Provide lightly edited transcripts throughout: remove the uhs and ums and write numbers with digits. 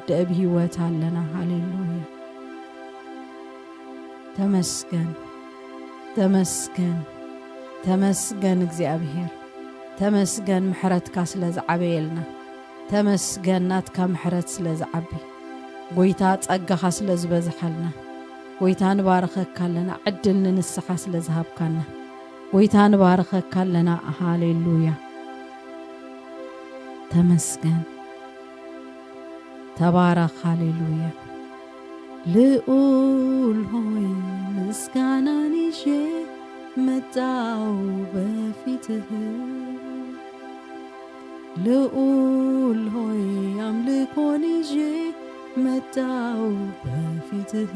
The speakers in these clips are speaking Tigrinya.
የተገደበ ሕይወት አለና ሃሌሉያ ተመስገን ተመስገን ተመስገን እግዚአብሔር ተመስገን ምሕረትካ ስለዝዓበየልና ተመስገን ናትካ ምሕረት ስለዝዓቢ ጎይታ ጸጋኻ ስለዝበዝሐልና ጎይታ ንባረኸካ ኣለና ዕድል ንንስሓ ስለዝሃብካና ጎይታ ንባረኸካ ኣለና ሃሌሉያ ተመስገን ተባረኽ ሃሌሉያ ልዑል ሆይ ምስጋናን ይዤ መጣው በፊትህ ልዑል ሆይ አምልኮን ይዤ መጣው በፊትህ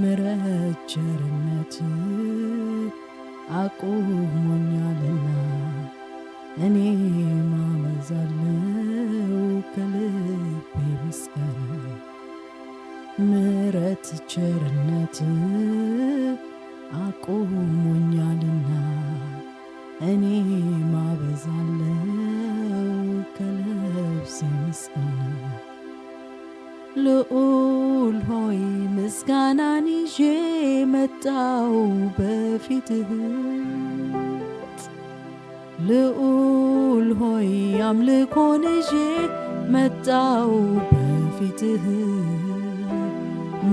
ምሕረት ቸርነት አቁሞኛልና እኔ ማመዛለው ከልቤ ምስጋና ምሕረት ቸርነት አቁሞኛልና እኔ ማበዛለው ከልቤ ምስጋና ልዑል ሆይ ምስጋናን ይዤ መጣው በፊትህ ልዑል ሆይ አምልኮን ይዤ መጣው በፊትህ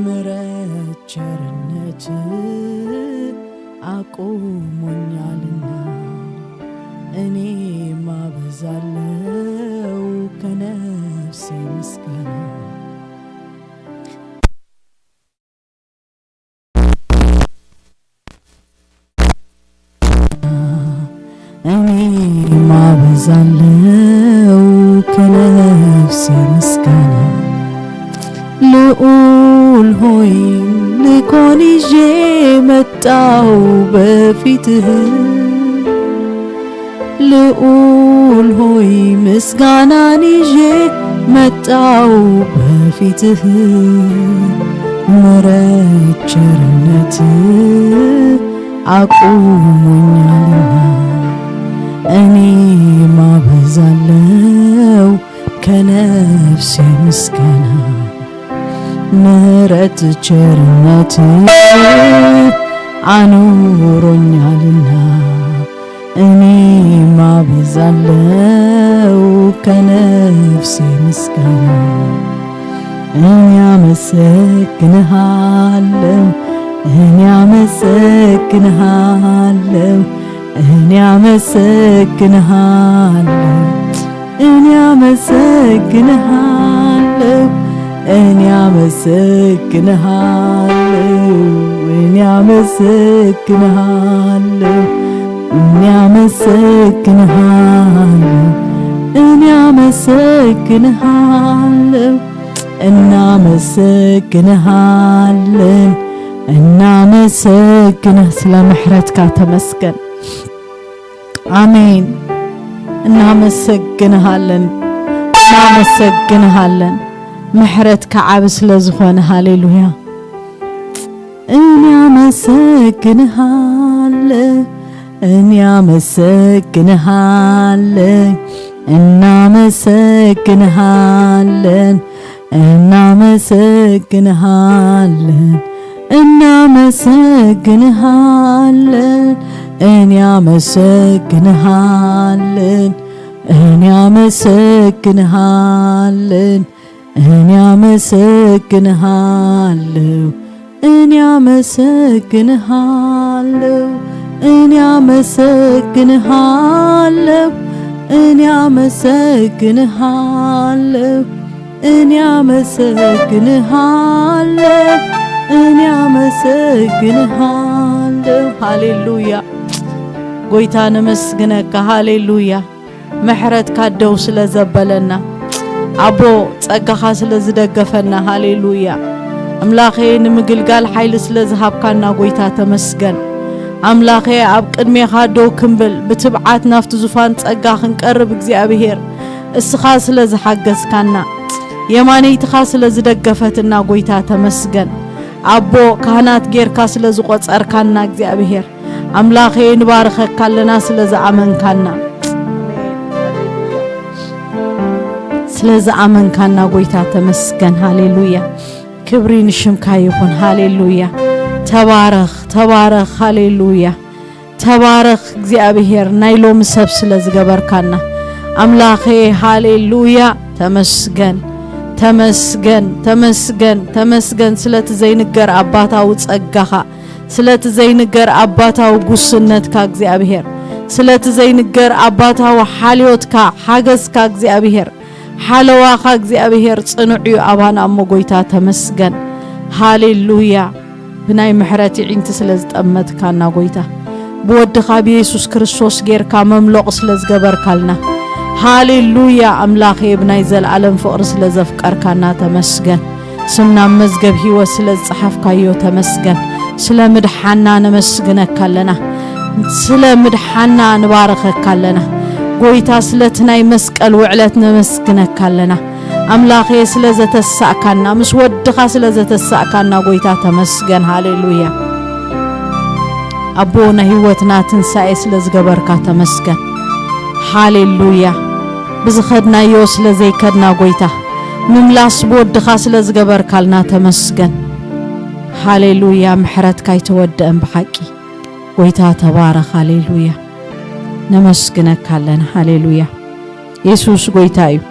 ምሕረት ቸርነት አቁሞኛልና እኔ ማበዛለው ከነፍሴ ምስጋና እኔ ማበዛለው ከነፍሴ ምስጋና ልዑል ሆይ ልኮን ይዤ መጣው በፊትህ ልዑል ሆይ ምስጋናን ይዤ መጣው በፊትህ ምሕረት ቸርነት አቁሞኛልና እኔ ማበዛለው ከነፍሴ ምስጋና ምሕረት ቸርነት አኖሮኛልና እኔ ማበዛለው ከነፍሴ ምስጋና እኔ አመሰግንሃለሁ እኔ አመሰግንሃለሁ እኔ አመሰግንሃለሁ እኔ አመሰግንሃለሁ እኔ አመሰግንሃለሁ እኔ አመሰግንሃለሁ እኔ አመሰግንሃለሁ እኔ አመሰግንሃለሁ እናመሰግንሃለን እናመሰግንህ ስለ ምሕረትካ ተመስገን አሜን እናመሰግንሃለን እናመሰግንሃለን ምሕረትካ ዓብ ስለዝኾነ ሃሌሉያ እኔ አመሰግንሃለሁ እኔ አመሰግንሃለሁ እናመሰግንሃለን እናመሰግንሃለን እናመሰግንሃለን እኔ አመሰግንሃለን እኔ አመሰግንሃለን እኔ አመሰግንሃለሁ እኔ አመሰግንሃለሁ እኔ አመሰግንሃለሁ እኔ አመሰግንሃለሁ እኔ አመሰግንሃለሁ እኔ አመሰግንሃለሁ ሃሌሉያ ጎይታ ነመስግነካ ሃሌሉያ ምሕረትካ ደው ስለዘበለና አቦ ጸጋኻ ስለዝደገፈና ሃሌሉያ አምላኬ ንምግልጋል ኃይል ስለዝሃብካና ጎይታ ተመስገን አምላኬ አብ ቅድሜኻ ደው ክንብል ብትብዓት ናፍቲ ዙፋን ጸጋ ክንቀርብ እግዚአብሔር እስኻ ስለዝሓገዝካና የማነይትኻ ስለዝደገፈትና ጎይታ ተመስገን አቦ ካህናት ጌርካ ስለዝቆጸርካና እግዚአብሔር አምላኬ ንባርከካ ኣለና ስለዝአመንካና ስለዚ አመንካና ጎይታ ተመስገን ሃሌሉያ ክብሪን ሽምካ ይሁን ሃሌሉያ ተባረኽ ተባረኽ ሃሌሉያ ተባረኽ እግዚአብሔር ናይሎም ሰብ ስለዝገበርካና አምላኬ ሃሌሉያ ተመስገን ተመስገን ተመስገን ተመስገን ስለተዘይንገር አባታው ጸጋኻ ስለተዘይንገር አባታው ጉስነትካ እግዚአብሔር ስለተዘይንገር አባታው ሓልዮትካ ሓገዝካ እግዚአብሔር ሓለዋኻ እግዚአብሔር ጽኑዕዩ አባና አሞጎይታ ተመስገን ሃሌሉያ ብናይ ምሕረት ዒንቲ ስለዝጠመትካና ጎይታ በወድኻ በኢየሱስ ክርስቶስ ጌርካ መምሎቕ ስለዝገበርካልና ሃሌሉያ አምላኬ ብናይ ዘለዓለም ፍቅር ስለዘፍቀርካና ተመስገን ስምና መዝገብ ህይወት ስለዝጽሐፍካዮ ተመስገን ስለምድሓና ነመስግነካለና ስለምድሓና ንባረኸካለና ጎይታ ስለትናይ መስቀል ውዕለት ነመስግነካለና አምላኬ ስለዘተሳእካና ምስ ወድኻ ስለዘተሳእካና ጎይታ ተመስገን ሃሌሉያ አቦና ህይወትና ትንሳኤ ስለዝገበርካ ተመስገን ሃሌሉያ ብዝኸድናዮ ስለዘይከድና ጎይታ ምምላስ በወድኻ ስለዝገበርካልና ተመስገን ሃሌሉያ ምሕረትካ ይተወደአን በሐቂ ጎይታ ተባረኽ ሃሌሉያ ነመስግነካለና ሃሌሉያ ኢየሱስ ጎይታ እዩ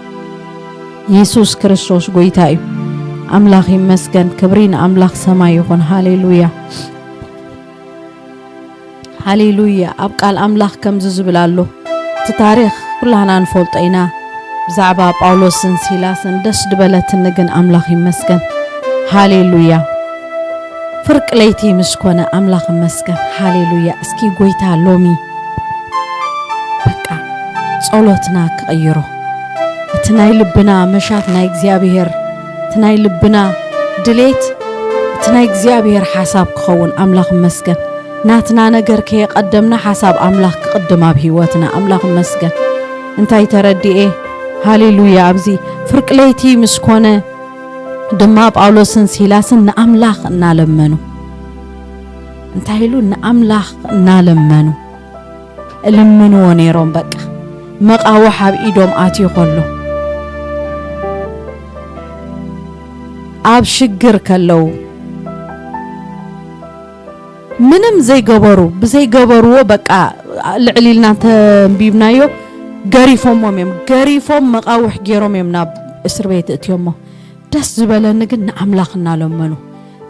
ኢየሱስ ክርስቶስ ጎይታ እዩ አምላኽ ይመስገን ክብሪን አምላኽ ሰማይ ይሁን ሃሌሉያ ሃሌሉያ አብ ቃል አምላኽ ከምዝ ዝብላሎ ታሪኽ ኩላና ንፈልጦይና ብዛዕባ ጳውሎስን ሲላስን ደስ ድበለትን ግን አምላኽ ይመስገን ሃሌሉያ ፍርቅ ለይቲ ምስኮነ አምላኽ ይመስገን ሃሌሉያ እስኪ ጎይታ ሎሚ በቃ ጸሎትና ከቀይሮ ትናይ ልብና መሻት ናይ እግዚአብሔር ትናይ ልብና ድሌት ትናይ እግዚአብሔር ሐሳብ ክኸውን አምላኽ ይመስገን ናትና ነገር ከየቀደምና ሐሳብ አምላኽ ቅድም አብ ህይወትና አምላኽ ይመስገን እንታይ ተረዲኤ ሃሌሉያ አብዚ ፍርቅ ለይቲ ምስኮነ ድማ ጳውሎስን ሲላስን ንአምላኽ እናለመኑ እንታይሉ ንአምላኽ እናለመኑ እልምኑ ወኔሮም በቃ መቃወሕ አብ ኢዶም አትዩ ኸሎ አብ ሽግር ከለው ምንም ዘይገበሩ በዘይገበሩዎ በቃ ልዕሊልና ተንቢብናዮ ገሪፎም መቃወሕ ገይሮም የምና እስር ቤት እትዮሞ ደስ ዝበለን ግን ንአምላኽ እናለመኑ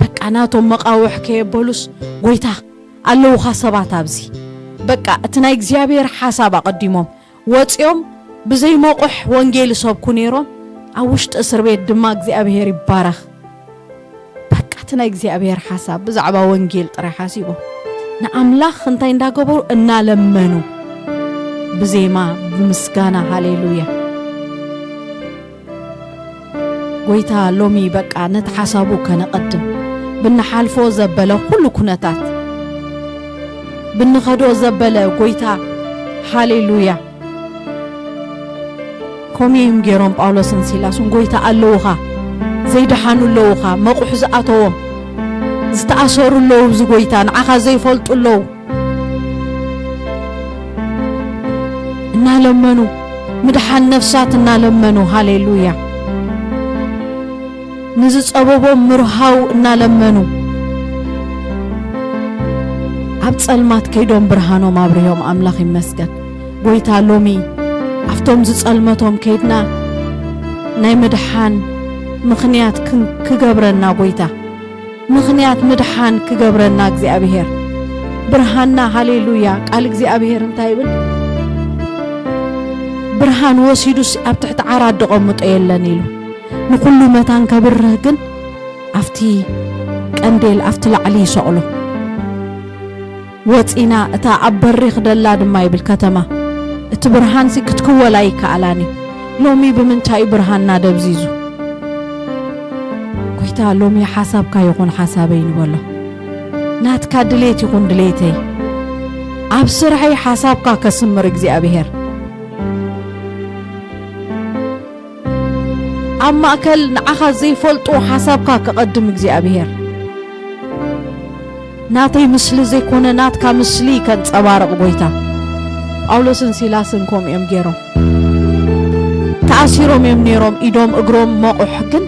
በቃ ናቶም መቃወሕ ከየበሉስ ጎይታ አለውኻ ሰባት አብዚ በቃ እትናይ እግዚአብሔር ሐሳብ አቀዲሞም ወጽዮም በዘይ መቆሕ ወንጌል ሰብኩ ነይሮም አውሽጥ እስር ቤት ድማ እግዚአብሔር ይባረኽ በቃ እትናይ እግዚአብሔር ሐሳብ ብዛዕባ ወንጌል ጥራይ ሐሲቦ ንአምላኽ እንታይ እንዳገበሩ እናለመኑ بزيما بمسكانا هاليلويا قويتا لومي بقى نتحسابو كنقدم بنحالفو زبلا كل كنتات بنخدو زبلا قويتا هاليلويا كوميهم جيروم باولوسن سيلاسون قويتا اللوها زي دحانو اللوها موقو حزقاتوهم زتأثروا اللو بزي قويتا نعاقا زي فولتو اللو نالمنو مدحان نفسات نالمنو هاليلويا نزج أبوبو مرهاو نالمنو عبد سلمات كيدوم برهانو مابريهم أملاخ مسجد قويتا لومي أفتوم زج ألمتهم كيدنا ناي مدحان مخنيات كجبرنا قويتا مخنيات مدحان كجبرنا جزي أبيهر برهاننا هاليلويا قال جزي أبيهر انتايبل برهان وسيدوس أبتحت عراد قمت أيلانيلو نقول متان كبره جن أفتي كنديل أفتل عليه سؤله واتينا أتا أبرخ دلاد ماي بالكتمة تبرهان سكتكو لايك علاني لومي بمنتاي برهان نادب زيزو كويتا لومي حساب كايقون حسابين ولا نات كادليت يكون دليتي أبصر هاي حساب كاسمر جزي أبيهر أما أكل نعخذ زي فلتو حسابك كقدم جزي أبيهر ناتي مثل زي كونه نات كمثلي كنت أبارق بويتا أولوسن سيلاسن كوم يمجيرو ተኣሲሮም እዮም ነይሮም ኢዶም እግሮም መቑሕ ግን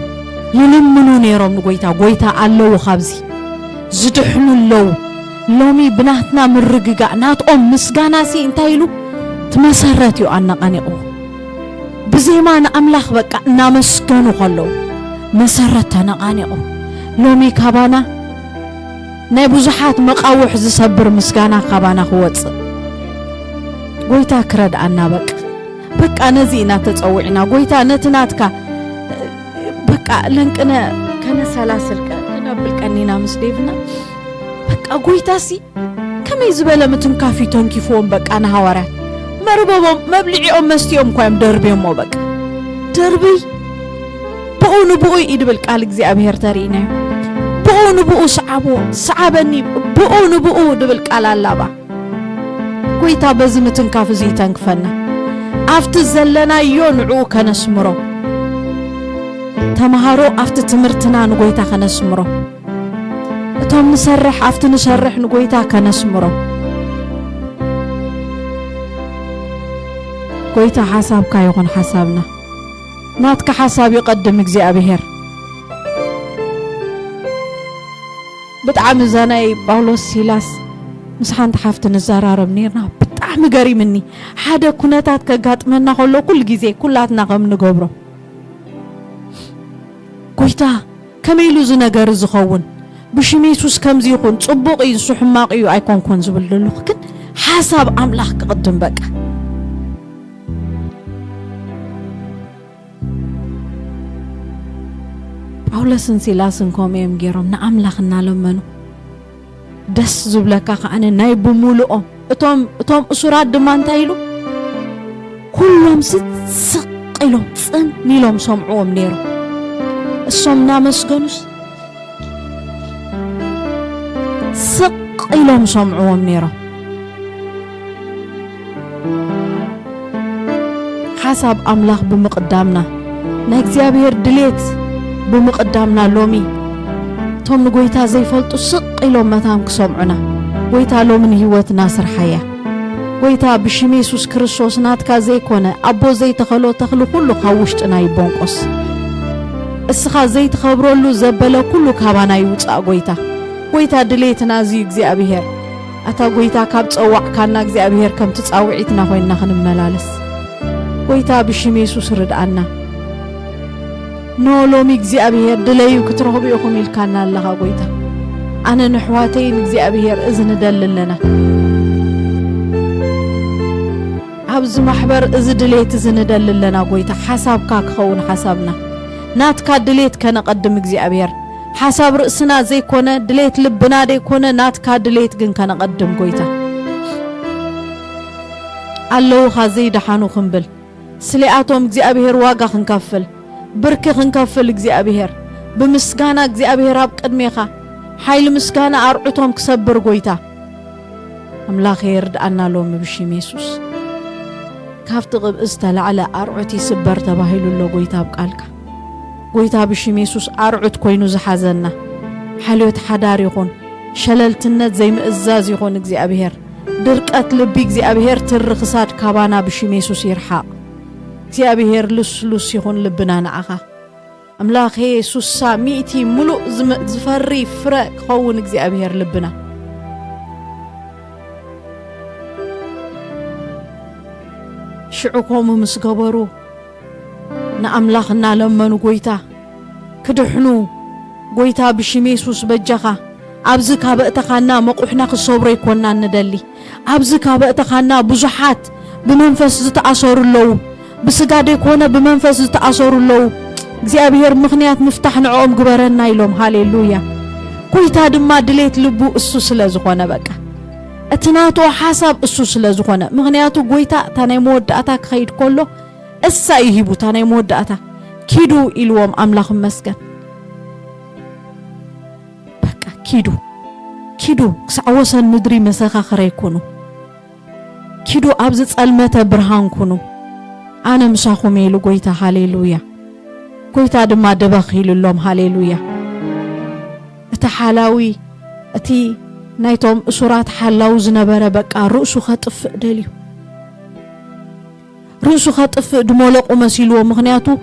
ይልምኑ ነይሮም ጎይታ ኣለዉ ካብዚ ዝድሕኑ ኣለዉ ሎሚ ብናትና ምርግጋእ ናትኦም ምስጋናሲ እንታይ ኢሉ ትመሰረት እዩ ኣነቐኒቑ ብዜማ ንኣምላኽ በቃ እናመስገኑ ከለዉ መሰረት ተነቓኒቑ ሎሚ ካባና ናይ ብዙሓት መቃውሕ ዝሰብር ምስጋና ካባና ክወፅእ ጎይታ ክረድኣና በቃ ነዚ ኢና ተፀውዕና ጎይታ ነትናትካ በቃ ለንቅነ ከነሰላስልቀ ክነብል ቀኒና ምስ ዴብና በቃ ጎይታሲ ከመይ ዝበለ ምትንካፊ ተንኪፎም በቃ ናሃዋርያት መርበቦም መብልዒኦም መስትዮም ኮይም ደርብዮሞ በቃ ደርቢ ብኡ ይድብል ቃል እግዚአብሔር ተሪእና ብኡ ሰዓበኒ ብኡ ድብል ቃል አላባ ጎይታ በዚ ምትንካፍ እዚ ተንክፈና አፍት ዘለናዮ ንዑ ከነስምሮ ተማሃሮ አፍት ትምርትና ንጎይታ ከነስምሮ እቶም ንሰርሕ አፍት ንሰርሕ ንጎይታ ከነስምሮ ጎይታ ሓሳብካ ይኹን ሓሳብና ናትካ ሓሳብ ይቀድም እግዚአብሔር ብጣዕሚ ዘናይ ጳውሎስ ሲላስ ምስ ሓንቲ ሓፍቲ ንዘራረብ ነርና ብጣዕሚ ገሪምኒ ሓደ ኩነታት ከጋጥመና ከሎ ኩል ግዜ ኩላትና ከም ንገብሮ ጎይታ ከመይሉ ዝነገር ዝኸውን ብሽም ኢየሱስ ከምዚ ይኹን ጽቡቕ እዩ ሕማቕ እዩ ኣይኮንኩን ዝብልሉ ግን ሓሳብ ኣምላኽ ክቅድም በቃ ጳውሎስን ሲላስን ኮሜም ገይሮም ንኣምላኽና ለመኑ ደስ ዝብለካ ከኣነ ናይ ብሙሉኦም እቶም እሱራት ድማ እንታይ ኢሉ ኩሎም ስቅ ኢሎም ጽን ኢሎም ሰምዑዎም ነይሮም እሶም ናመስገኑስ ስቅ ኢሎም ሰምዑዎም ነይሮም ሓሳብ ኣምላኽ ብምቅዳምና ናይ እግዚአብሔር ድሌት بمقدامنا لومي توم نقويتا زي فلتو سق إلو متام كسومعنا قويتا لو من هيوت ناصر حياة قويتا بشميسوس كريستوس ناتكا زي كونه أبو زي تخلو كله خوشتنا يبونقص السخا زي تخبرو له زبلو كله كابانا يوصا قويتا دليتنا زي እግዚአብሔር أتا قويتا كاب تصوع كانا እግዚአብሔር كم تصاوعيتنا خوينا خنملالس قويتا بشميسوس ردعنا نولومي እግዚአብሔር دليو كترهب يخم الكانا لها قويتا أنا نحواتين እግዚአብሔር إذن دللنا عبز محبر إذ دليت إذن دللنا قويتا حساب كاك خون حسابنا ناتكا دليت كان قدم እግዚአብሔር حساب رأسنا زي كونه دليت لبنا دي كونه ناتكا دليت جن كان قدم قويتا الله خازي دحانو خنبل سلياتهم እግዚአብሔር واقع خنكفل بركة خنكفل እግዚአብሔር بمسكانا እግዚአብሔር اب قدميخا حيل مسكانا ارعتهم كسبر قويتا املاخ يرد انا لوم بشيم يسوس كافت غب استلعلى ارعتي سبر تباهيلو لو قويتا بقالك قويتا بشيم يسوس ارعت كوينو زحازنا حلوت حدار يخون شللتنت زي مئزاز يخون እግዚአብሔር درقت لبي እግዚአብሔር ترخصات كابانا بشيم يسوس يرحق እግዚአብሔር ልስሉስ ይሁን ልብና ንዓኻ አምላኽ ኢየሱስ ሳሚቲ ሙሉ ዝፈሪ ፍረ ክኸውን እግዚአብሔር ልብና ሽዑኮም ምስገበሩ ንኣምላኽና ለመኑ ጎይታ ክድሕኑ ጎይታ ብሽም ኢየሱስ በጀኻ ኣብዚ ካበእተኻና መቁሕና ክሰብሮ ይኮንና እንደሊ ኣብዚ ካበእተኻና ብዙሓት ብመንፈስ ዝተኣሰሩ ኣለዉ بسجاد يكون بمنفس تأثر له እግዚአብሔር ምክንያት مفتاح نعوم جبرنا يلوم هاليلويا كويتا دما دليت لبو اسو ስለዝኾነ በቃ اتناتو حساب اسو ስለዝኾነ ምክንያቱ ጎይታ ታናይ መወዳእታ ክኸይድ ከሎ እሳ ይሂቡ ታናይ መወዳእታ ኪዱ ኢልዎም አምላኽ መስገን በቃ ኪዱ ክሳወሰን ምድሪ መሰኻኸረ ይኮኑ ኪዱ ኣብዚ ጸልመተ ብርሃን ኩኑ أنا مساخو ميلو قويتا هاليلويا قويتا دما دبخيلو اللوم هاليلويا اتحالاوي اتي نايتوم اسورات حلاو زنبرا بقى رؤسو خطف دليو رؤسو خطف دمولق مسيلو مخنياتو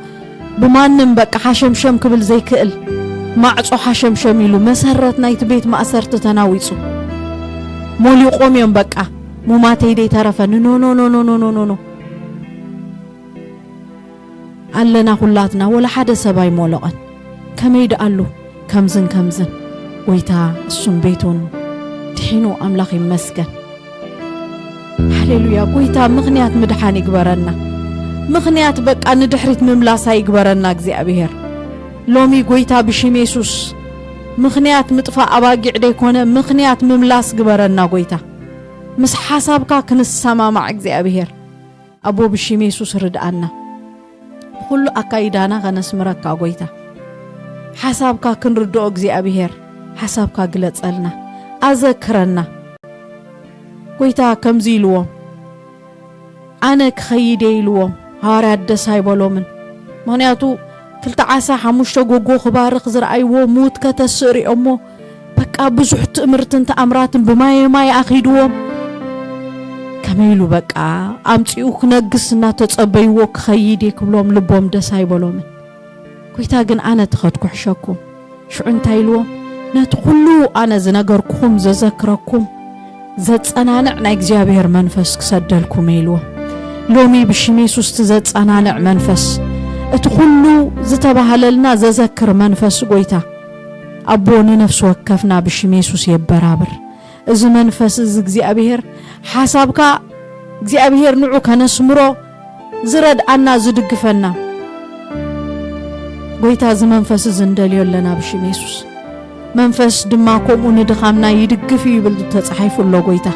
بمانم بقى حشمشم كبل زي كقل معصو حشمشم يلو مسرت نايت بيت ما أسرت تناويصو مولي قوم يوم بقى مو ما تيدي ترفا نو نو نو نو نو نو نو علنا كلاتنا ولا حدا سباي مولقن كميد قالو كمزن ويتا السن بيتون تحينو أملاخي مسكن هللويا ويتا مغنيات مدحان يقبرنا مغنيات بقى ندحريت مملاسا يقبرنا እግዚአብሔር لومي ويتا بشم يسوس مغنيات مطفى أباقع ديكونا مغنيات مملاس قبرنا ويتا مس حسابكا كنسما مع እግዚአብሔር أبو بشم يسوس ردقنا كل أكايدانا غنسمركا ويتا حسابكا كنردو እግዚአብሔር حسابكا قلتصلنا أذكرنا ويتا كمزيلوم أنا كخيدي لوم هارات دساي بلومن مانياتو كلتا عسا حموشتا غوغو خبارق زرعيو موت كتسري أمو بقى بزح تأمرتن تأمراتن بماي أخيدوم كميلو بقى أمتيو كنقسنا تتصبيو كخيدي كبلوم لبوم دساي بلومن ويتا جن أنا تخدكو حشاكم شو انتايلوم نتقلو أنا زنقركم زذكركم زت أنانع نايجابير منفس كسدلكم يلو لومي بشميسوس تزت أنانع منفس اتخلو زتبهللنا زذكر منفس قويتا أبوني نفس وكفنا بشميسوس يبرابر إذ منفس إذ እግዚአብሔር حسابك እግዚአብሔር نوعو كنسمرو زرد أنا زدقفنا قويتا إذ منفس زندليو لنا بشميسوس منفس دماكم وندخمنا يدقفي يبلدو تصحيفو اللو قويتا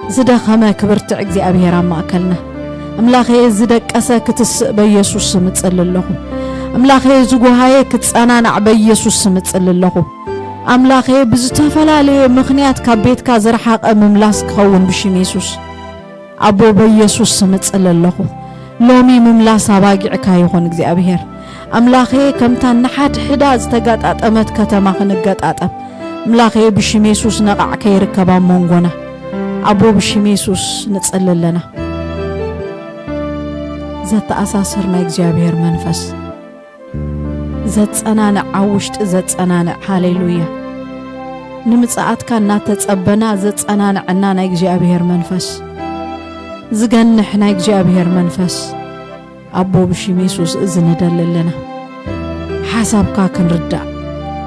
زدخما كبرت እግዚአብሔር أماكلنا أملاخي زدك أسا كتسق بيسوس سمتسل اللهم أملاخي زقوهاي كتسانانع بيسوس سمتسل اللهم أملاخي بزتفلالي مخنيات كبيت كازرحاق مملاس كخون بشميسوس أبو بيسوس سمتسل اللهم لومي مملاس أباقع كايخون እግዚአብሔር أملاخي كمتان نحاد حداز تقات أتأمت كتما خنقات أتأم أملاخي بشميسوس نقع كيركبا مونغونا أبو بشميسوس نتسأل لنا زت أساسرنا እግዚአብሔር منفس زت أنانا عوشت زت أنانا هاليلويا نمتساعت كان تتصبنا زت أنانا عنانا እግዚአብሔር منفس زغنحنا እግዚአብሔር منفس أبو بشميسوس إذن دللنا حسابك كنردا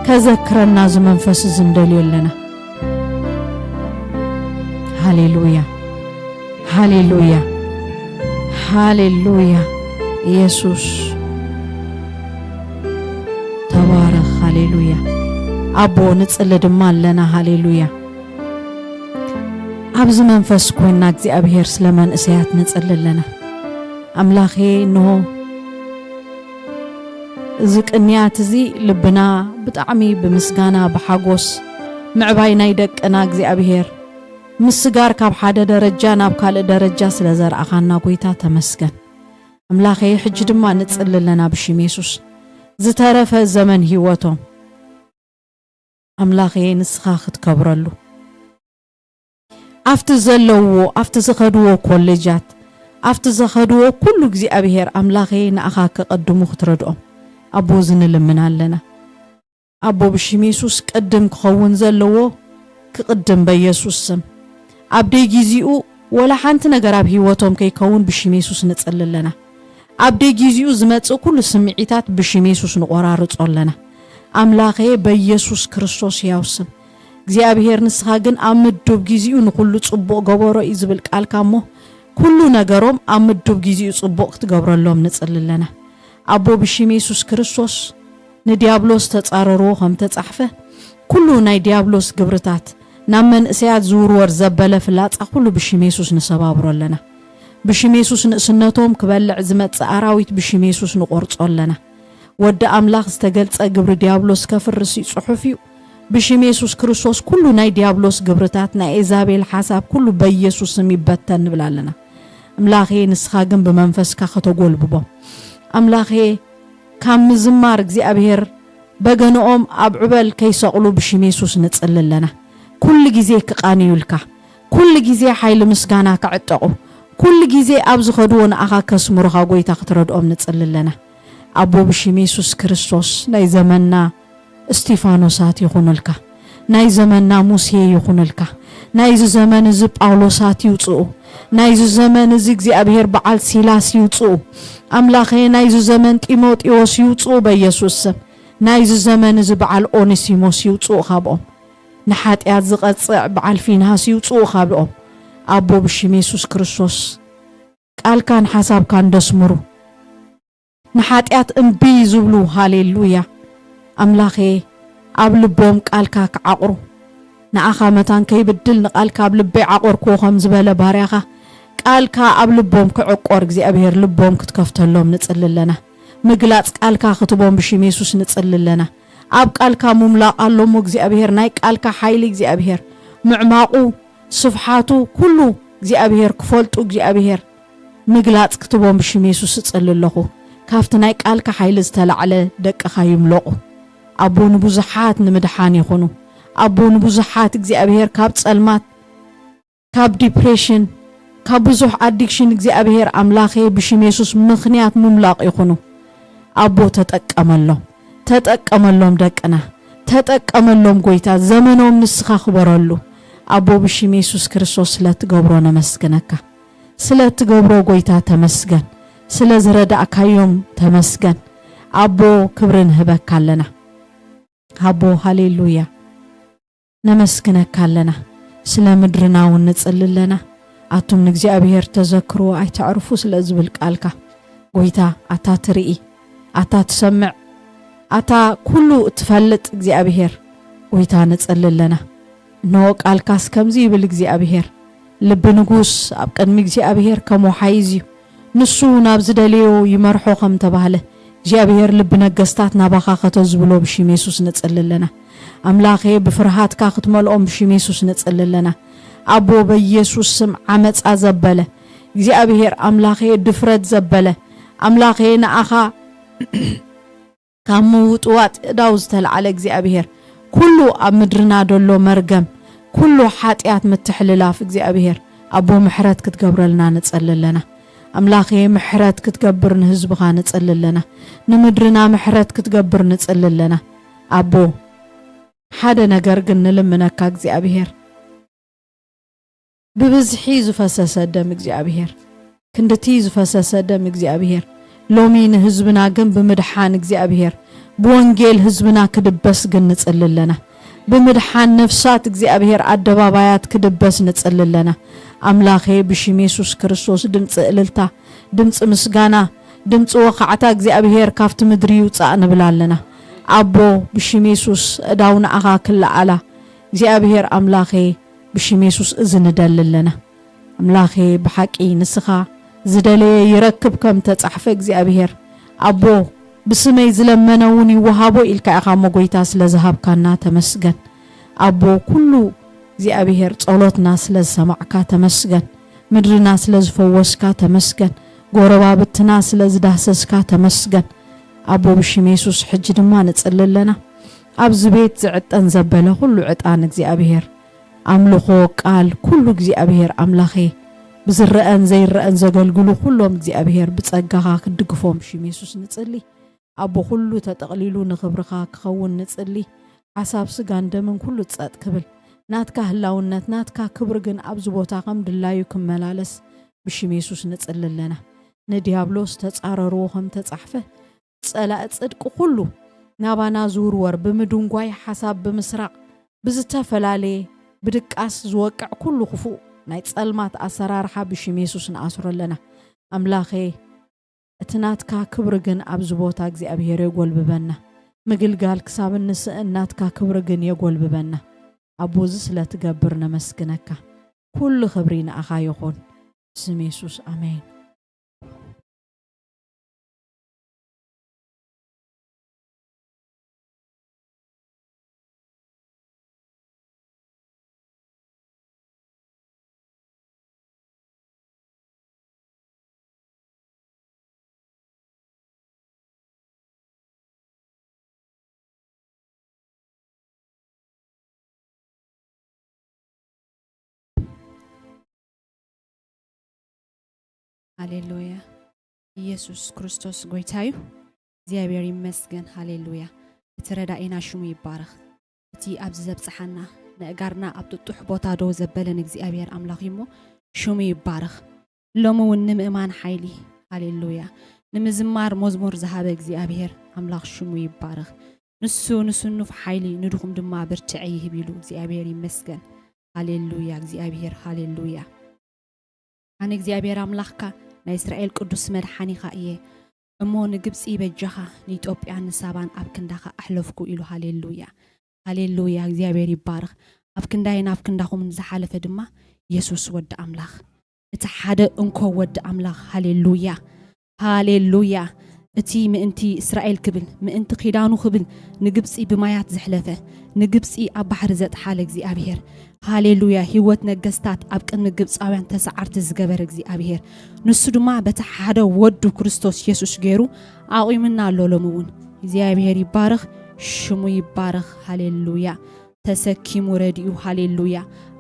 كذكرنا زمنفس إذن دللنا هاليلويا هاليلويا هاليلويا يسوس تبارك هاليلويا أبو نتسأل دمال لنا هاليلويا أبز منفس كوينا እግዚአብሔር سلمان إسيات نتسأل لنا أملاخي إنه زكنيات زي لبنا بتعمي بمسجانا بحاجوس معباينا يدك أنا እግዚአብሔር مسجار كاب حدا درجة نابكال درجة سلزر أخانا قويتا تمسكن أملاخي حجد ما نتسأل لنا بشميسوس زترف الزمن هيوتهم أملاخي نسخاخت كبرلو أفتزلو أفتزخدو كوليجات أفتزخدو كل እግዚአብሔር أملاخي نأخاك قدمو ختردهم أبو زن لمنا لنا أبو بشميسوس قدم كخون زلو كقدم بيسوس سم أبدي جيزيو ولا حنت نجرب هيوتهم كي كون بشميسوس نتسأل لنا أبدي جيزيو زمت كل سمعيتات بشميسوس نقرارت لنا أملاخي بيسوس كريستوس ياوسم እግዚአብሔር ንስኻግን አምድብ ጊዜኡ ንኩሉ ጽቡቕ ገበሮ ይዝብል ቃል ካሞ ኩሉ ነገሮም አምድብ ጊዜኡ ጽቡቕ ትገብረሎም ንጽልለና አቦ ብሽም ኢየሱስ ክርስቶስ ንዲያብሎስ ተጻረሮ ከም ተጻሕፈ ኩሉ ናይ ዲያብሎስ ግብርታት ናመን እስያት ዙርወር ዘበለ ፍላጻ ኩሉ ብሽም ኢየሱስ ንሰባብሮለና ብሽም ኢየሱስ ንእስነቶም ክበልዕ ዝመጽእ አራዊት ብሽም ኢየሱስ ንቆርጾለና ወደ አምላኽ ዝተገልጸ ግብር ዲያብሎስ ከፍርስ ጽሑፍ እዩ بشم يسوع كريستوس كل ناي ديابلوس جبرتات نا إيزابيل حساب كل بيسوس ميبتن بلالنا أملاخي نسخاجن بمنفس كختقول ببا أملاخي كم زمار جزي أبهر بجنوم أبعبل كيس قلوب بشم يسوع نتسأل لنا كل جزي كقاني يلكا كل جزي حيل مسكانا كعتقو كل جزء أبز خدون أخا كسمر خاوي تخترد أم نتصل لنا أبو بشيم يسوع كريستوس ناي زماننا استيفانوسات يخون لك ناي زماننا موسى يخون لك ناي زمان زب أولوسات يوتو ناي زمان زي أبير بعال سيلاس يوتو أملاخي ناي زمان تيموت يوس يوتو بيسوس ناي زمان زب بعال أونيسيموس يوتو خابهم نحات أزقت بعال فينهاس يوتو خابهم أبو بشيم يسوع كريستوس قال كان حساب كان دسمرو نحاتيات امبي زبلو هاليلويا أملاخي أبلبوم قالكا كعقرو نأخا متان كي بدل نقالكا أبلبي عقر كوخم زبالة باريخا قالكا أبلبوم كعقور جزي أبهر لبوم كتكفتلهم نتسلل لنا مقلات قالكا خطبوم بشيم يسوع نتسلل لنا أب قالكا مملاق اللهم جزي أبهر نايك قالكا حيلي جزي أبهر معماقو صفحاتو كله جزي أبهر كفولتو جزي أبهر مقلات كتبوم بشيم يسوع نتسلل لخو كافتناي قالك حيل استلعله دق خيملقو أبو نبوزحات نمدحان يخونو أبو نبوزحات እግዚአብሔር ካብ ጸልማት ካብ ዲፕሬሽን ካብ ብዙሕ አዲክሽን እግዚአብሔር አምላኬ ብሽም ኢየሱስ ምኽንያት ምምላቅ ይኹኑ አቦ ተጠቀመሎም ደቅና ተጠቀመሎም ጎይታ ዘመኖም ንስኻ ክበረሉ አቦ ብሽም ኢየሱስ ክርስቶስ ስለትገብሮ ነመስገነካ ስለትገብሮ ጎይታ ተመስገን ስለ ዝረዳእካዮም ተመስገን አቦ ክብርን ህበካለና አቦ ሃሌሉያ ነመስግነካለና ስለ ምድርናው ንጽልለና አቱም እግዚአብሔር ተዘክሮ አይተዕርፉ ስለ ዝብል ቃልካ ጎይታ አታ ትርኢ አታ ትሰምዕ አታ ኩሉ ትፈልጥ እግዚአብሔር ጎይታ ንጽልለና ኖ ቃልካስ ከምዚ ይብል እግዚአብሔር ልብ ንጉስ አብ ቅድሚ እግዚአብሔር ከሞ ሓይዝዩ ንሱ ናብ ዝደልዮ ይመርሖ ከም ተባህለ እግዚአብሔር ልብ ነገስታት ናባኻ ከተዝብሎ ብሽም ኢየሱስ ንጽልለና አምላኬ በፍርሃትካ ክትመልኦም ብሽም ኢየሱስ ንጽልለና አቦ በኢየሱስ ስም ዓመጻ ዘበለ እግዚአብሔር አምላኬ ድፍረት ዘበለ አምላኬ ናአኻ ካምውጥዋት ዳው ዝተልዓለ እግዚአብሔር ኩሉ ኣብ ምድርና ደሎ መርገም ኩሉ ሓጢያት ምትሕልላፍ እግዚአብሔር አቦ ምሕረት ክትገብረልና ንጽልለና አምላኬ ምሕረት ክትገብር ንህዝብኻ ንጽልለና ንምድርና ምሕረት ክትገብር ንጽልለና አቦ ሓደ ነገር ግን ንልምነካ እግዚአብሔር ببزحي زفسس دم እግዚአብሔር ክንድቲ ዝፈሰሰ ደም እግዚአብሔር ሎሚን ህዝብና ግን በመድሓን እግዚአብሔር በወንጌል ህዝብና ክድበስ ግን ንጽልለና በመድሓን ነፍሳት እግዚአብሔር አደባባያት ክድበስ ንጽልለና አምላኬ ብሽም ኢየሱስ ክርስቶስ ድምጽ እልልታ ድምጽ ምስጋና ድምጽ ወኻዕታ እግዚአብሔር ካፍት ምድሪ ይውጻእ ንብላለና አቦ ብሽም ኢየሱስ እዳውና አኻ ክላዓላ እግዚአብሔር አምላኬ ብሽም ኢየሱስ እዝን ደልለና አምላኬ በሐቂ ንስኻ ዝደለየ ይረክብ ከም ተጻሕፈ እግዚአብሔር አቦ بسمي زلمنون يوهابو إلكا أخام مغويتا سلزهابكانا تمسجن أبو كله زي أبيهر صلوتنا سلزسمعكا تمسجن مدرنا سلزفوسكا تمسجن غوربابتنا سلزدهسسكا تمسجن أبو بشم يسوس حجد ما نتسلل لنا أبز بيت زعت أنزبله كله عطانك زي أبيهر أملخو قال كله زي أبيهر أملاخي بزرقان زي الرقان زغلغلو كلهم زي أبيهر بتصقاها كدقفهم بشم يسوس نتسلي أبو كله تتقليلو نخبرخا كخون نتسلي حساب سغان دمن كله تصاد كبل ناتكا هلاونات ناتكا كبرغن أبزبوتا قم دلايو كملالس بشم يسوس نتسلل لنا نديابلوس تتصارروهم تتصحفه ጸላእ ጽድቅ ሁሉ ናባና ዙር ወር በመዱንጓይ ሐሳብ በመስራቅ ብዝተፈላለየ ብድቃስ ዝወቅዕ ኩሉ ክፉ ናይ ጸልማት አሰራርሓ ብሽም ኢየሱስን አስረለና አምላኬ እትናትካ ክብር ግን ኣብዚ ቦታ እግዚአብሔር የጎልብበና ምግልጋል ክሳብንስ እናትካ ክብር ግን የጎልብበና አቦዝ ስለትገብር ነመስግነካ ኩሉ ክብሪና አኻ ይኹን ስም ኢየሱስ አሜን هاليلويا ኢየሱስ ክርስቶስ ጎይታዩ እግዚአብሔር ይመስገን ሃሌሉያ እትረዳኢና ሽሙ ይባረኽ እቲ ኣብዚ ዘብጽሐና ነጋርና ኣብ ጥጡሕ ቦታ ዶ ዘበለን እግዚአብሔር ኣምላኽ ይሞ ሽሙ ይባረኽ ሎሙውን ንምእማን ሓይሊ ሃሌሉያ ንምዝማር መዝሙር ዝሃበ እግዚአብሔር ኣምላኽ ሽሙ ይባረኽ ንሱ ንስኑፍ ሓይሊ ንድኹም ድማ ብርትዕ ይህብ ኢሉ እግዚአብሔር ይመስገን ሃሌሉያ እግዚአብሔር ሃሌሉያ ኣነ እግዚአብሔር ኣምላኽካ ናይ እስራኤል ቅዱስ መድሓኒኻ እየ እሞ ንግብፂ በጀኻ ንኢትዮጵያ ንሳባን ኣብ ክንዳኻ ኣሕለፍኩ ኢሉ ሃሌሉያ ሃሌሉያ እግዚአብሔር ይባረኽ ኣብ ክንዳይና ኣብ ክንዳኹም ዝሓለፈ ድማ ኢየሱስ ወዲ ኣምላኽ እቲ ሓደ እንኮ ወዲ ኣምላኽ ሃሌሉያ ሃሌሉያ እቲ ምእንቲ እስራኤል ክብል ምእንቲ ኺዳኑ ክብል ንግብፂ ብማያት ዝሕለፈ ንግብፂ ኣብ ባሕሪ ዘጥሓለ እግዚአብሔር ሃሌሉያ ህይወት ነገስታት ኣብ ቅድሚ ግብፃውያን ተሰዓርቲ ዝገበረ እግዚአብሔር ንሱ ድማ በቲ ሓደ ወዱ ክርስቶስ ኢየሱስ ገይሩ ኣቂምና ኣሎ ሎሙውን እግዚአብሔር ይባረኽ ሽሙ ይባረኽ ሃሌሉያ ተሰኪሙ ረዲኡ ሃሌሉያ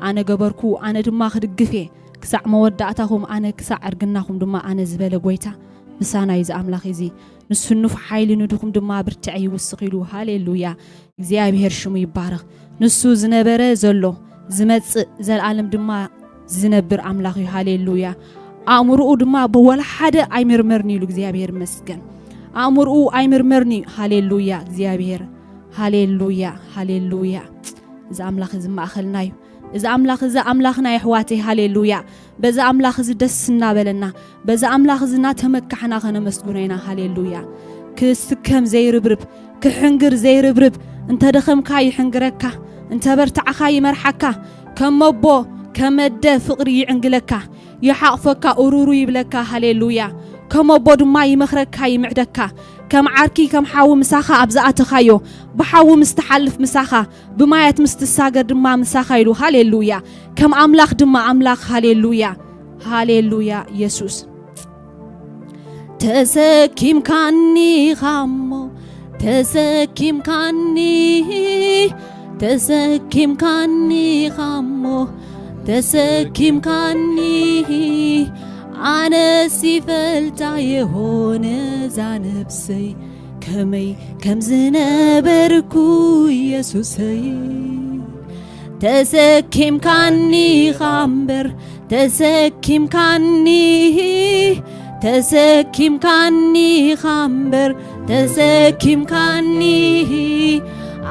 ኣነ ገበርኩ ኣነ ድማ ክድግፌ ክሳዕ መወዳእታኹም ኣነ ክሳዕ እርግናኹም ድማ ኣነ ዝበለ ጎይታ ምሳና ይዛ ኣምላኽ እዚ ንስኑፍ ሓይሊ ንድኹም ድማ ብርትዕ ይውስኽ ኢሉ ሃሌሉያ እግዚአብሔር ሽሙ ይባረኽ ንሱ ዝነበረ ዘሎ ዝመጽእ ዘለዓለም ድማ ዝነብር ኣምላኽ እዩ ሃሌሉያ ኣእምሮኡ ድማ በወላ ሓደ ኣይምርመርኒ ኢሉ እግዚአብሔር መስገን ኣእምሮኡ ኣይምርመርኒ ሃሌሉያ እግዚአብሔር ሃሌሉያ ሃሌሉያ እዚ ኣምላኽ እዚ ማእኸልናዩ እዚ ኣምላኽ እዚ ኣምላኽና ይሕዋተይ ሃሌሉያ በዛ ኣምላኽ እዚ ደስ እናበለና በዛ ኣምላኽ እዚ ናተመካሕና ኸነመስግኖና ሃሌሉያ ክስከም ዘይርብርብ ክሕንግር ዘይርብርብ እንተ ደኸምካ ይሕንግረካ እንተ በርታዕኻ ይመርሓካ ከመቦ ከመደ ፍቕሪ ይዕንግለካ ይሓቕፈካ ኡሩሩ ይብለካ ሃሌሉያ ከመቦ ድማ ይመኽረካ ይምዕደካ ከም ዓርኪ ከም ሓዊ ምሳኻ ኣብዝኣተኻዮ ብሓዊ ምስተሓልፍ ምሳኻ ብማያት ምስትሳገር ድማ ምሳኻ ኢሉ ሃሌሉያ ከም ኣምላኽ ድማ ኣምላኽ ሃሌሉያ ሃሌሉያ ኢየሱስ ተሰኪምካኒ ኻሞ ተሰኪምካኒ ተሰኪምካኒ ኻሞ ተሰኪምካኒ ኣነ ሲፈልታ የሆነ ዛነብሰይ ከመይ ከም ዝነበርኩ ኢየሱሰይ ተሰኪምካኒ ኻምበር ተሰኪምካኒ ተሰኪምካኒ ኻምበር ተሰኪምካኒ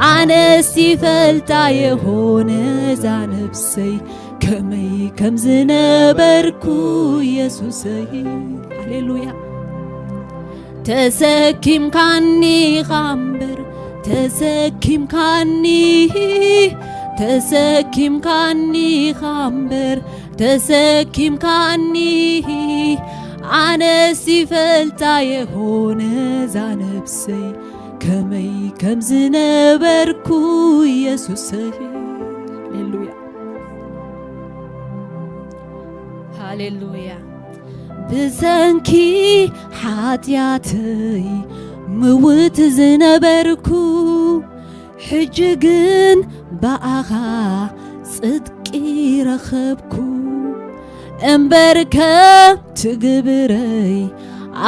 ኣነ ሲፈልታ የሆነ ዛነብሰይ ከመይ ከም ዝነበርኩ ኢየሱሰይ ሃሌሉያ ተሰኪምካኒ ኻምበር ተሰኪምካኒ ተሰኪምካኒ ኻምበር ተሰኪምካኒ ኣነ ሲፈልታ የሆነ ዛነብሰይ ከመይ ከም ዝነበርኩ ኢየሱሰይ ሃሌሉያ ሃሌሉያ ብሰንኪ ሓጢያተይ ምውት ዝነበርኩ ሕጂ ግን በኣኻ ጽድቂ ረኸብኩ እምበር ከም ትግብረይ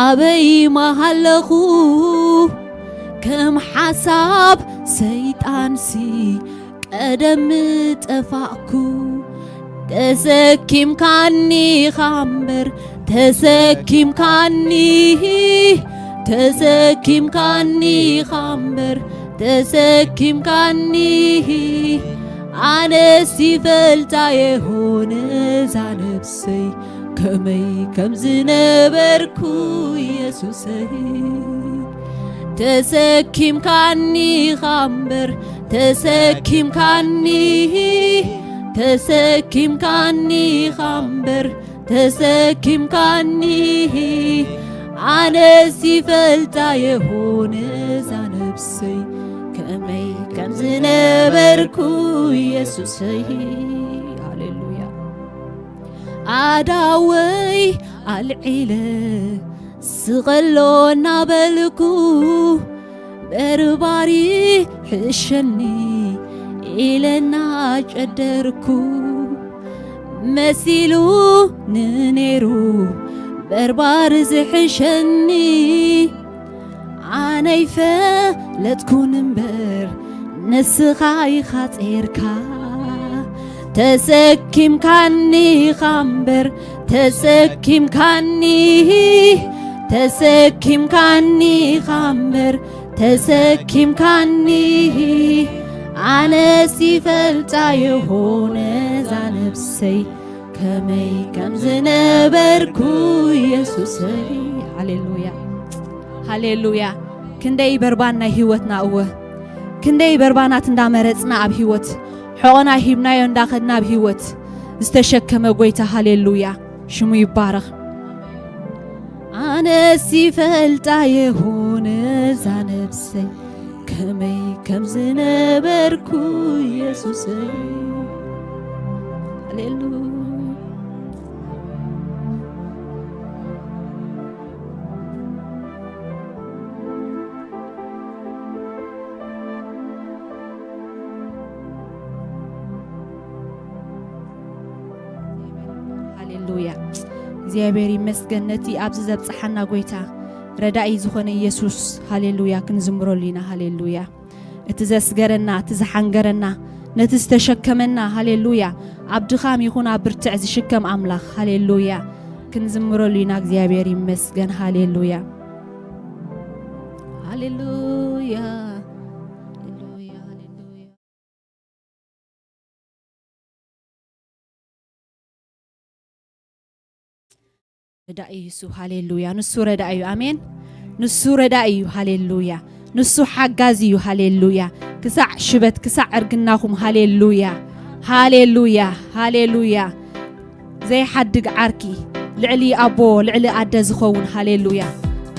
ኣበይ ማሃለኹ ከም ሓሳብ ሰይጣንሲ ቀደም ጠፋእኩ ተሰኪምካኒ ኻምበር ተሰኪምካኒ ተሰኪምካኒ ኻምበር ተሰኪምካኒ ኣነ ሲፈልታ የሆነ ዛነብሰይ ከመይ ከም ዝነበርኩ ኢየሱሰይ ተሰኪምካኒ ኻምበር ተሰኪምካኒ ተሰኪምካኒ ኻምበር ተሰኪምካኒ ኣነ ሲፈልታ የሆነ ዛነብሰይ ከመይ ከም ዝነበርኩ ኢየሱሰይ ሃሌሉያ ኣዳወይ ኣልዒለ ስቐሎ እናበልኩ በርባሪ ሕሸኒ ኢለና ጨደርኩ መሲሉ ንኔሩ بربار زحشني عناي فلت كون مبر نسخاي خاطركا تسكيم كاني خمبر تسكيم كاني خمبر تسكيم كاني أنا سيفلتا يهون زانبسي كمي كم زنبركو يسوسي هاليلويا هاليلويا كندي بربانا هيوتنا أوه كندي بربانا تندامرتنا أب هيوت حقنا هيبنا ينداخدنا بهيوت استشكم قويتا هاليلويا شمو يبارك أنا سيفلتا يهون زانبسي كمي كم زنبركو يسوسي هاليلويا هاليلويا زيابيري مسجنتي أبز زبصحنا قويتا ردائي زخوني يسوس هاليلويا كنزمرو لينا هاليلويا اتزسجرنا تزحنجرنا نتستشكمنا هاليلويا عبد خام يكون عبرتع زشكم أملاخ هاليلويا كنزمرو لينا زيابيري مسجن هاليلويا هاليلويا ردائي يسوع هاليلويا نسو ردائي آمين نسو ردائي هاليلويا نسو حجازي هاليلويا كسع شبت كسع أرجناهم هاليلويا هاليلويا هاليلويا زي حد عركي لعلي أبو لعلي عدز خون هاليلويا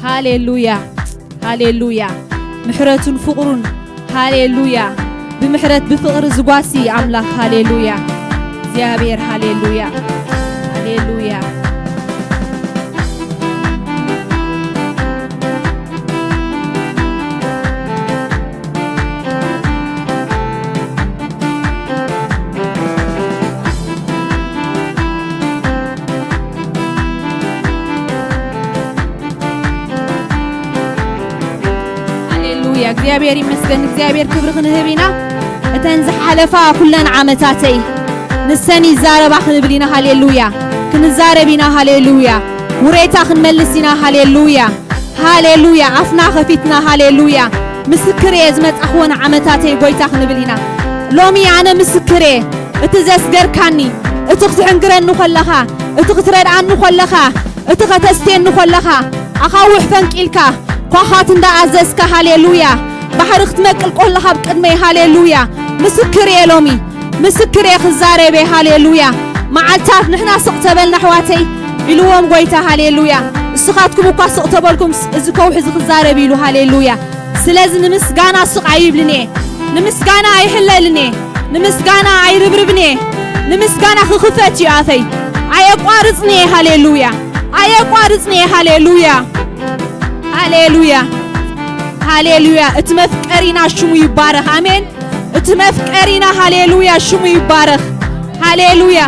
هاليلويا هاليلويا محرة فقر هاليلويا بمحرة بفقر زقاسي أملاك هاليلويا زيابير هاليلويا هاليلويا እግዚአብሔር ይመስገን እግዚአብሔር ክብር ክንህብና እተንዝሕ ሓለፋ ኩለን ዓመታተይ ንሰኒ ዛረባ ክንብሊና ሃሌሉያ ክንዛረቢና ሃሌሉያ ውሬታ ክንመልሲና ሃሌሉያ ሃሌሉያ አፍና ኸፊትና ሃሌሉያ ምስክሬ ዝመጻኽወን ዓመታተይ ጎይታ ክንብሊና ሎሚ ኣነ ምስክሬ እቲ ዘስገርካኒ እቲ ክትሕንግረኒ ኸለኻ እቲ ክትረድኣኒ ኸለኻ እቲ ከተስተየኒ ኸለኻ ኣኻውሕ ፈንቂልካ ኳኻት እንዳኣዘዝካ ሃሌሉያ بحر اختمك القول لها بقدمي هاليلويا مسكري لومي مسكري خزاربي هاليلويا معلتات نحنا سقتبلنا حواتي إلوهم قويتا هاليلويا السخاتكم وكا سقتبلكم ازكو حز خزاربي لو هاليلويا سلاز نمسقانا سق عيب لني نمسقانا عيحل لني نمسقانا عيربربني نمسقانا خخفتي عافي عيقوارزني هاليلويا عيقوارزني هاليلويا هاليلويا هاليلويا اتمفكرينا شمو يبارك امين اتمفكرينا هاليلويا شمو يبارك هاليلويا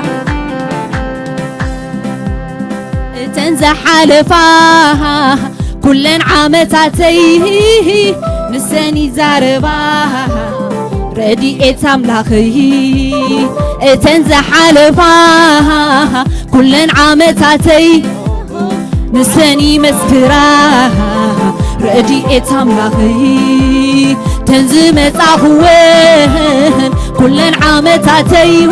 تنزح حلفاها كلن عامتاتي نساني زارباها رديئت املاخي تنزح حلفاها كلن عامتاتي نساني مسكراها رديئت أملاخي تنزمت أخوين كلن عامتاتي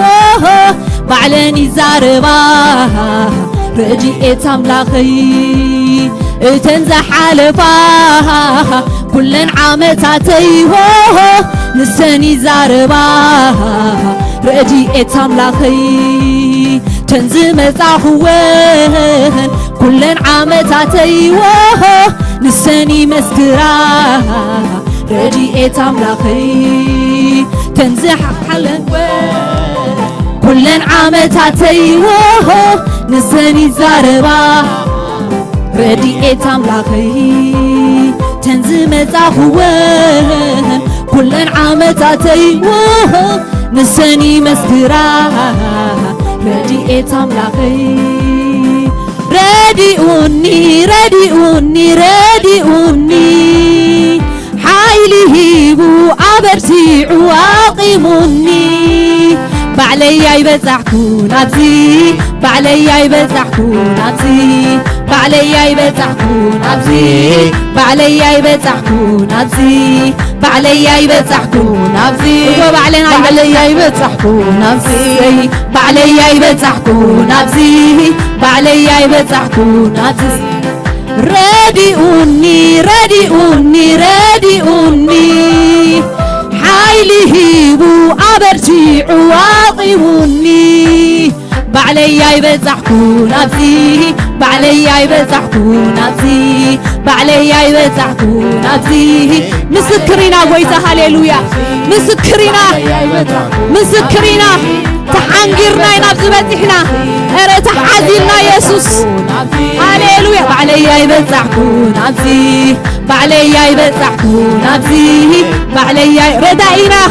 بعلني زارباها رديئت أملاخي تنزح حلفاها كلن عامتاتي نساني زارباها رديئت أملاخي تنزمت أخوين كلن عامتاتي نساني مسكراها رديئت أملاخي تنزح حلن كلن عامتاتي نساني زارباها رديئت أملاخي تنزمت أخوين كلن عامتاتي نساني مسكراها رديئت أملاخي رادئوني رادئوني رادئوني حايلي هيبو عبرتيعوا عاقموني بعليا يبزحكون عبزي بعليا يبزحكون عبزي بعليا يبزحكون عبزي بعليا يبزحكون عبزي بعليا يبزحكون عبزي بعليا يبزحكون عبزي بعليا يبزحكون عبزي بعليا يبزحكون عبزي رادئوني رادئوني رادئوني حايلي هيبو عبرتيعوا عاقموني بعليا يبزحكون عبزي بعليا يبزحكون عبزي بعليا يبزحكون عبزي مسكرينا ويتا هاليلويا مسكرينا تحنجرنا ينابز بزحنا ارى تحازيلنا يسوس هاليلويا بعليا يبزحكون عبزي بعليا يبزحكون عبزي بعليا ردائنا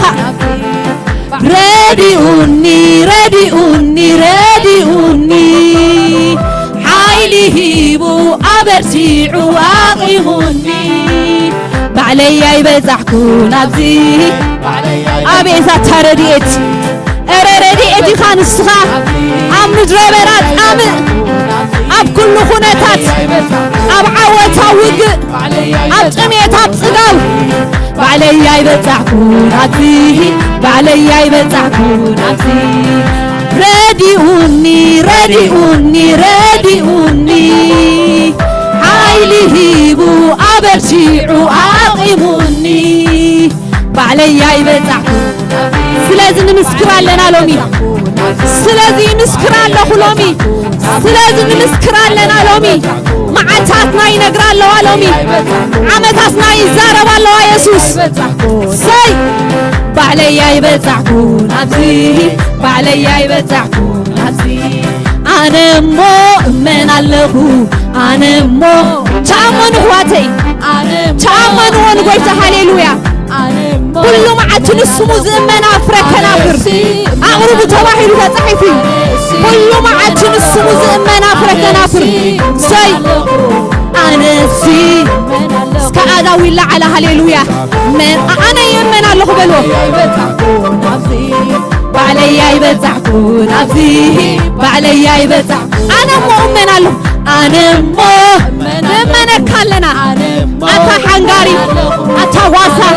رادئوني رادئوني رادئوني حايلي هيبو عبرتيعوا عاقموني بعليا يبزحكون عبزي أبي إذا ترديت رديتي خانسخا أم ندربرات أب كل خناتات أب عوتا وق أب قميتا بصقاو بعليا يبزحكون عبزي بعليا يبزحكون عبزي رادئوني رادئوني رادئوني حايلي هيبو عبرتيعوا عاقموني بعليا يبزحكون سلازي نمسكر لنا لومي سلازي نسكر الله لومي سلازي نمسكر لنا لومي معاتاتنا ينقر الله لومي عمتاتنا يزارب الله يسوس سي بعليا يبزحكون عبزي بعليا يبزحكون عبزي أنا مؤمن الله أنا تأمن هواتي تأمن ونقول هاليلويا كل ما عتن السمو زمن أفرك كنافر أغرب تواحد وتصحيفي كل ما عتن السمو زمن أفرك كنافر سي أنا سي سكادا ولا على هاليلويا من أنا يمن الله بلو بعليا يبزحكون عبزي بعليا يبزحكون أنا مؤمن الله أنا مؤمن كلنا أتا حنغاري أتا واسا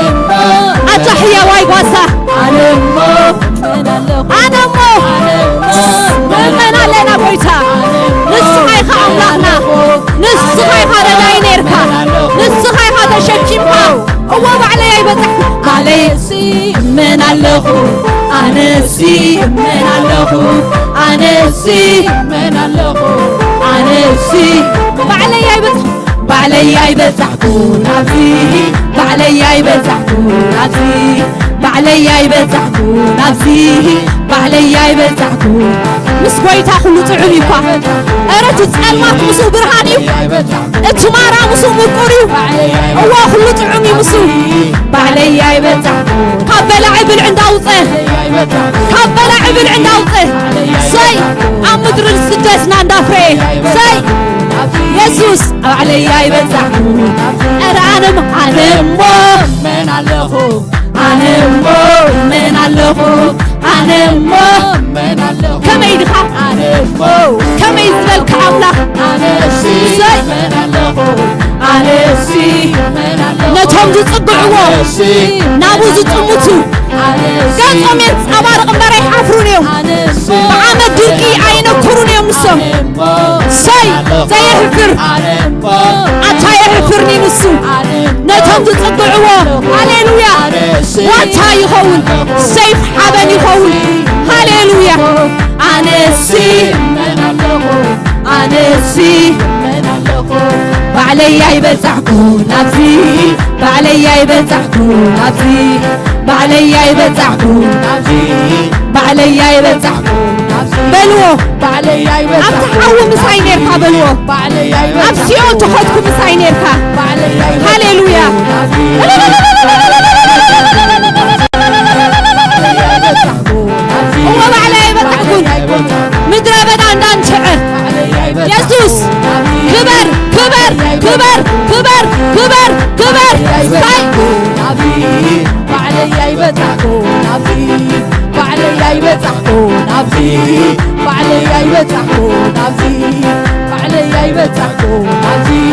أتا حيواي واسا أنا مؤمن لنا بيتا نسخي خاملانا نسخي هذا داينيركا نسخي هذا شكيمها هو بعليا يبزحكون علي سي من الله أنا سي من الله أنا سي من الله أنا سي بعليا يبزحكون عبزي بعليا يبزحكون عبزي بعليا يبزحكون عبزي بعليا يبزحكون مسكويتا خلو تعريفا أردت تسأل ما تمسو برهانيو اتمارا مسو مقوريو هو خلو تعمي مسو بعليا يبزحكون كابلا عبل عند أوطه كابلا عبل عند أوطه سي عمدر السدسنا اندافري سي يسوس عليا يبزحكون أنا مؤمن الله أنا مؤمن الله أنا مؤمن الله كما يدخل كما يزبل كأملاك أنا سي من الله أنا سي من الله نتهم تطبعوا نابو زتموتو قصهم يتصبارق مبارا يحافرونيو بعمد دركي عين كورونيو نسو سي زي يحفر أتا يحفرني نسو نتهم تطبعوا هاليلويا واتا يخون سيف حبن يخون هاليلويا أنا سي من الله أنا سي من الله بعليا يبزحكون عبزي بعليا يبزحكون عبزي بعليا يبزحكون عبزي بعليا يبزحكون بلو بعليا يبزحكون أبتحاول مساينيركا بلو بعليا يبزحكون أبسيو تخدكم مساينيركا بعليا هاليلويا هو بعليا يبزحكون مدربة عندان شعر يسوس يبتعكو نابزي بعلي يبتعكو نابزي بعلي يبتعكو نابزي بعلي يبتعكو نابزي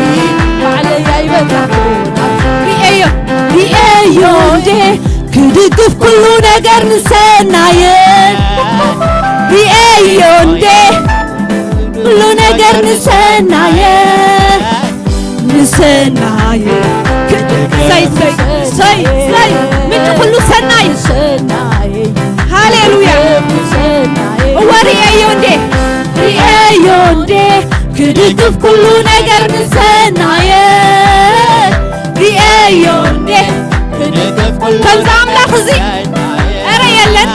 بعلي يبتعكو نابزي ريايو دي كدقف كله نجر نسناين ريايو دي كله نجر نسناين نسناين ساي من كله سناين هاليلويا هو ريايو دي كدقف كله نجر نسناين ريايو دي كم زعمنا خزي أرى يلن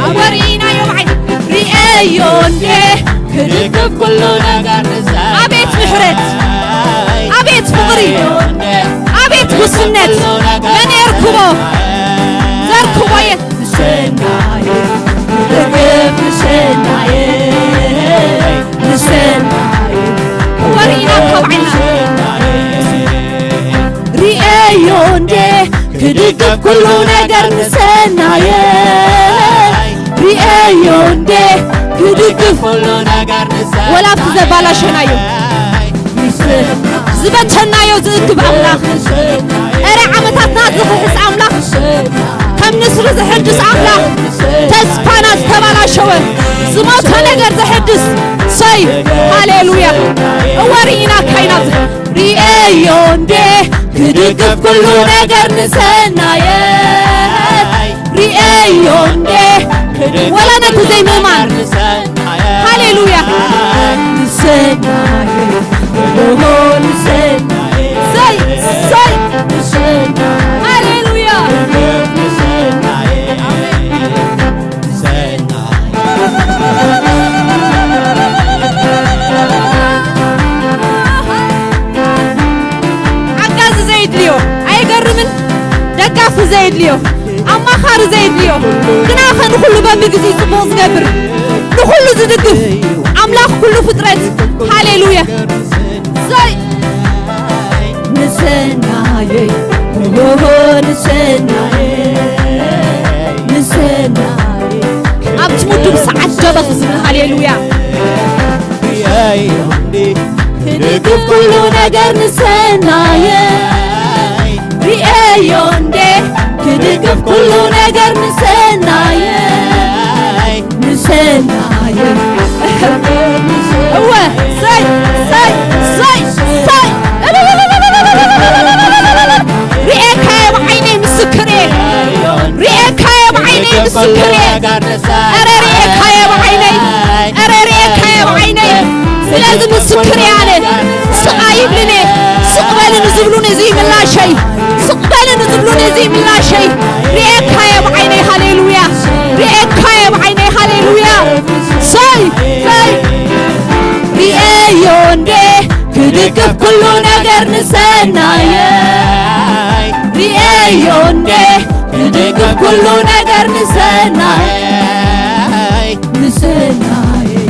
عبرينا يوم عين ريايون ده كركب كله نجار أبيت محرت أبيت فقري أبيت وسنت من يركبه زركبه ورينا طبعنا ريايون ده كدقف كله نجر نسناين ريايون ده كدقف كله نجر نسناين ولا تزبالا شنايو زبتشنايو زكب أملاخ أرى عمتاتنا زخص أملاخ كم نسر زحدس أملاخ تسبانا استبالا شوه زموت نجر زحدس سي هاليلويا ورينا كاينات ريايون ده كدقف كله نجر نسناين ريايون ده ولا نكو زي ممان هاليلويا نسناين سي هاليلويا عكاز زيد ليو أيقرمن دقاف زيد ليو أما خار زيد ليو كنا خان كله بمجزي سبوز قبر نخلو زدقف أملاخ كله فطرت هاليلويا زي نسناي نسناي أبت مدو بسعد جبخ هاليلويا كدقف كله نجر نسناي ريايون دي كدقف كله نجر نسناي هو ساي ريك هاي بعيني مسكري ريك هاي بعيني مسكري أرى ريك هاي بعيني لازم مسكري يعني سقايب لني سقبال نزبلوني زي من لا شيء سقبال نزبلوني زي من لا شيء ريك هاي بعيني هاليلويا ريك هاي بعيني هاليلويا ساي ريايون ده كدقف كله نجر نسناين ريايون ده كدقف كله نجر نسناين كدقف نسناين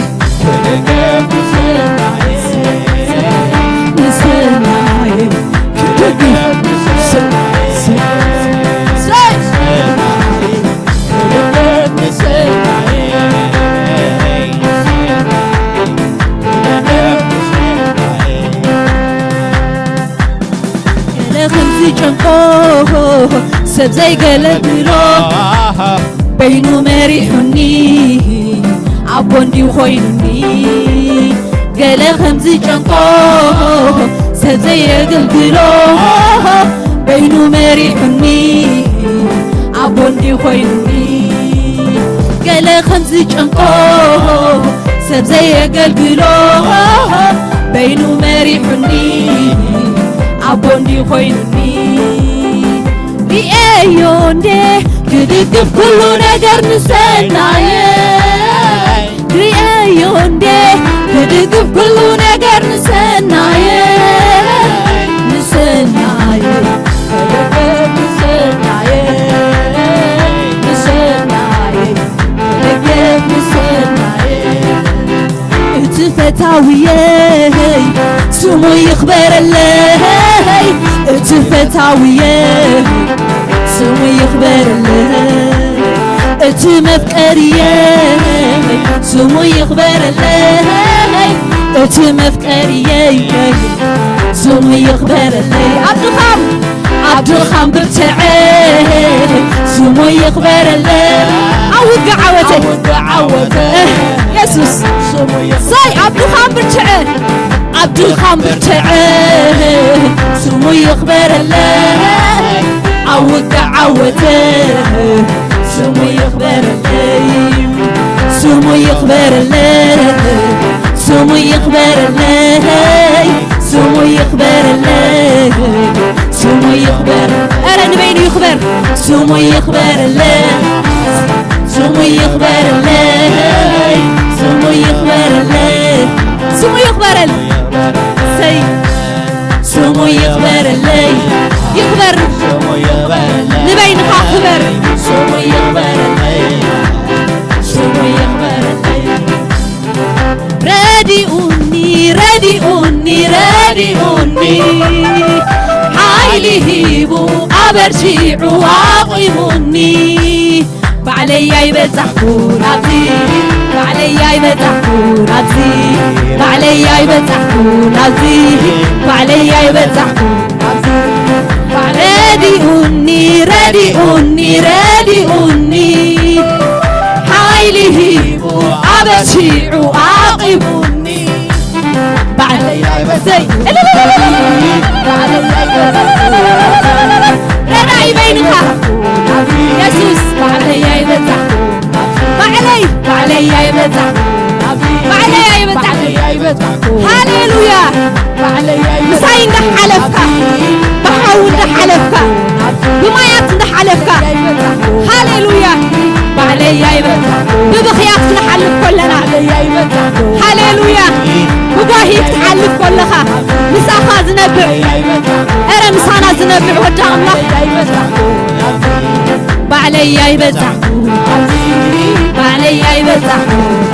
سب زي قلبلو بينو مريحني عبوندي وخويني قال خمزي جنقو سب زي قلبلو بينو مريحني عبوندي وخويني قال خمزي جنقو سب زي قلبلو بينو مريحني عبوندي وخويني ريايون ده كدقف كله نجر نسناين ريايون ده كدقف كله نجر نسناين فتاوية سمو يخبر الله فتاوية سمو يخبر الله مفكرية سمو يخبر الله مفكرية سمو يخبر الله عبد الخام برتعي سمو يخبر الله عوته يسوس صاي عبد الخام برتعي سمو يخبر الله عوته سمو يخبر الله سمو يخبر الله سمو يخبر الله سمو يخبر الله سمو يخبر أنا نبين يخبر سمو يخبر الله سمو يخبر الله سمو يخبر الله سمو يخبر الله سي سمو يخبر الله يخبر نبين خبر سمو يخبر الله سمو يخبر الله راديوني حايلي هيبو أبرجيعو عاقيموني بعليا يبتحكون عبدي بعليا يبتحكون عبدي بعليا يبتحكون عبدي بعليا يبتحكون عبدي راديوني حايلي هيبو أبرجيعو عاقيموني بعليا يبتحكون رنا يبينها يسوس بعليا يبتحكون بعليا يبتحكون هاليلويا مساين حلفك بحاول حلفك بمايات حلفك هاليلويا بعليا يبتحكون ببخياك نحلف كلنا هاليلويا بباهيك تحلف كلها مساخا زنبع أرى مسانا زنبع ودا الله بعليا يبتحكون بعليا يبتحكون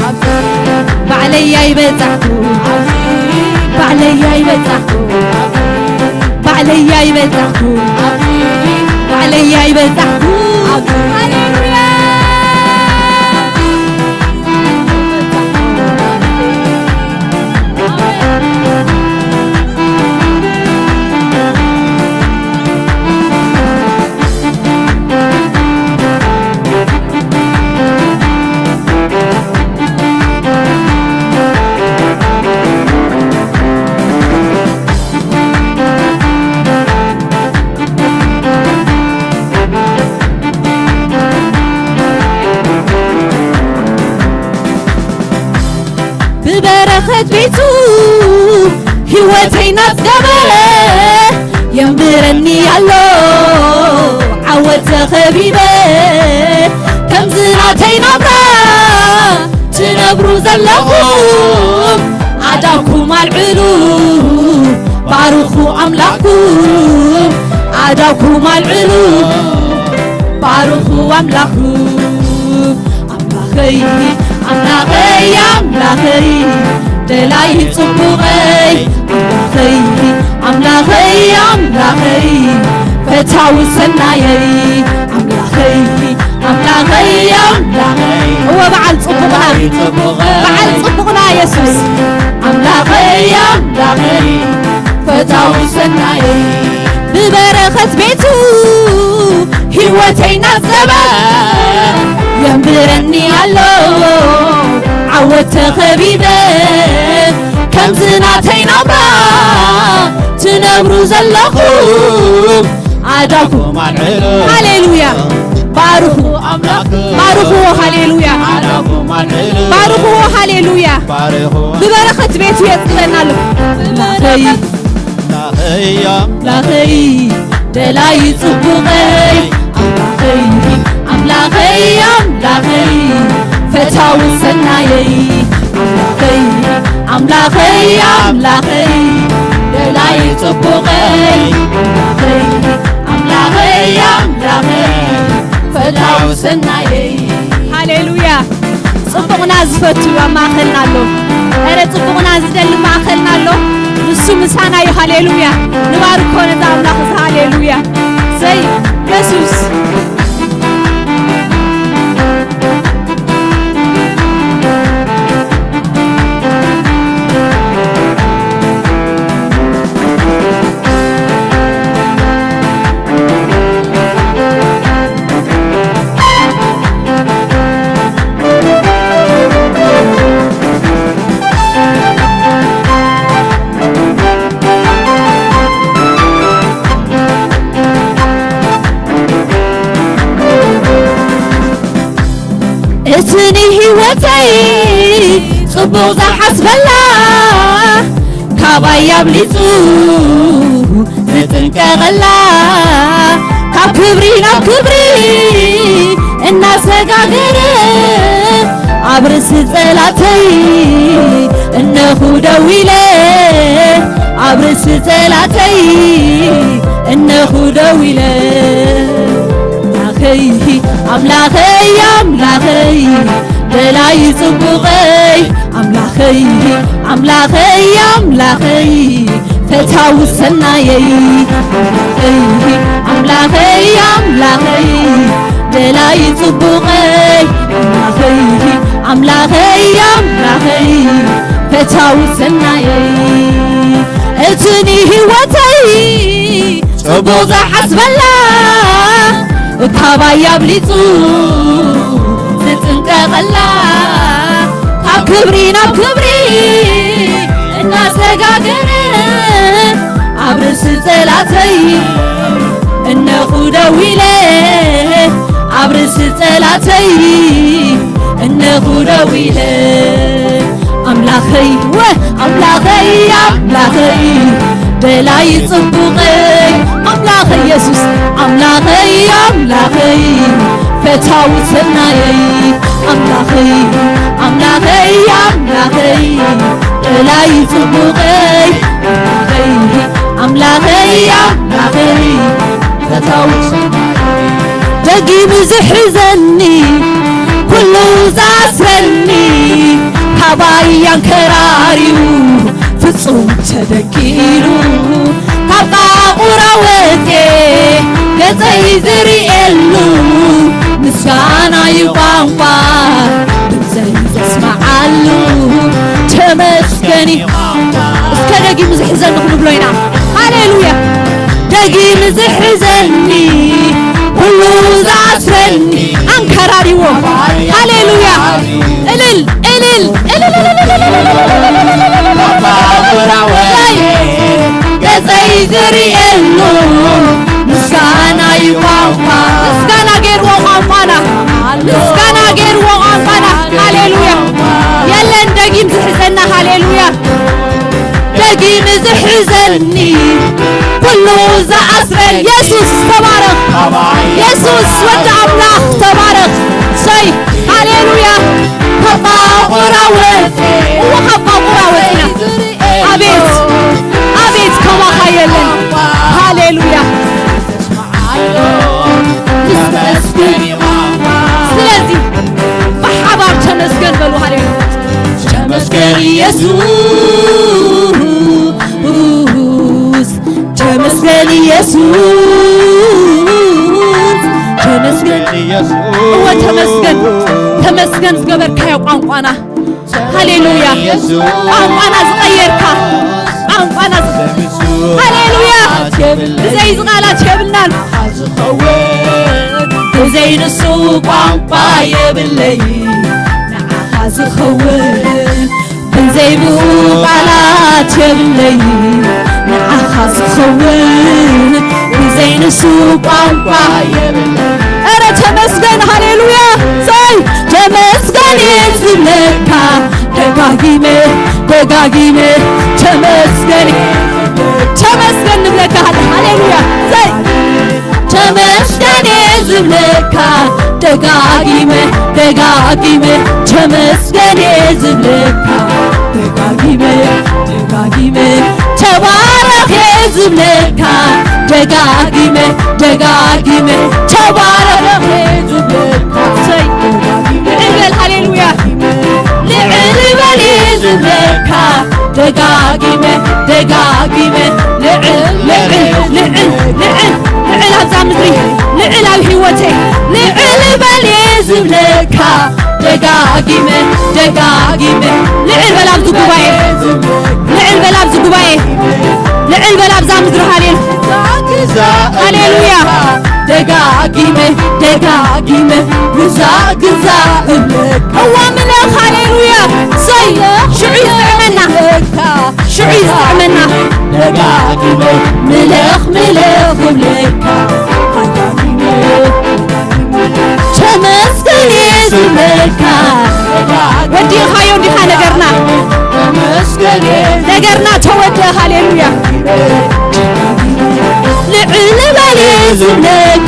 بعليا يبتحكون بعليا يبتحكون بعليا يبتحكون بعليا يبتحكون هاليلويا ببرخت بيتو هوتي نفدبه ينبرني الله عوت خبيبه كم زناتي نبرا تنبرو زلقوم عداكم العلو بارخو أملاكم عداكم العلو بارخو أملاكم أملاخي دلاي صبغي أملاخي فتاو السنايي أملاخي هو بعد صبغنا يسوس أملاخي فتاو السنايي ببرخة بيتو هوتي نفسبه ينبرني الله عودت خبيبه كم زناتي نبرا تنبرو زلقوم عداكم هاليلويا بارخو هاليلويا بارخو هاليلويا ببرخة بيتو يتقلنا له لاخي دلاي صبغي أملاخي فتاو السنايي أملاخي دلاي صبغي أملاخي فتاو السنايي هاليلويا صبغنا زفتو وما خلنا له أرى صبغنا ዝደሊ ማእኸልና ኣሎ ንሱ ምሳና እዩ ሃሌሉያ ንባርኮ ነዛ ኣምላኽ ሃሌሉያ ዘይ ኢየሱስ እትኒ ህይወተይ ጽቡቕ ዘሓስበላ ካባይ አብሊጹ ዝጥንቀቐላ ካብ ክብሪ ናብ ክብሪ እናሰጋገረ ኣብ ርእሲ ጸላተይ እነኹ ደው ኢለ ኣብ ርእሲ ጸላተይ እነኹ ደው ኢለ አምላኸይ አምላኸይ በላይ ጽቡቐይ አምላኸይ አምላኸይ አምላኸይ ፈታው ሰናየይ አምላኸይ አምላኸይ በላይ ጽቡቐይ አምላኸይ አምላኸይ አምላኸይ ፈታው ሰናየይ እትኒ ህይወተይ ጽቡቕ ዘሓስበላ ካባይ አብሊጹ ዝጥንቀቐላ ካብ ክብሪ ናብ ክብሪ እናሰጋገረ ኣብ ርእሲ ጸላተይ እነኹ ደው ኢለ ኣብ ርእሲ ጸላተይ እነኹ ደው ኢለ አምላኸይ አምላኸይ አምላኸይ በላይ ጽቡቐይ አምላኸይ ኢየሱስ አምላኸይ አምላኸይ ፈታው ሰናየይ አምላኸይ አምላኸይ አምላኸይ በላይ ጽቡቐይ አምላኸይ አምላኸይ ፈታው ሰናየይ ደጊሙ ዝሕዘኒ ኩሉ ዘአስረኒ ካባይ አንከራሪው ፍጹም ተደጊሉ ካብ ቁራወቴ ገጸይ ዝርኤሉ ምስጋና ይቋንቋ ድምፀይ ዘስማዓሉ ተመስገኒ እስከ ደጊሙ ዝሕዘኒ ክንብሎ ኢና ሃሌሉያ ደጊሙ ዝሕዘኒ ኩሉ ዘአስረኒ አንከራሪዎ ሃሌሉያ እልል እልል ገጸይ ዝርኤሉ ምስጋና ይቋንቋ ምስጋና ገይርዎ ቋንቋና ምስጋና ገይርዎ ቋንቋና ሃሌሉያ የለን ደጊም ዝሕዘና ሃሌሉያ ደጊም ዝሕዘኒ ኩሉ ዘአስረን ኢየሱስ ተባረኽ ኢየሱስ ወዲ አምላኽ ተባረኽ ሰይ ሃሌሉያ ከባ ቁራወት ወኸባ ቁራወትና አቤት አቤት ከማኻ የለን ሃሌሉያ ስለዚህ በሓባር ተመስገን በሉ ሃሌሉያ ተመስገን ኢየሱስ ተመስገን ኢየሱስ ተመስገን ወተመስገን ተመስገን ዝገበርካዮ ቋንቋና ሃሌሉያ ቋንቋና ዝቀየርካ ቋንቋና ሃሌሉያ ብዘይ ዝቃላት የብልናን ብዘይ ንሱ ቋንቋ የብለይ ንዓኻ ዝኸውን ብዘይ ብኡ ቃላት የብለይ ንዓኻ ዝኸውን ብዘይ ንሱ ቋንቋ የብለይ ኧረ ተመስገን ሃሌሉያ ሰይ ተመስገን ዝብለካ ደጋጊመ ደጋጊመ ተመስገን ተመስገን ንብለካ ሃሌሉያ ሰይ ተመስገን ዝብለካ ደጋጊመ ደጋጊመ ተመስገን ዝብለካ ደጋጊመ ደጋጊመ ተባረኽ ዝብለካ ደጋጊመ ደጋጊመ ተባረኽ ዝብለካ ሰይ ልዕል በል ሃሌሉያ ልዕል በል ዝብለካ دقاقيمة دقاقيمة لعل لعل لعل لعل لعل هذا مدري لعل على حيوتي لعل بليزم لكا دقاقيمة دقاقيمة لعل بلابز قباية لعل بلابز قباية لعل بلابز مدري هاليل هاليلويا دقاقيمة دقاقيمة قزا قزا هو ملك هاليلويا صي شعي استعملنا شعي استعملنا دقاقيمة ملك ملك ملك تمسكن يزملك ودي خايون دي خانقرنا نقرنا تودي هاليلويا لعل بليزم لك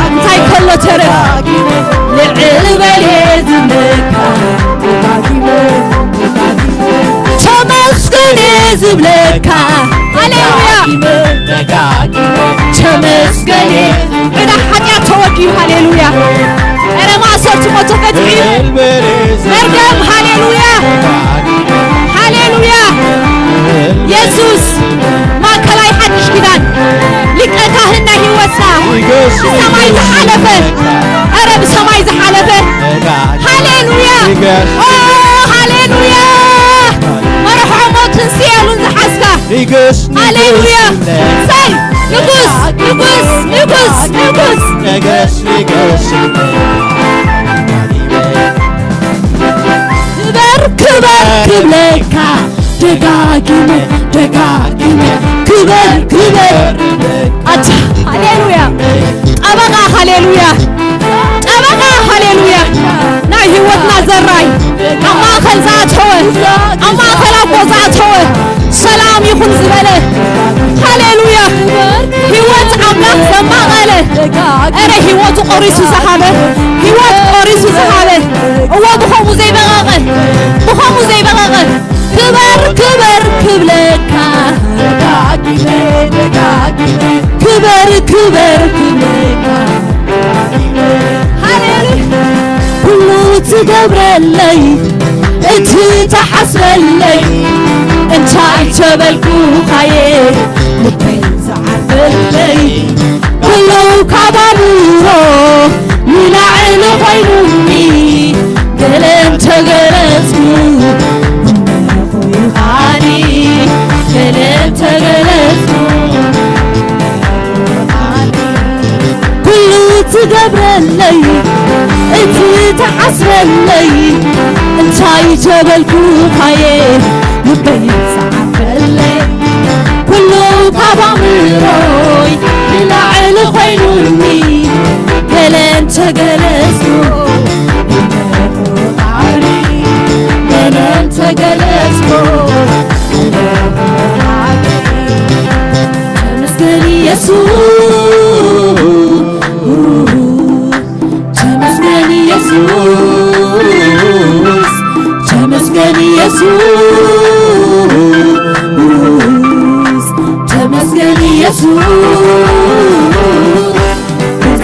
انتاي كله ترى لعل بليزم لك تمسكن يزم لك هاليلويا تمسكن إذا حاجة توجيه هاليلويا أنا ما صرت متفتحين مرقم هاليلويا هاليلويا يسوس ما كلاي حدش كدان لك أكاهنا هيوسا سماي زحالفة أرب سماي زحالفة هاليلويا هاليلويا مرحو موتن سيالون زحاسكا هاليلويا سي نقص نقص نقص نقص نقص نقص كبر كبر كبلكا دقاقيمة دقاقيمة كبر كبر أتا هاليلويا أبغى هاليلويا أبغى هاليلويا ناي هوتنا زراي أما أخل ذات هو أما أخل أبو ذات هو سلام يكون زبالة هاليلويا هوت أملاك زماغلة أنا هوت قريسو زحابة هوت قريسو زحابة هو بخمو زي بغاغة بخمو زي بغاغة كبر كبر كبلكا كبر كبر كبلكا هاليلويا كله تقبر اللي انت تحسب اللي انت عجبلكو خير لبين زعف اللي كله كبرو يلعن خيروني قلم تقلسمو غاني قلم تقلسمو كله تقبر اللي انت تحسب اللي انت عجبلكو خير لبين زعف اللي كله كبامروي يلعن خيروني قلم تقلسمو قلم تقلسمو تمسكني يسوع تمسكني يسوع تمسكني يسوع تمسكني يسوع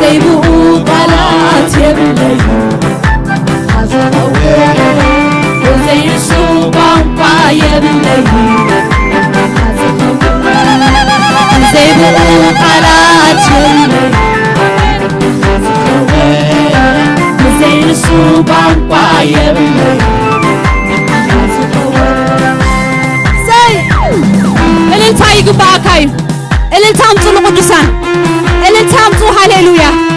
زي بقوا قلات يبلي وزي السوبا يبلي زي بقوا قلات يبلي وزي السوبا يبلي إلنتا يقبعكاي إلنتا أمطو لقدسان إلنتا أمطو هاليلويا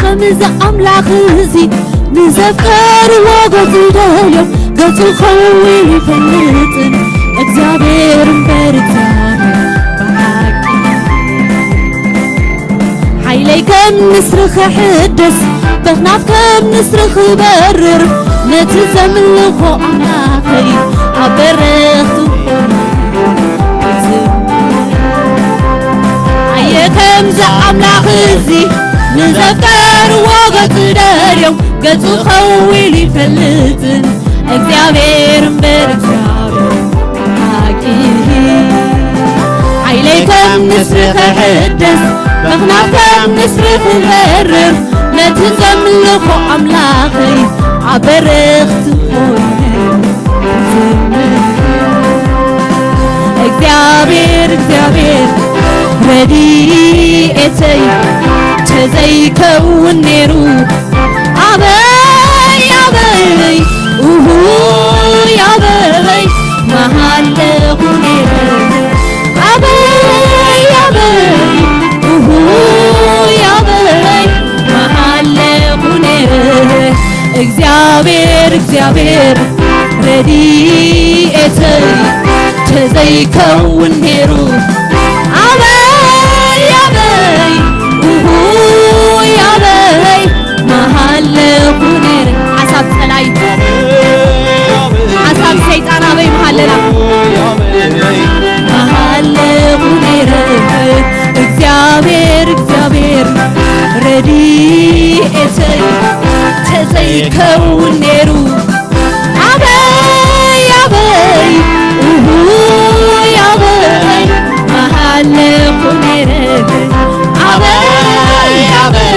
خمز أملاخ زي نزفكر وقصي داليوم قصي خوي فلتن اكزابير مبرتان حيلي كم نصرخ حدس بغناف كم نصرخ برر نتزملخو أملاخي عبرخت أيكم زعملاخي نزفكر وقت داريو قد خويلي فلتن እግዚአብሔርን በእግዚአብሔር عيليكم نسر خحدس مخنافكم نسر خبرر نتزملخو أملاخي عبرخت እግዚአብሔር እግዚአብሔር ረድኤተይ ተዘይከውን ነይሩ አበይ አበይ ያበይ መሃለኹ ነይረ አበይ አበይ ያበይ መሃለኹ ነይረ እግዚአብሔር እግዚአብሔር ረድኤተይ ተዘይከውን ነይሩ አበይ አበይ ያበይ መሃለኹ ነይረ ዓሳብ ጸላይ ዓሳብ ሰይጣን አበይ መሃለላ መሃለኹ ነይረ እግዚአብሔር እግዚአብሔር ረድኤተይ ተዘይከውን ነይሩ አበይ አበይ ያበይ መሃለኹ ነይረ አበይ አበይ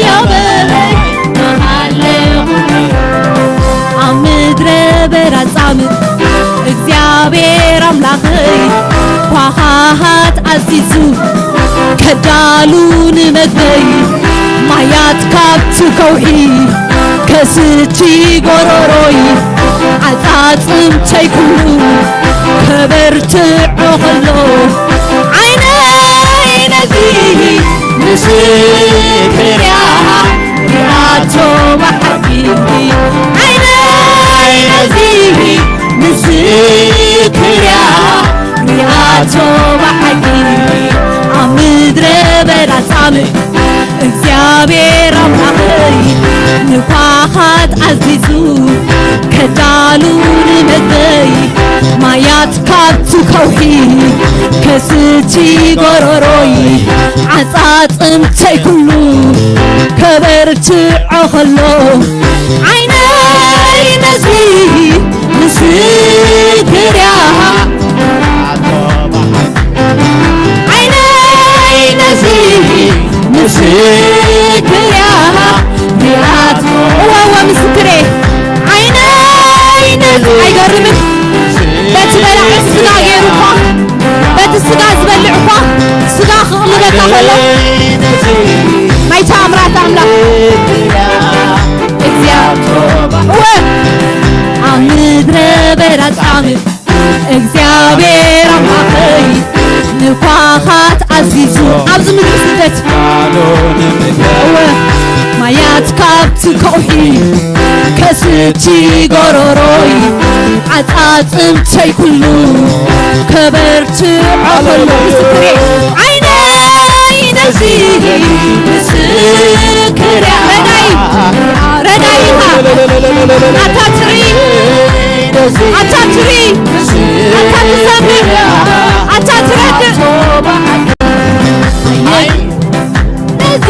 ያበይ መሃለኹ ኣብ ምድረ በዳ ጻምእ እግዚአብሔር ኣምላኸይ ኳኻሃት ዓዚዙ ከዳሉ ንመግበይ ማያት ካብቲ ከውሒ ከስቲ ጎሮሮይ ዓጻጽምተይ ኩሉ ከበርትዖ ኸሎ ዓይነይ ነዚ ምስክርያ ሪኣቶ ብሓቂ ዓይነይ ነዚ ምስክርያ ሪኣቶ ብሓቂ ኣብ ምድረ በዳ ጻምእ እግዚአብሔር ኣምላኸይ ንኳኻት ዓዚዙ ከዳሉ ንመግበይ ማያት ካብቲ ከውሒ ከስቲ ጎሮሮይ ዓጻጽምተይ ኩሉ ከበርትዖ ኸሎ ዓይነይ ነዚ ምስክርያ ዓይነይ ነዚ ምስክርያ ሪኣቶ ዋዋ ምስክሬ ዓይነይ ነዚ ኣይገርምን በቲ በላዕ ስጋ ገይሩኳ በቲ ስጋ ዝበልዕኳ ስጋ ክቕልበካ ከሎ ናይ ተኣምራት ኣምላኽ ኣብ ምድረ በዳ ጻምእ እግዚአብሔር ኣምላኸይ ንኳኻት ዓዚዙ ኣብዚ ምድሪ ስደት ማያት ካብቲ ከውሒ ከስቲ ጎሮሮይ ዓጻጽምተይ ኩሉ ከበርትዖ ኸሎ ምስክሬ ዓይነይ ነዚ ምስክርያ ረዳይኻ ኣታትሪ ኣታትሪ ኣታትሰምዕ ኣታትረድእ ነዚ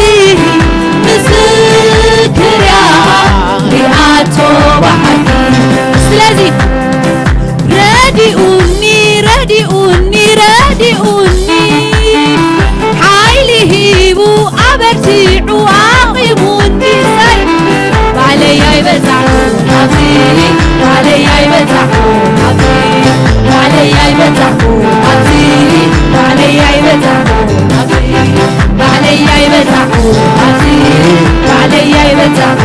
ምስክርያ ሪኣቶ ብሓቂ ስለዚ ረዲኡኒ ረዲኡኒ ረዲኡኒ ሓይሊ ሂቡ ኣበርቲዑ ኣቒሙኒ ሰይ ባዕለይ ኣይበዛዕኩ ኣብዚ ባዕለይ ኣይበዛዕኩ ኣብዚ ባዕለይ ኣይበዛዕኩ ኣብዚ ባዕለይ ኣይበዛዕኩ ኣብዚ ባዕለይ ኣይበዛዕኩ ኣብዚ ባዕለይ ኣይበዛዕኩ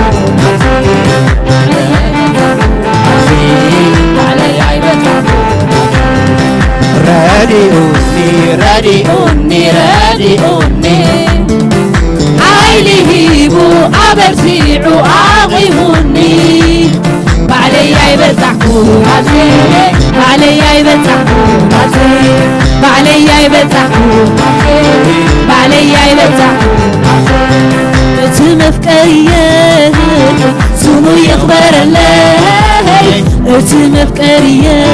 ባዕለይ ኣይበዛዕኩ ረዲኡኒ ረዲኡኒ ረዲኡኒ ሓይሊ ሂቡ ኣበርቲዑ ኣቒሙኒ ባዕለይ ኣይበዛዕኩ ኣብዚ ባዕለይ ኣይበዛዕኩ ኣብዚ ባዕለይ ኣይበዛዕኩ ባዕለይ ኣይበዛዕኩ እቲ መፍቀርየ شمو يخبر اللي اتمفكريه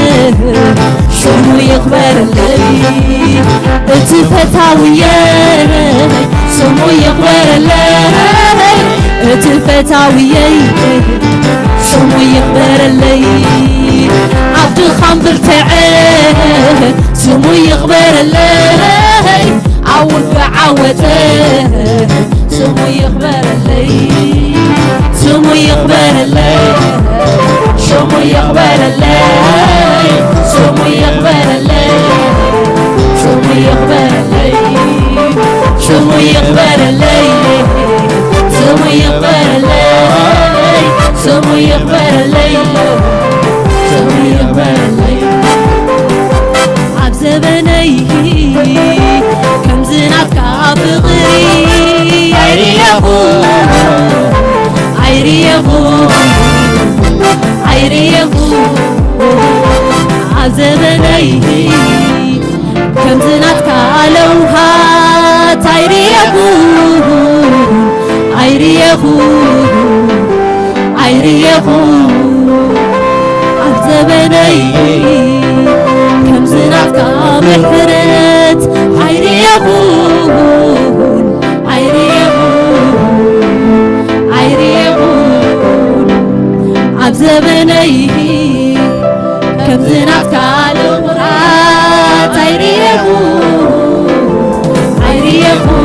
شمو يخبر اللي اتفتاويه شمو يخبر اللي اتفتاويه شمو يخبر اللي عبد الخمر تعال شمو يخبر اللي عود بعوته شمو يخبر اللي شمو يخبر اللي شمو يخبر اللي شمو يخبر اللي شمو يخبر اللي شمو يخبر اللي شمو يخبر اللي شمو يخبر اللي شمو يخبر اللي عب زبني كم زناتك بغري عيري يا بو عيري يا بو عيري يا بو عزبني كم زناتك لوهات عيري يا بو عيري يا بو عيري يا بو عزبني كم زناتك بحرت عيري يا بو عيري يا بو عيري يا بو عب زبني كم زناتك لوهات عيري يا بو عيري يا بو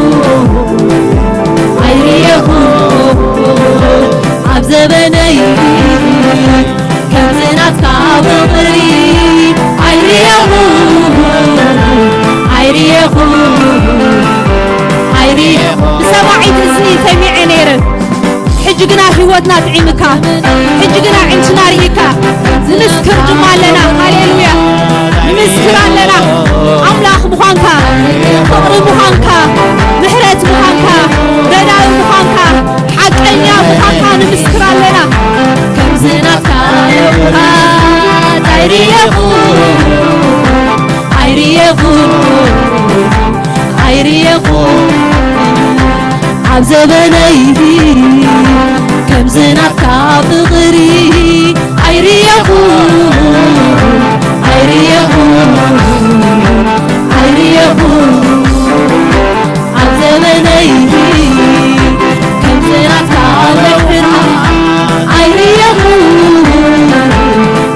عيري يا بو عب زبني كم زناتك بغري عيري يا بو عيري يا بو عيري بسماعي تزني تميع نيرك حجقنا حيوتنا تعيمكا حجقنا عينتنا ريكا نسكر جمالنا هاليلويا نسكر لنا أملاخ مخانكا فقر مخانكا محرت مخانكا رداء مخانكا حقنيا مخانكا نسكر لنا كم زناتك لوهات عيري يا بو عيري يا بو عيري يا بو عب زبني كم زناتك بغري عيري يا بو عيري يا بو عيري يا بو عب زبني كم زناتك بغري عيري يا بو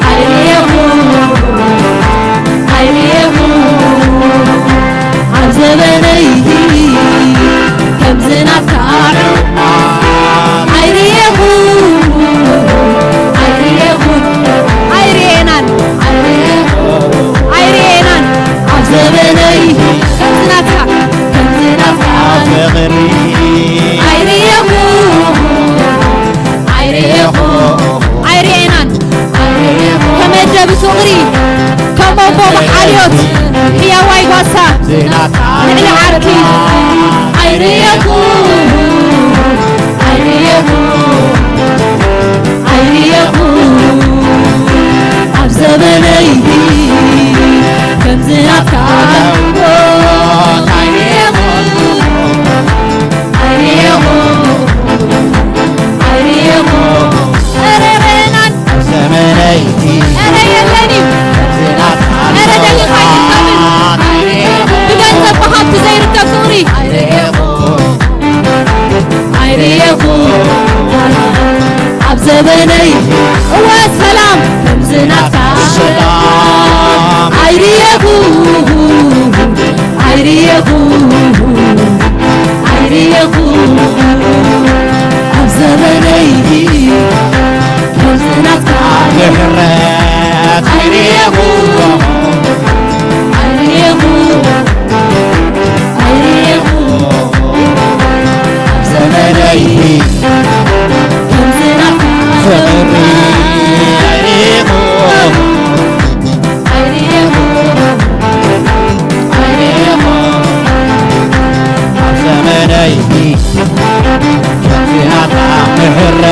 عيري يا بو عيري يا بو عب زبني كم زناتك عيري يا بو عيري يا بو عيري انان عيري انان عب زبني كم زناتك بغري عيري يا بو عيري يا بو عيري انان كم ادب صغري كم بابا محاليوت هي واي قاسا نعلي عاركي عيري يا بو عيري يا بو عيري يا بو عب زبني كم زناتك عيري يا بو عيري يا بو عيري يا بو أرينان زمني أنا يلني أنا دلي خايف كامل بجد فخمت زي التكوري عيري يا بو عب زبني هو السلام كم زناتك عيري يا بو عيري يا بو عيري يا بو عب زبني كم زناتك بحرت عيري يا بو عيري يا بو عيري يا بو عب زبني كم زناتك بغري عيري بو عيري يا بو عيري يا بو عب زمني كم زناتك بحرت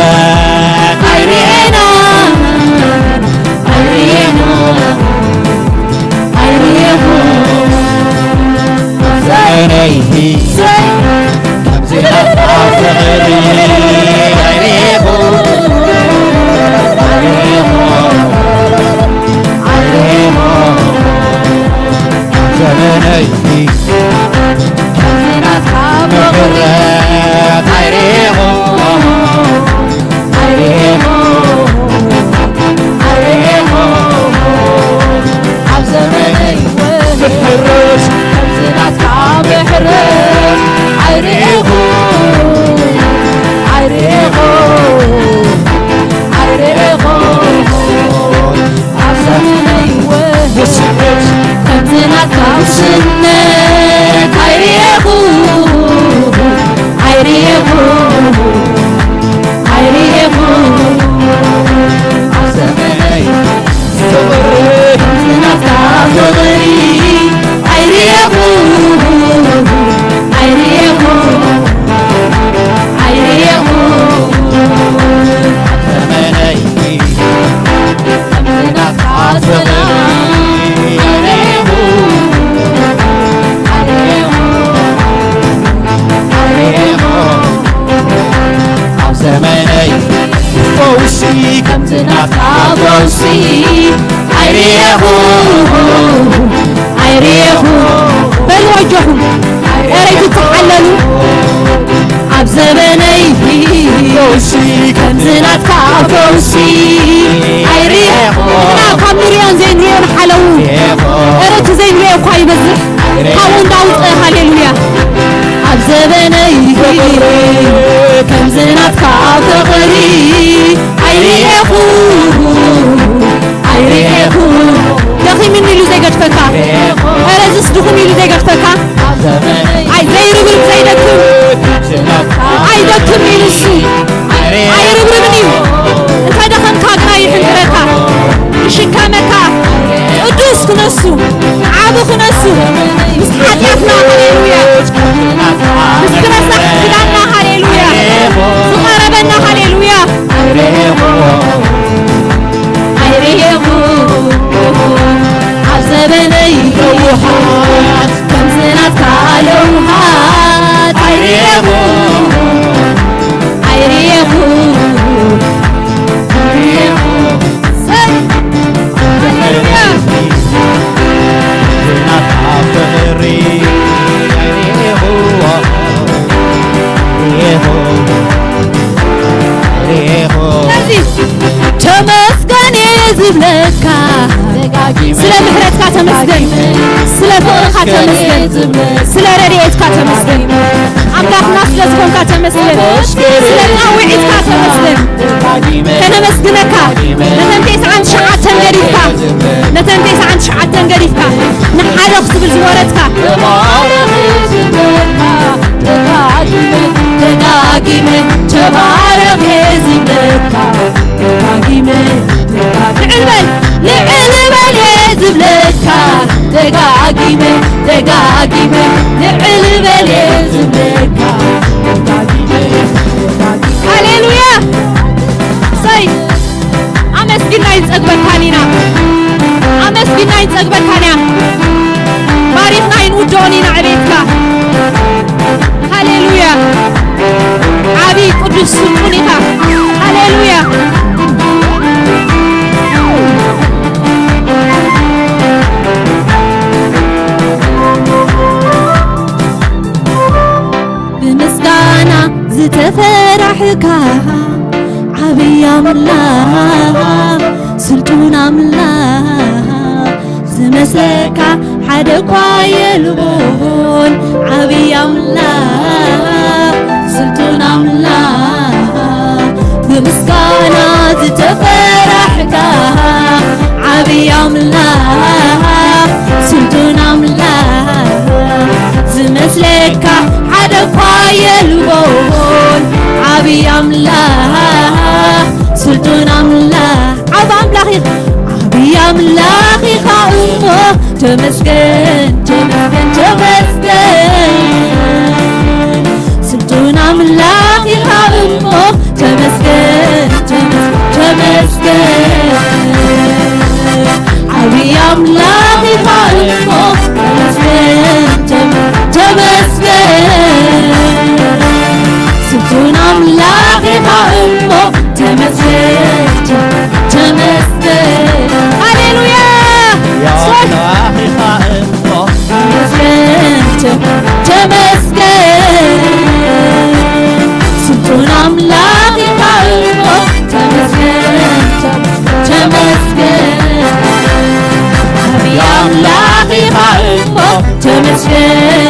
عيري انان عيري انان عيري يا بو زمني كم زناتك بغري عيري بو زمني فوسي كمزناتك فوسي عيريخو عيريخو بالوجههم ريت تحللوا عب زمني فوسي كمزناتك فوسي عيريخو كم مريان زين ريون حلو ريت زين ريون قاي بزح حاول داوت هاليلويا عب زمني كمزناتك فقري عيريخو عيريخو دخي مني لو زي قرتك أرزس دخمي لو زي قرتك عي زي ربرب زي دكم عي دكم يلسو عي ربربني انت دخن كاقنا يحنكرك يشكامك قدوس خنسو عابو خنسو بس حديثنا هاليلويا بس كنسح كدانا هاليلويا زقربنا هاليلويا عيريخو عزبني لوحات كم زناتك لوحات عيريخو عيريخو تمسكن يزبلك سلا مهرتك تمسكن سلا فقرك تمسكن سلا رريتك تمسكن أملاك ناس لزكونك تمسكن سلا تعويعتك تمسكن تنمسكنك نتنتيس عن شعات تنقريفك نتنتيس عن شعات تنقريفك نحالك سبل زوارتك دقاقيمة تبارك يزبلك دقاقيمة لعلبل يزبلك دقاقيمة لعلبل يزبلك هاليلويا سي أمسكنا يتقبل كانينا أمسكنا يتقبل كانيا باريخنا ينودونينا عبيتك هاليلويا عبي قدس سلطونيها هاليلويا بمسكانا زتفرحك عبي أملاك سلطون أملاك زمسك حدقوا يلبون عبي أملاك سلطون أملاك بمسكانا زتفرحك عبي أملاك سلطون أملاك زمسلك حدقوا يلبون عبي أملاك سلطون أملاك عب أملاك عبي أملاك خاؤمه تمسكن تمسكن تمسكن سلطون أملاك خاؤمه تمسكن تمسكن عبي أملاك خاؤمه تمسكن تمسكن سلطون أملاك خاؤمه تمسكن تمسكن هاليلويا تمسكن سلطون أملاك خاؤمه تمسكن تمسكن عبي أملاك خاؤمه تمسكن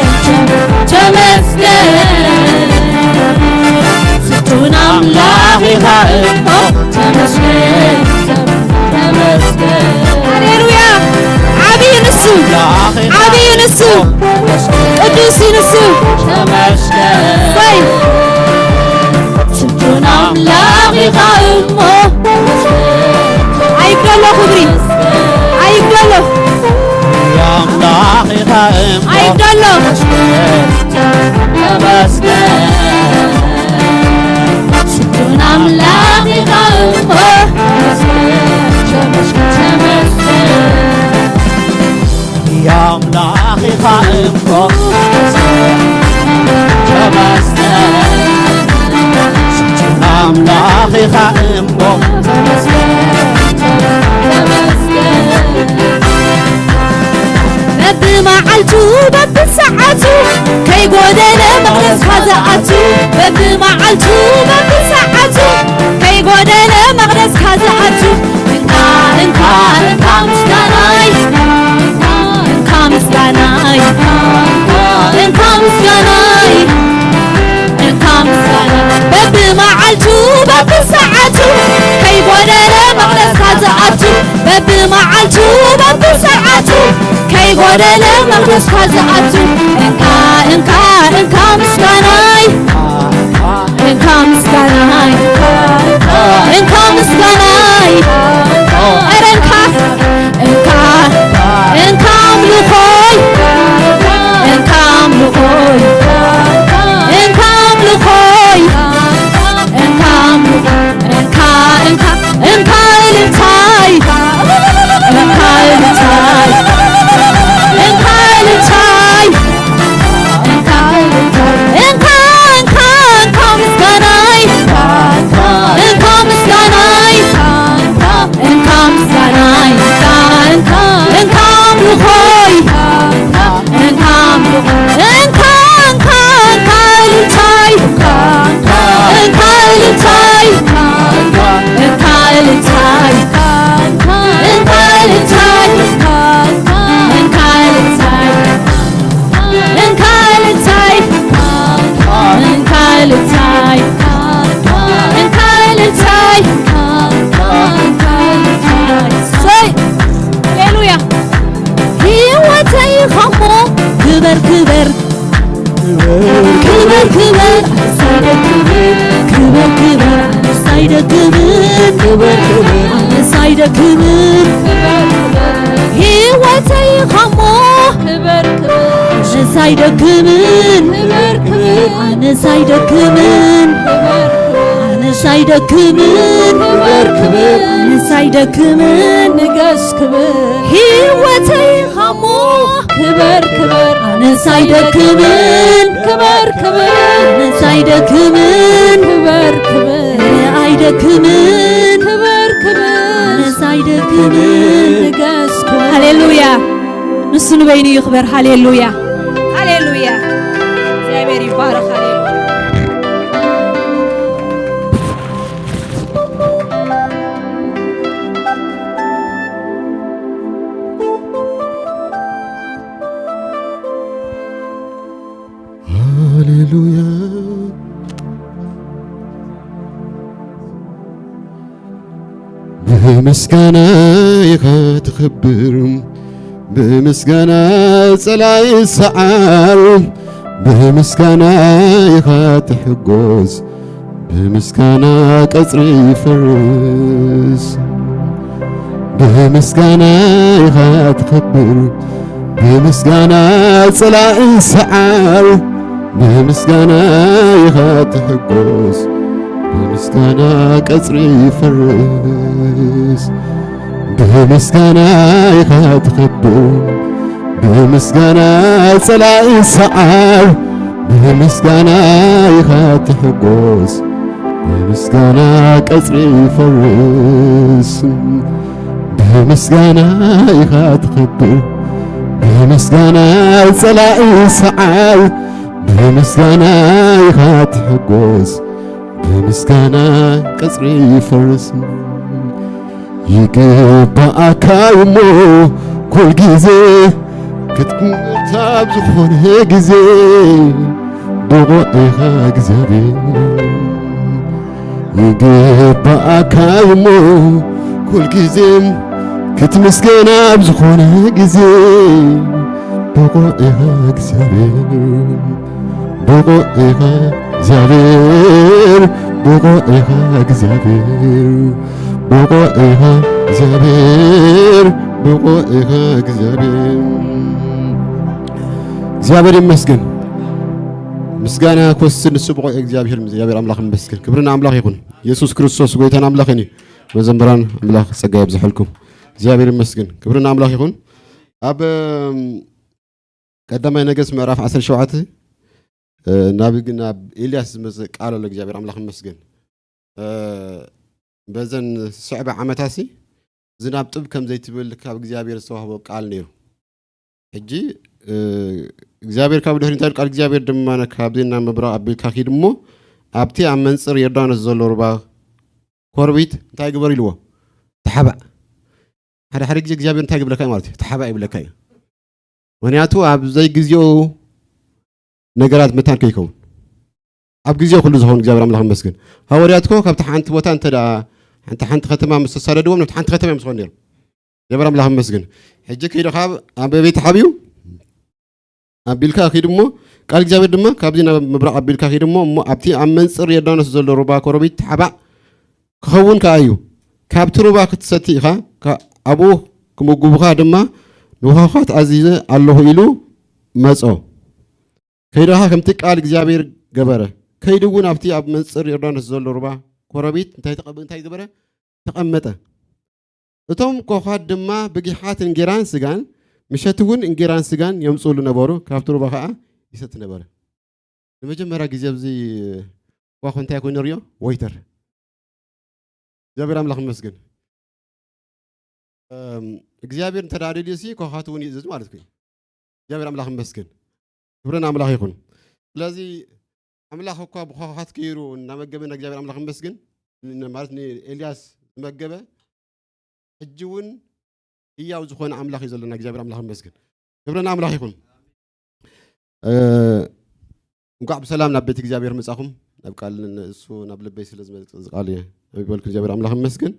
تمسكن سلطون أملاك خاؤمه تمسكن تمسكن هاليلويا عبي نسو عبي نسو قدوس نسو طيب سلطون أملاك خاؤمه عيب له خبري عيب له يا أملاك خاؤمه عيب له سلطون أملاك خاؤمه يا أملاك خاؤمه ኣምላኺኻ እሞ በብመዓልቱ በብሰዓቱ ከይጎደለ መቕደስካ ዝኣቱ በብመዓልቱ በብሰዓቱ ከይጎደለ መቕደስካ ዝኣቱ እንካ ምስጋናይ እንካ ምስጋናይ እንካ ምስጋናይ እንካ ምስጋናይ በብመዓልቱ በብሰዓቱ ከይጎደለ መቕደስካ ዝኣቱ በብመዓልቱ በብሰዓቱ ከይጎደለ መቕደስካ ዝኣቱ እንካ ምስጋናይ እንካ ምስጋናይ እንካ ምስጋናይ ኧረ እንካ ኣምልኾይ እንካ ኣምልኾይ እንካ ኣምልኾይ እንካ እልልታይ እንካ እልልታይ ሳይደክምን ንገስ ክብር ሕይወተይ ኸሞ ክብር ክብር ኣነ ሳይደክምን ክብር ክብር ኣነ ሳይደክምን ክብር ክብር ኣይደክምን ክብር ክብር ኣነ ሳይደክምን ንገስ ክብር ሃሌሉያ ንሱ ንበይኑ ይኽበር ሃሌሉያ ሃሌሉያ እግዚአብሔር ይባረክ ሃሌሉያ ሃሌሉያ ብምስጋና ኢኻ ትኽብር ብምስጋና ጸላይ ሰዓር ብምስጋና ኢኻ ትሕጎስ ብምስጋና ቀጽሪ ይፈርስ ብምስጋና ኢኻ ትኽብር ብምስጋና ጸላይ ሰዓር ብምስጋና ኢኻ ትሕጎስ ብምስጋና ቀጽሪ ይፈርስ ብምስጋና ኢኻ ትኽብር ብምስጋና ጸላኢ ሰዓር ብምስጋና ኢኻ ትሕጎስ ብምስጋና ቀጽሪ ይፈርስ ብምስጋና ኢኻ ትኽብር ብምስጋና ጸላኢ ሰዓር ብምስጋና ኢኻ ትሕጎስ ብምስጋና ቀጽሪ ይፈርስ ይግባእካ እሞ ኩል ጊዜ ክትምርታብ ዝኾነ ጊዜ ብቑዕ ኢኻ እግዚኣብሔር ይግባእካ እሞ ኩል ጊዜ ክትምስገና ብዝኾነ ጊዜ ብቑዕ ኢኻ እግዚኣብሔር ብቑዕ ኢኻ እግዚአብሔር ብቑዕ ኢኻ እግዚአብሔር ብቑዕ ኢኻ እግዚአብሔር ብቑዕ ኢኻ እግዚአብሔር እግዚአብሔር ይመስገን። ምስጋና ኮስን ንሱ ብቑዕ እግዚአብሔር አምላኽ ይመስገን። ክብርና አምላኽ ይኹን። ኢየሱስ ክርስቶስ ጎይታን አምላኽኒ መዘምራን አምላኽ ጸጋ ይብዛሕልኩም። እግዚአብሔር ይመስገን። ክብርና አምላኽ ይኹን። ኣብ ቀዳማይ ነገሥት ምዕራፍ 17 ናብ ኤልያስ ዝመጽእ ቃል ኣሎ። እግዚአብሔር አምላኽ ይመስገን። በዘን صعب ዓመታሲ ዝናብ ጥብ ከም ዘይትብል ካብ እግዚአብሔር ዝተዋህቦ ቃል ነይሩ ሕጂ እግዚአብሔር ካብ ድህሪ እንታይ ቃል እግዚአብሔር ድማ ካብዜና መብራቅ አቢልካ ኺድሞ ኣብቲ ኣብ መንጽር ዮርዳኖስ ዘሎ ሩባ ኮርቢት እንታይ ግበር ኢልዎ ተሓባእ ሓደ ግዜ እግዚአብሔር እንታይ ግብለካ ማለት ተሓባእ ይብለካ ምክንያቱ ኣብ ዘይ ግዜው ነገራት መታን ከይከውን ኣብ ግዜው ሁሉ ዝሆን እግዚአብሔር አምላክ ይመስገን ሐዋርያትኮ ካብቲ ሓንቲ ቦታ እንተዳ ሓንቲ ከተማ መስተሳደድዎም ነቲ ሓንቲ ከተማ መስኾን ነይሩ እግዚአብሔር አምላክ ይመስገን ሕጂ ከይደኻ ኣብ ቤት ሓቢው አቢልካ ኺድሞ ቃል እግዚአብሔር ድማ ካብዚና መብራቅ አቢልካ ኺድሞ ኣብቲ ኣብ መንጽር ዮርዳኖስ ዘሎ ሩባ ኮርቢት ተሓባእ ክኸውን ከኣዩ ካብቲ ሩባ ክትሰቲ ኢኻ ኣብኡ ክምጉብኻ ድማ ንውሃኻት ኣዚዘ ኣለሁ ኢሉ መጾ ከይደኻ ከምቲ ቃል እግዚአብሔር ገበረ ከይዱ እውን ኣብቲ ኣብ መንጽር ዮርዳኖስ ዘሎ ሩባ ኮረቢት እንታይ ገበረ ተቐመጠ እቶም ኮኻት ድማ ብጊሓት እንጌራን ስጋን ምሸት እውን እንጌራን ስጋን የምጽሉ ነበሩ ካብቲ ሩባ ከዓ ይሰት ነበረ ለመጀመሪያ ጊዜ ኣብዚ ኮኽ እንታይ ኮይኑ ርዮ ወይተር እግዚአብሔር አምላክ ይመስገን እግዚአብሔር ተዳደደሲ ኮኻት እውን ይዝዝ ማለት ነው እግዚአብሔር አምላክ ይመስገን ክብረና አምላክ ይሁን ስለዚህ አምላክ እኮ በኮኻት ከይሩ እናመገበና እግዚአብሔር አምላክ ይመስገን ማለት ኤልያስ መገበ እጅውን ይያው ዝኾነ አምላክ ይዘለና እግዚአብሔር አምላክ ይመስገን ክብረና አምላክ ይሁን እንኳን በሰላም ናብ ቤት እግዚአብሔር መጻኹም ናብ ቃል እሱ ናብ ልበይ ስለዝመጽ ቃል ይበልክ እግዚአብሔር አምላክ ይመስገን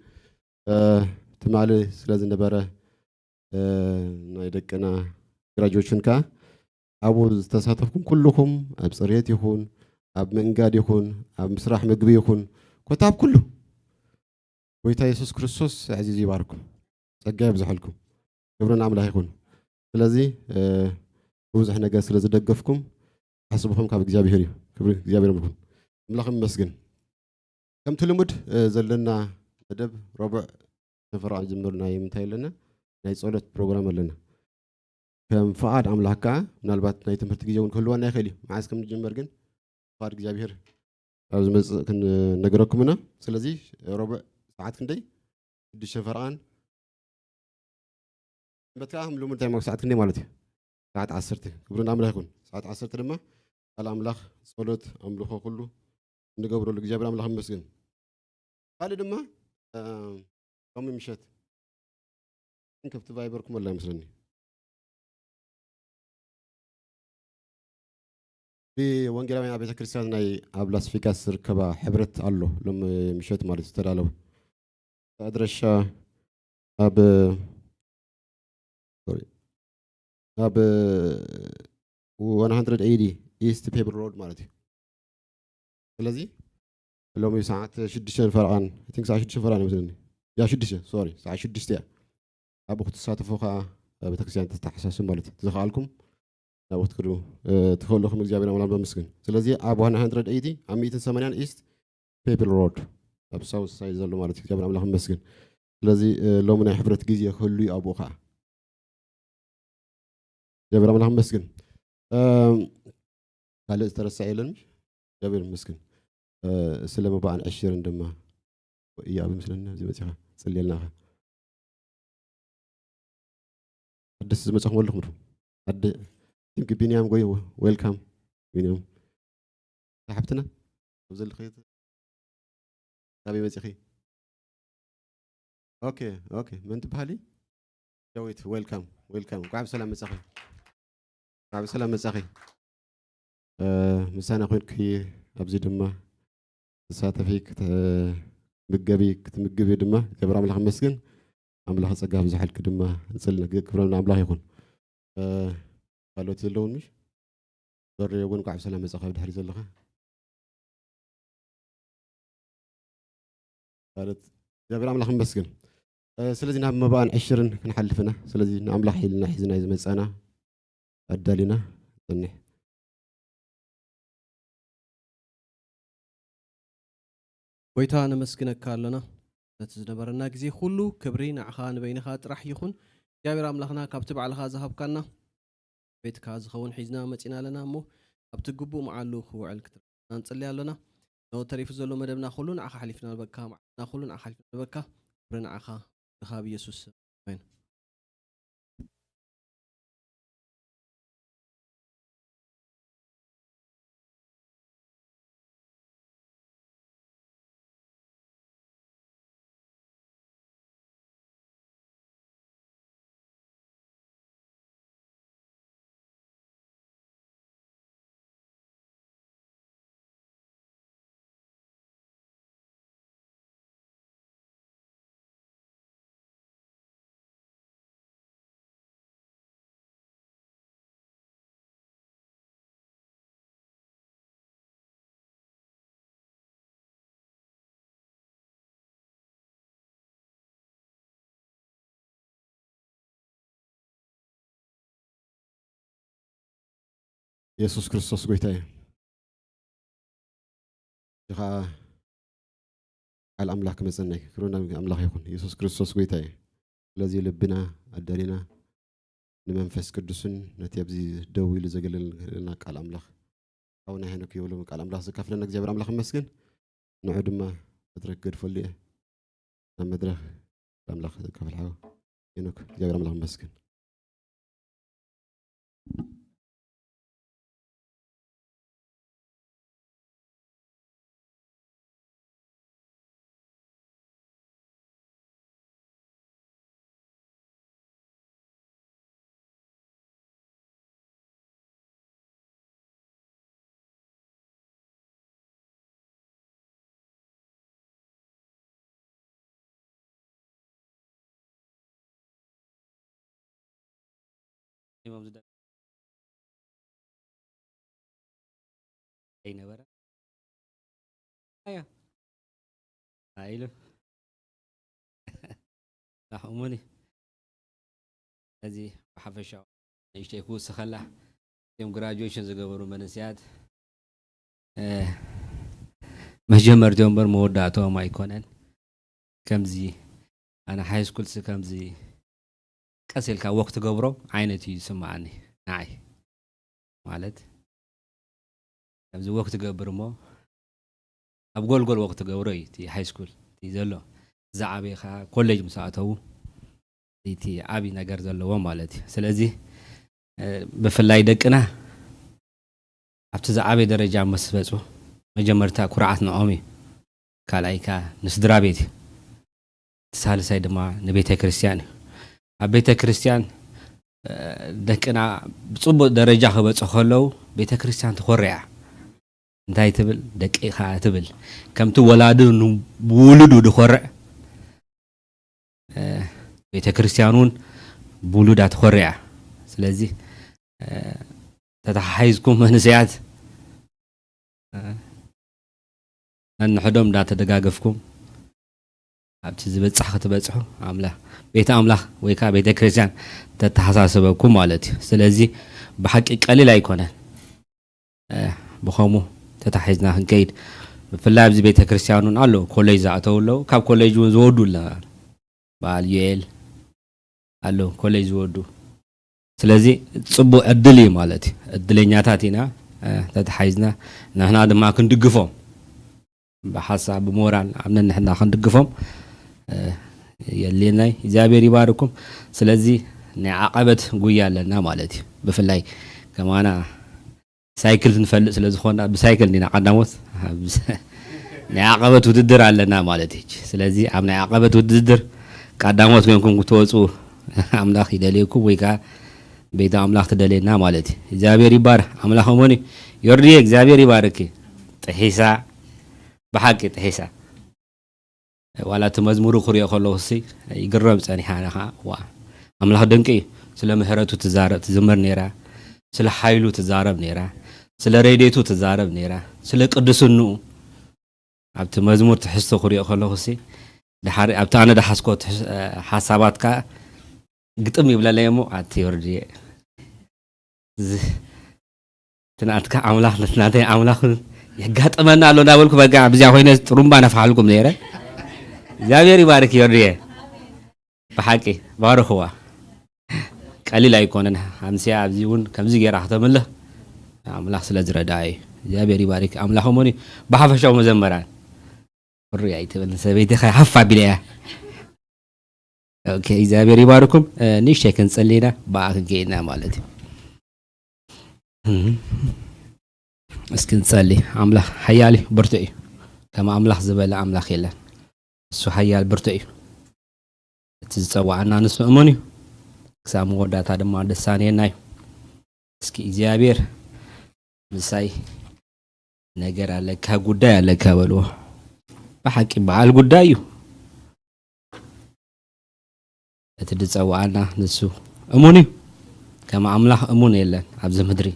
ትማለ ስለዝነበረ ናይ ደቀና ግራጆችንካ አቡ ተሳተፍኩም ኩልኩም ኣብ ጽሬት ይሁን ኣብ መንጋድ ይሁን ኣብ ምስራሕ ምግቢ ይሁን ኮታብ ኩሉ ወይታ ኢየሱስ ክርስቶስ ዓዚዝ ይባርኩም ጸጋ ይብዛሕልኩም ክብረና አምላክ ይሁን ስለዚህ ብዙሕ ነገር ስለዝደገፍኩም ሓስብኩም ካብ እግዚአብሔር እዩ ክብሪ እግዚአብሔር ይሁን አምላክ ይመስገን ከምቲ ልሙድ ዘለና መደብ ረቡዕ ተፈራን ጅምርና የምንታይ ለና ናይ ጸሎት ፕሮግራም ኣለና ከም ፈቃድ አምላክ ምናልባት ናይ ትምህርት ጊዜውን ክህልዋና ይኽእል እዩ መዓዝ ከም ንጀምር ግን ፈቃድ እግዚአብሔር ኣብ ዝመጽእ ክንነግረኩምና ስለዚህ ረቡዕ ሰዓት ክንደይ 6 ፈርቃን በታም ልሙድ ታይም ሰዓት ክንደይ ማለት እዩ ሰዓት 10 ክብረና አምላክ ይሁን ሰዓት 10 ድማ ቃል አምላክ ጸሎት አምልኮ ሁሉ እንገብረሉ እግዚአብሔር አምላክ ይመስገን ቃል ድማ ከም ምሽት እንከፍት ቫይበርኩም ወላ ይመስለኒ በወንጌላውያን ቤተ ክርስቲያን ናይ ኣብ ላስ ቬጋስ ዝርከባ ሕብረት ኣሎ ሎም ምሽት ማለት ዝተዳለው አድራሻ ኣብ 180 ኢስት ፔፕል ሮድ ማለት እዩ ስለዚህ ሎሚ ሰዓት 6 ፈርቃን አይ ቲንክ ሰዓት 6 ፈርቃን ይመስለኒ ያ 6 ሶሪ ሰዓት 6 ያ ኣብ ክትሳተፉ ከዓ ቤተ ክርስቲያን ተተሓሳሱ ማለት ዝኻልኩም ናብ ወትክዱ ተኸለኹም እግዚአብሔር አምላክ በመስገን ስለዚህ ኣብ 180 ኣብ 180 ኢስት ፔፕል ሮድ ኣብ ሳውት ሳይድ ዘሎ ማለት እግዚአብሔር አምላክ በመስገን ስለዚህ ሎሚ ናይ ሕብረት ጊዜ ክህሉ ኣብኡ ከዓ እግዚአብሔር አምላክ በመስገን ካልእ ዝተረሳዕ የለን እግዚአብሔር በመስገን ስለመባዕን ዕሽርን ድማ ወእያብ ምስለና እዚ መጽኻ ጽልየልና አዲስ ዝመጽኹም ኣለኹም አዲ ቲንክ ቢንያም ጎይ ዌልካም ቢንያም صاحبتنا وزل خيط تابي مصخي اوكي من تبحالي دويت ويلكم قاعد سلام مصخي قاعد سلام مصخي مسانا خوينك ابزي دما تساتفيك مغبي كتمغبي دما جبر አምላክ መስገን አምላክ ጸጋ ብዛሕልክ ድማ እንጽልነክ ክብረና አምላክ ይሁን ካልኦት ዘለውን ምሽ በር የጎን ቃዕ ሰላም መጻኸብ ድሕሪ ዘለኻ ካልኦት እግዚአብሔር አምላክ መስገን ስለዚህ ናብ መባን 20 ክንሐልፍና ስለዚህ ንአምላክ ሂልና ሒዝና ዝመጻና አዳሊና ጽንሕ ወይታ ነመስግነካ ኣለና ነቲ ዝነበረና ጊዜ ሁሉ ክብሪ ንዓኻ ንበይንኻ ጥራሕ ይኹን እግዚአብሔር አምላክና ካብቲ ባዕልኻ ዝሃብካና ቤትካ ዝኸውን ሒዝና መጺና ኣለና እሞ ኣብቲ ግቡእ መዓሉ ክውዕል ክትረዳና ንጽልይ ኣለና نو تريف زلو مدبنا خلون عخا حليفنا البكا معنا خلون عخا حليفنا البكا برنا عخا خاب يسوس وين ኢየሱስ ክርስቶስ ጌታ እዩ ዲኻ ቃል አምላክ መጽናይ ክብርና አምላክ ይሁን ኢየሱስ ክርስቶስ ጌታ እዩ ስለዚህ ልብና አዳሪና ንመንፈስ ቅዱስን ነቲ ኣብዚ ደው ኢሉ ዘገልግለና ቃል አምላክ አሁን ሄኖክ ይብሉ ቃል አምላክ ዘካፍለና እግዚአብሔር አምላክ ይመስገን ንዑ ድማ መድረክ ገድፈሉ እየ ናብ መድረክ አምላክ ዘካፍልሓው ሄኖክ እግዚአብሔር አምላክ ይመስገን أي نبرة أيوة عائلة لحموني هذه بحفشة يشتكوا سخلة يوم graduation زجبروا منسيات مجمر جنبر مودعته ما يكونن كم زي أنا high school كم زي كسل كوقت جبرو عينتي يسمعني ناي مالت ኣብዚ ወቅት ገብር ሞ ኣብ ጎልጎል ወቅት ገብሮ እቲ ሃይ ስኩል እቲ ዘሎ ዛዕቤኻ ኮሌጅ መስኣተው እቲ ዓቢ ነገር ዘለዎ ማለት እዩ ስለዚ ብፍላይ ደቅና ኣብቲ ዛዕቤ ደረጃ መስበጹ መጀመርታ ኩርዓት ንኦም ካልኣይካ ንስድራ ቤት ተሳልሳይ ድማ ንቤተ ክርስቲያን ኣብ ቤተ ክርስቲያን ደቅና ብጽቡቕ ደረጃ ክበጽሑ ከለዉ ቤተ ክርስቲያን ትኾርያ እንታይ ትብል ደቂኻ ትብል ከምቲ ወላዱ ብውሉዱ ድኾርዕ ቤተ ክርስቲያኑን ብውሉዳ ትኾርያ ስለዚ ተተሓሒዝኩም መንስያት ነንሕዶም እንዳተደጋገፍኩም ኣብቲ ዝበፅሕ ክትበፅሑ ኣምላኽ ቤተ ኣምላኽ ወይ ከዓ ቤተ ክርስቲያን ተተሓሳስበኩም ማለት እዩ ስለዚ ብሓቂ ቀሊል ኣይኮነን ብኸምኡ ተታሒዝና ክንከይድ ብፍላይ ኣብዚ ቤተ ክርስቲያኑን ኣሎ ኮሌጅ ዝኣተውለው ካብ ኮሌጅ ዝወዱ በዓል ዩኤል ኣሎ ኮሌጅ ዝወዱ ስለዚ ጽቡቕ ዕድል እዩ ማለት እዩ ዕድለኛታት ኢና ተታሒዝና ንሕና ድማ ክንድግፎም ብሓሳብ ብሞራል ኣምነ ንሕና ክንድግፎም የለናይ እግዚአብሔር ይባርኩም ስለዚ ናይ ዓቐበት ጉያ ኣለና ማለት እዩ ብፍላይ ከማና ሳይክል ንፈልጥ ስለዝኾነ ብሳይክል ዲና ቀዳሞት ናይ ዓቐበት ውድድር ኣለና ማለት እዩ ስለዚ ኣብ ናይ ዓቐበት ውድድር ቀዳሞት ኮይንኩም ክትወፁ ኣምላኽ ይደልየኩም ወይ ከዓ ቤተ ኣምላኽ ትደልየና ማለት እዩ እግዚአብሔር ይባርክ ኣምላኽ ሞኒ ይርዲ እግዚአብሔር ይባርክ ጥሒሳ ብሓቂ ጥሒሳ ዋላቲ መዝሙሩ ክሪኦ ከለኹ ይግረም ፀኒሓ ዋ ኣምላኽ ድንቂ ስለ ምህረቱ ትዝምር ነይራ ስለ ሓይሉ ትዛረብ ነይራ ስለ ረድኤቱ ትዛረብ ነይራ ስለ ቅዱስንኡ ኣብቲ መዝሙር ትሕዝቶ ክሪኦ ከለኹ ድሓር ኣብቲ ኣነ ድሓስኮት ሓሳባትካ ግጥም ይብለለይ እሞ ኣቲ ወርዲ ትናትካ ኣምላኽ ነትናተይ ኣምላኽ يقطمنا الله نقول لكم بقى بزي أخوينا ترمبا نفعلكم نيره እግዚአብሔር ይባርክ ይወርየ በሐቂ ባርኹዋ ቀሊል አይኮነን 50 ኣብዚውን ከምዚ ገራ ከተመለ አምላኽ ስለዝረዳይ እግዚአብሔር ይባርክ አምላኸሞኒ በሐፈሻው መዘመራን ፍሪ አይተበል ሰበይተ ሐፋ ቢለያ ኦኬ እግዚአብሔር ይባርኩም ንሽከን ጸልይና ባአከጌና ማለት እስኪን ጸልይ አምላኽ ኃያል ብርቱ እዩ ከማ አምላኽ ዝበለ አምላኽ የለን እሱ ኃያል ብርቱ እዩ እቲ ዝፀዋዕና ንሱ እሙን እዩ ክሳብ መወዳእታ ድማ ደሳኔና እዩ እስኪ እግዚአብሔር ምሳይ ነገር አለካ ጉዳይ አለካ በልዎ በሐቂ በዓል ጉዳይ እዩ እቲ ዝፀዋዕና ንሱ እሙን እዩ ከማ አምላኽ እሙን የለን ኣብዚ ምድሪ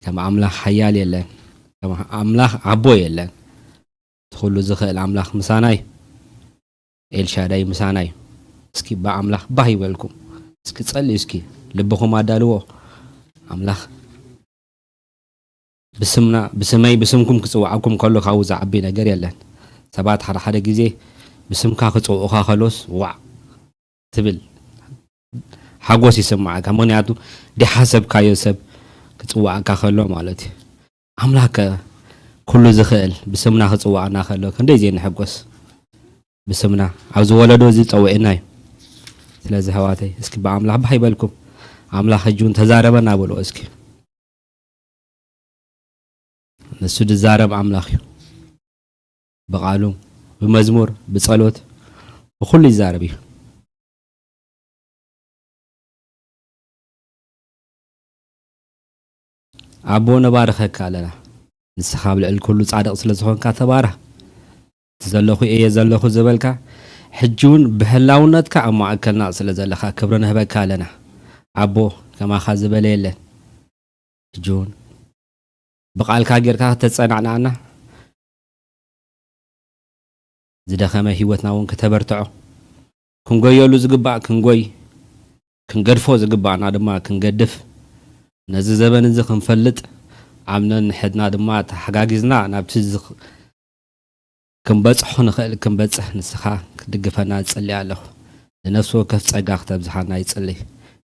ከማ አምላኽ ኃያል የለን ከማ አምላኽ አቦ የለን ትኹሉ ዝኽእል አምላኽ ምሳና እዩ ኤልሻዳይ ምሳና እዩ እስኪ በአምላኽ ባህ ይበልኩም እስኪ ጸልዩ እስኪ ልብኹም አዳልዎ አምላኽ ብስምና ብስመይ ብስምኩም ክጽዋዕኩም ከሎ ካው ዝዓቢ ነገር የለን ሰባት ሓደ ግዜ ብስምካ ክጽውዑኻ ከሎስ ዋዕ ትብል ሓጎስ ይስማዓካ ምክንያቱ ዲሓሰብካዮ ሰብ ክጽዋዕካ ከሎ ማለት እዩ አምላኽ ኩሉ ዝኽእል ብስምና ክጽዋዕና ከሎ ክንደይ ዘይንሕጎስ بسمنا عاوز ولدو زي طوعنا ስለዚህ ህዋተይ እስኪ በአምላኽ ባይበልኩም አምላኽ እጁን ተዛረበና ብሎ እስኪ ነሱ ድዛረብ አምላኽ በቃሉ በመዝሙር በጸሎት በሁሉ ይዛረብ አቦነ ባረከካ አለና ንስኻ ብልዕል ኩሉ ጻድቕ ስለዝኾንካ ተባረኽ تزلخو ايه زلخو زبلكا حجون بهلاونتك اما اكلنا سلازلخا كبرنا هبكا لنا عبو كما خازبل يلن حجون بقالكا غيركا تصنعنا عنا زدخمه هيوتنا ون كتبرتعو كنغيولو زغبا كنغوي كنغدفو زغبانا دما كنغدف نزي زبن زي خنفلط عمنا حدنا دما تحغاغزنا نابتي كم بصح نخل كم بصح نسخا كدغفنا صلي الله لنفسه كف صغاخ تبزحنا يصلي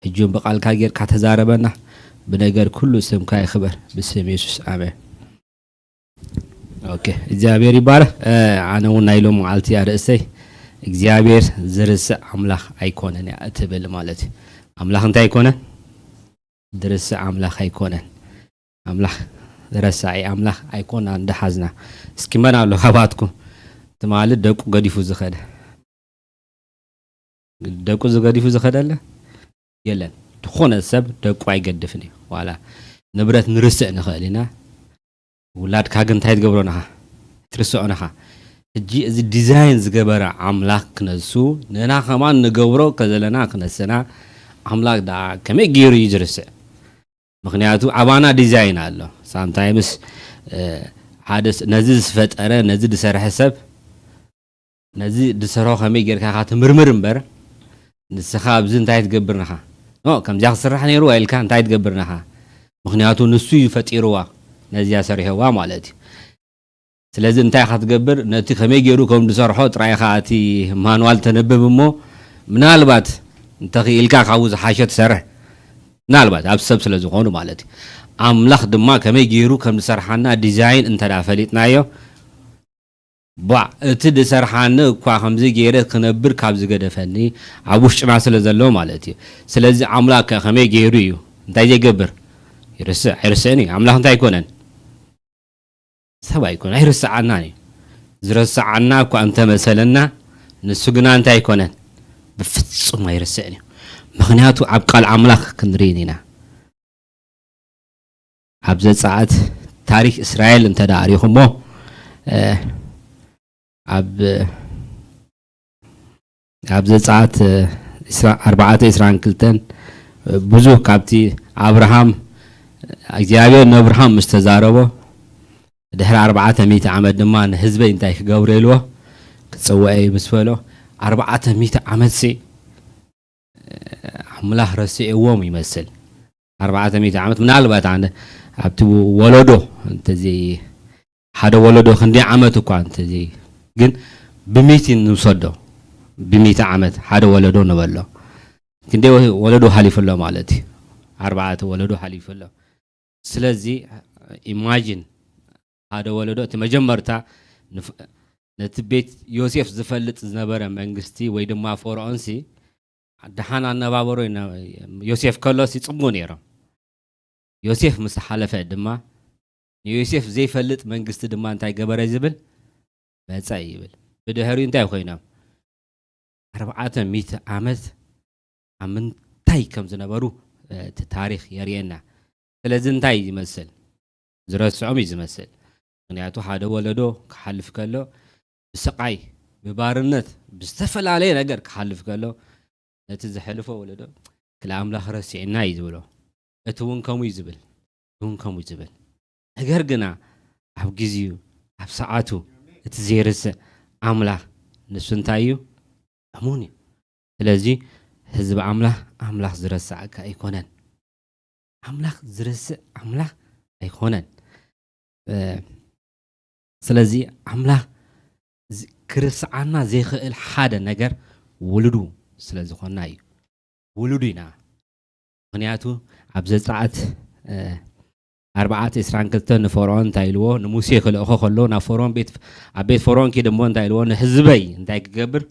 اجون بقالكا غير كتزاربنا بنجر كله سمكا يخبر بسم يسوع امين اوكي እግዚአብሔር ይባረክ አነው ናይሎ ማልቲ ያርሰይ እግዚአብሔር ዝርስ አምላኽ አይኮነን ያትብል ማለት አምላኽ እንታይ አይኮነን ድርስ አምላኽ አይኮነን አምላኽ ረሳይ አምላኽ አይኮና እንደሐዝና እስኪ መናሎ ሀባትኩም ተማለ ደቁ ገዲፉ ዝኸደ ደቁ ዝገዲፉ ዝኸደለ የለን ትኾነ ሰብ ደቁ አይገድፍኒ ዋላ ንብረት ንርስእ ንኸሊና ውላድ ካገንታይ ትገብሮናኻ ትርስኦናኻ እጂ እዚ ዲዛይን ዝገበረ አምላኽ ክነሱ ነና ከማን ንገብሮ ከዘለና ክነስና አምላኽ ዳ ከመይ ገይሩ ይዝርስእ ምክንያቱ አባና ዲዛይን አለ ሳምታይምስ حادث نزيد فترة نزيد سر حساب نزيد سرها خمي جرك خات مرمر مبر نسخاب زين تايت جبرناها أو كم جاك سرحني روى الكان تايت جبرناها مخنياتو نسوي فتيروا نزيا سرها وامالتي سلازم تاي خات جبر نتي خمي جرو كم دسرحات راي خاتي مانوال تنبب مو من البات انتقي الكا خاوز حاشة سرح نالبات أبسب سلازقونه مالتي አምላኽ ድማ ከመይ ገይሩ ከም ዝሰርሓና ዲዛይን እንተዳፈሊጥናዮ ባ እቲ ዝሰርሓነ እኳ ከምዚ ገይረ ክነብር ካብ ዝገደፈኒ ኣብ ውሽጥና ስለ ዘሎ ማለት እዩ ስለዚ አምላኽ ከመይ ገይሩ እዩ እንታይ ዘይገብር ይርስዕ አይርስዕኒ አምላኽ እንታይ ይኮነን ሰብ አይኮን አይርስዓና ዝረስዓና እኳ እንተ መሰለና ንሱ ግና እንታይ ይኮነን ብፍጹም አይርስዕኒ ምክንያቱ ኣብ ቃል አምላኽ ክንሪኢና عبد ساعات تاريخ إسرائيل انت داريهم مو عبد ساعات 4 إسرائيل كلتن بزوج كابتي أبراهام እግዚአብሔር ነብርሃም መስተዛረቦ ድህረ 400 ዓመት ድማ ህዝበ እንታይ ክገብረልዎ ክጽዋይ መስፈሎ 400 ዓመት ሲ አምላኽ ረሲዕዎም ይመስል 400 ዓመት ምናልባት አንደ ኣብቲ ወለዶ እንተዚ ሓደ ወለዶ ክንዲ ዓመት እኳ እንተዚ ግን ብሚቲ ንውሰዶ ብሚቲ ዓመት ሓደ ወለዶ ነበሎ ክንዲ ወለዶ ሓሊፈሎ ማለት 4 ወለዶ ሓሊፈሎ ስለዚ ኢማጂን ሓደ ወለዶ ተመጀመርታ ነትቤት ዮሴፍ ዝፈልጥ ዝነበረ መንግስቲ ወይ ድማ ፈርዖንሲ ደሓና አነባበሮ ዮሴፍ ከሎሲ ጽሙ ነይሮም ዮሴፍ ምስ ሓለፈ ድማ ዮሴፍ ዘይፈልጥ መንግስቲ ድማ እንታይ ገበረ ዝብል መጻ ይብል ብድሕሪኡ እንታይ ኮይኖም 400 ዓመት ኣምንታይ ከም ዝነበሩ እቲ ታሪክ የርየና ስለዚ እንታይ ይመስል ዝረስዖም ይዝመስል ምክንያቱ ሓደ ወለዶ ክሓልፍ ከሎ ብስቃይ ብባርነት ብዝተፈላለየ ነገር ክሓልፍ ከሎ ነቲ ዝሕልፎ ወለዶ ክላ ኣምላኽ ረሲዕና እዩ ዝብሎ እቲ እውን ከምኡ ይዝብል እውን ከምኡ ይዝብል ነገር ግና ኣብ ግዚኡ ኣብ ሰዓቱ እቲ ዘይርስዕ ኣምላኽ ንሱ እንታይ እዩ ኣሙን እዩ ስለዚ ህዝቢ ኣምላኽ ዝረስዓካ ኣይኮነን ኣምላኽ ዝርስዕ ኣምላኽ ኣይኮነን ስለዚ ኣምላኽ ክርስዓና ዘይኽእል ሓደ ነገር ውልዱ ስለዝኾና እዩ ውልዱ ኢና ምክንያቱ ኣብ ዘፀዓት 422 ንፈርዖን እንታይ ኢልዎ ንሙሴ ክልእኾ ከሎ ናብ ፈርዖን ኣብ ቤት ፈርዖን ኪድ እሞ እንታይ ኢልዎ ንህዝበይ እንታይ ክገብር